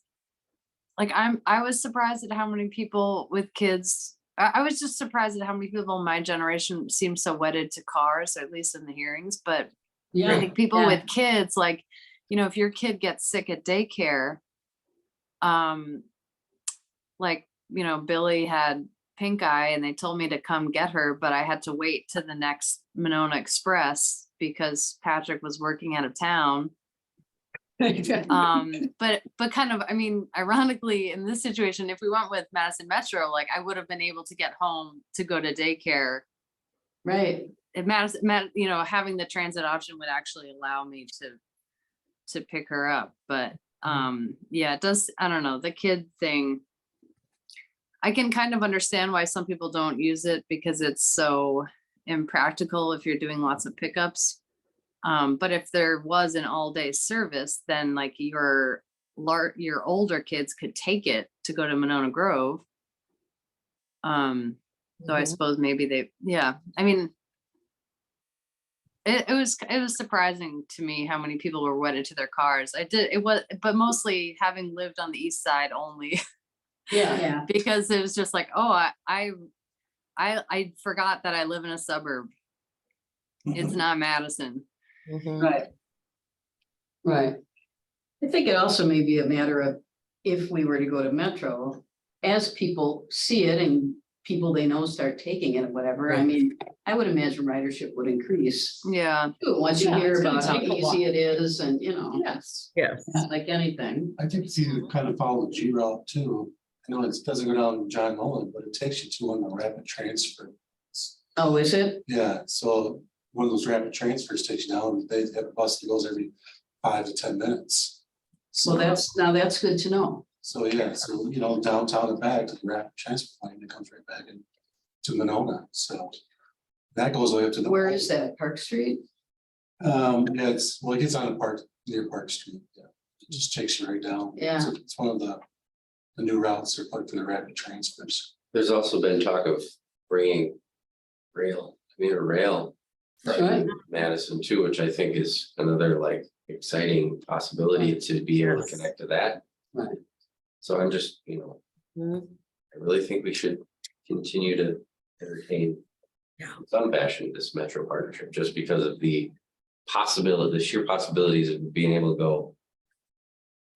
like I was surprised at how many people with kids. I was just surprised at how many people in my generation seem so wedded to cars, or at least in the hearings. But I yeah, think people Yeah. with kids, like, you know, if your kid gets sick at daycare, like, you know, Billy had pink eye and they told me to come get her, but I had to wait to the next Monona Express because Patrick was working out of town. But kind of, I mean, ironically, in this situation, if we went with Madison Metro, like I would have been able to get home to go to daycare. Right. If you know, having the transit option would actually allow me to pick her up. But yeah, it does, I don't know, the kid thing. I can kind of understand why some people don't use it because it's so impractical if you're doing lots of pickups. But if there was an all-day service, then like your older kids could take it to go to Monona Grove. So I suppose maybe yeah, I mean, it was surprising to me how many people were wedded to their cars. But mostly having lived on the east side only. yeah, Yeah. Because it was just like, oh, I forgot that I live in a suburb. It's not Madison. right. Right, I think it also may be a matter of if we were to go to Metro, as people see it and people they know start taking it or whatever, I Right. mean, I would imagine ridership would increase. Yeah. Too, once you Yeah, hear it's gonna about how take a while. easy it is and, you know, yes, Yes. it's like anything. I think if you kind of follow the G route too, I know it doesn't go down John Nolan, but it takes you to on the rapid transfer. Oh, is it? Yeah, so one of those rapid transfers takes you down, they have a bus that goes every 5 to 10 minutes. So that's good to know. So, yeah, so, you know, downtown and back to the rapid transfer line, it comes right back in to Monona, so. That goes all the way up to the. Where is that? Park Street? Yeah, it gets on the park, near Park Street, yeah, it just takes you right down. Yeah. So it's one of the new routes they're putting for the rapid transfers. There's also been talk of bringing commuter rail. Right. From Madison too, which I think is another like exciting possibility to be able to Yes. connect to that. Right. So I'm just, you know, I really think we should continue to entertain. Yeah. in some fashion, this metro partnership, just because of the sheer possibilities of being able to go.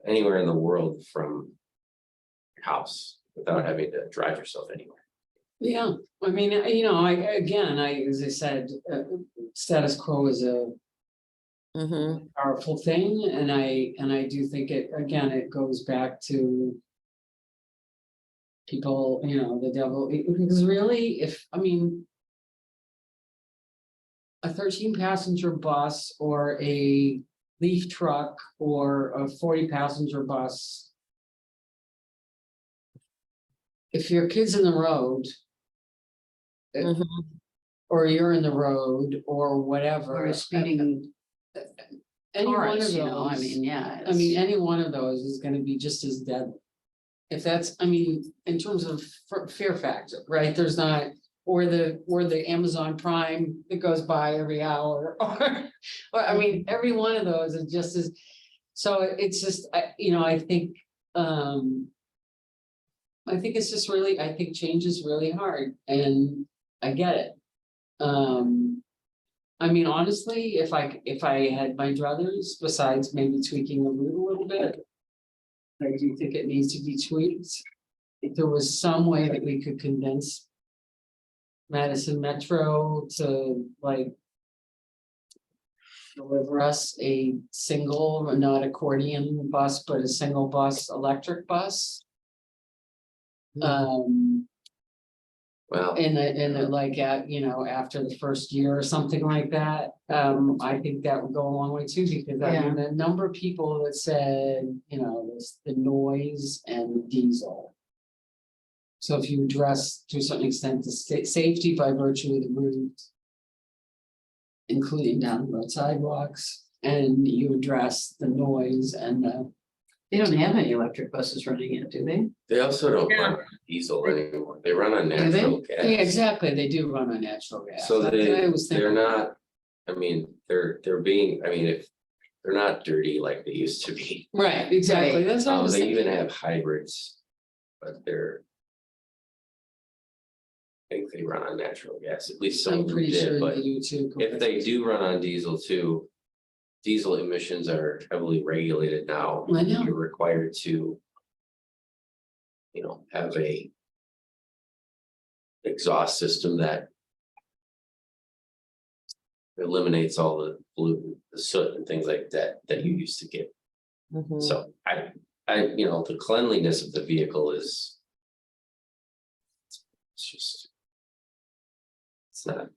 Anywhere in the world from your house without having to drive yourself anywhere. yeah, I mean, you know, as I said, status quo is a powerful thing, and I do think it goes back to. People, you know, the devil, because really, a 13-passenger bus or a leaf truck or a 40-passenger bus. If your kid's in the road, Mhm. or you're in the road or whatever. Or a speeding Any one of tourist, you know, I those, mean, yeah. I mean, it's- any one of those is gonna be just as deadly. If that's, I mean, in terms of fear factor, right, there's not, or the Amazon Prime that goes by every hour, or I mean, every one of those is just as. So it's just, I think, I think it's just really, I think change is really hard, and I get it. I mean, honestly, if I had my druthers, besides maybe tweaking the route a little bit. I do think it needs to be tweaked. If there was some way that we could condense. Madison Metro to like. Deliver us a single, not accordion bus, but a single bus, electric bus. Well, In the like after the first year or something like that, I think that would go a long way too, because I mean, the number of people that said, the noise and the diesel. So if you address to a certain extent the safety by virtue of the route. Including down the road sidewalks, and you address the noise and the. They don't have any electric buses running yet, do they? they also don't Yeah. run on diesel anymore. They run on they? natural gas. Yeah, exactly, they do run on natural gas. So That's what I they, was they're thinking. not, I mean, they're being, I mean, if they're not dirty like they used to be. Right, exactly, that's what I was They even thinking. have hybrids, but they're. I think they run on natural gas, at least some I'm of them pretty did, sure but they do too. if they do run on diesel too. Diesel emissions are heavily regulated now. I know. You're required to. Have a. Exhaust system that. Eliminates all the pollutant, the soot and things like that you used to get. Mhm. So the cleanliness of the vehicle is. It's just. It's not.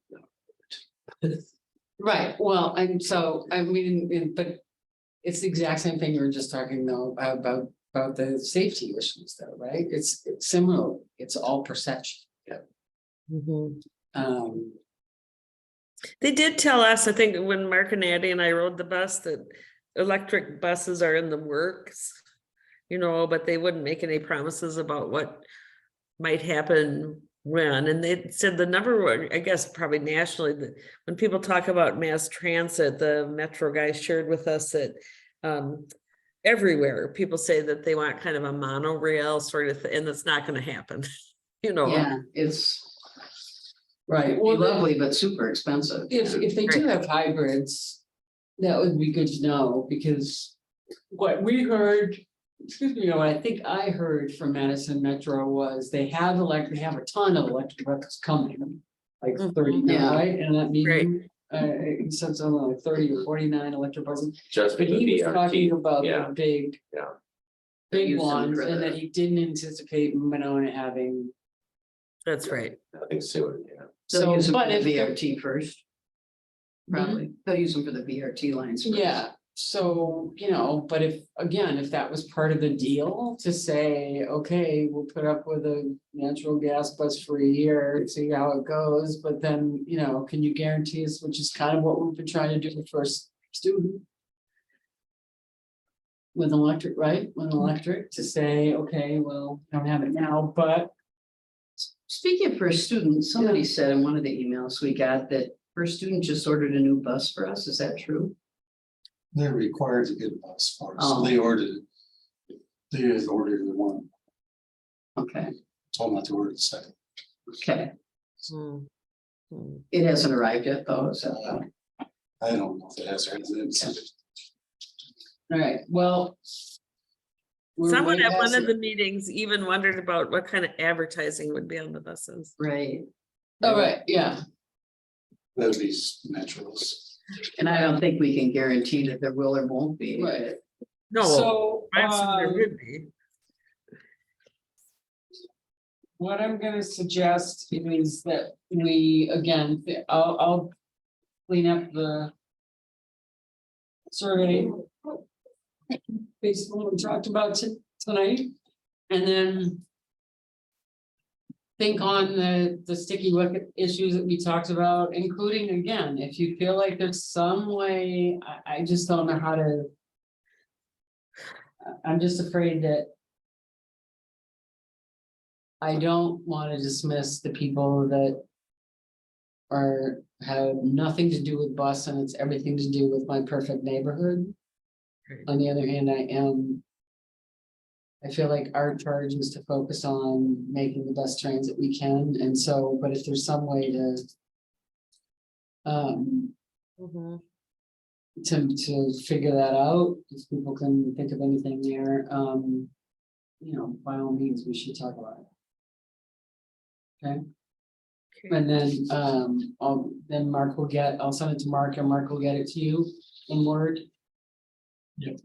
Right, well, and so, I mean, but. It's the exact same thing you were just talking though about the safety issues though, right? It's similar, it's all perception. Mhm. Um, They did tell us, I think, when Mark and Addie and I rode the bus, that electric buses are in the works. But they wouldn't make any promises about what might happen when, and they said the number one, I guess probably nationally, that when people talk about mass transit, the Metro guys shared with us that everywhere people say that they want kind of a monorail sort of, and that's not going to happen. Yeah, it's right, well, well, lovely, but super expensive. if they do have hybrids, that would be good to know, because what we heard, excuse me, what I think I heard from Madison Metro was they have a ton of electric buses coming. Like 30 now, Yeah. right? And that means, he said something like 30 or 49 electric buses, Just for but the he was talking BRT, about yeah. the big. Yeah. Big Use them ones, for and the- that he didn't anticipate Monona having, That's right. Nothing soon, yeah. They'll so, use them but for if. the they're- VRT first. Probably, they'll use them for the VRT lines. first. Yeah, so, but if that was part of the deal to say, okay, we'll put up with a natural gas bus for a year, see how it goes, but then, can you guarantee us, which is kind of what we've been trying to do with first student. With electric, right, with electric, to say, okay, well, I don't have it now, but. Speaking of first student, somebody said in one of the emails we got that first student just ordered a new bus for us. Is that true? They're required to get a bus for us, so Oh. they ordered it. They had ordered the one, Okay, told them not to order the second. okay. Mm. Mm. It hasn't arrived yet, though, is that? I don't know if it has or hasn't. All right, well. we're Someone way at one past of it. the meetings even wondered about what kind of advertising would be on the buses. Right, All right, yeah, That'd be Metros. and I don't think we can guarantee that there will or won't be. right, No, so, I assume there would be. what I'm gonna suggest is that we, again, I'll clean up the survey. Based on what we talked about tonight, and then think on the sticky wicket issues that we talked about, including, again, if you feel like there's some way, I just don't know how to. I'm just afraid that I don't want to dismiss the people that have nothing to do with bus and it's everything to do with my perfect neighborhood. Right. On the other hand, I feel like our charge is to focus on making the best transit we can, and so, but if there's some way to Mhm. to figure that out, if people can think of anything there, you know, by all means, we should talk about it. Okay, Okay. and then Mark will I'll send it to Mark and Mark will get it to you in Word. Yep.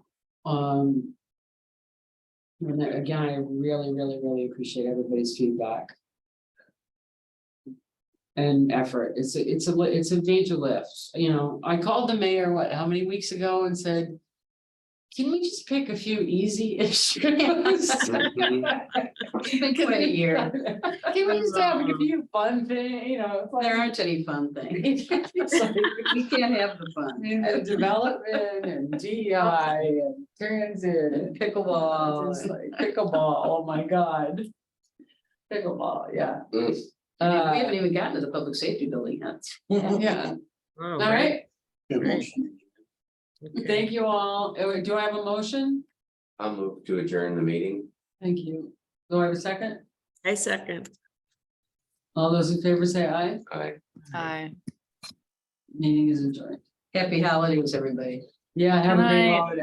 And then, again, I really appreciate everybody's feedback. And effort. It's a major lift, you know. I called the mayor, how many weeks ago, and said, can we just pick a few easy issues? It's been quite a year. Can we just have a few fun things, you know? It's like- There aren't any fun things. It's like, We can't have the fun. and development and DEI and transit and Pickleball. it's like pickleball, oh my god. Pickleball, yeah. Mm. We haven't even gotten to the public safety building yet. Yeah, Oh, all right, Good Right. motion. Okay. thank you all. Do I have a motion? I'll move to adjourn the meeting. Thank you. Do I have a second? I second. All those in favor say aye. Aye. Meeting is adjourned. Happy holidays, everybody. Yeah, have a great night. holiday.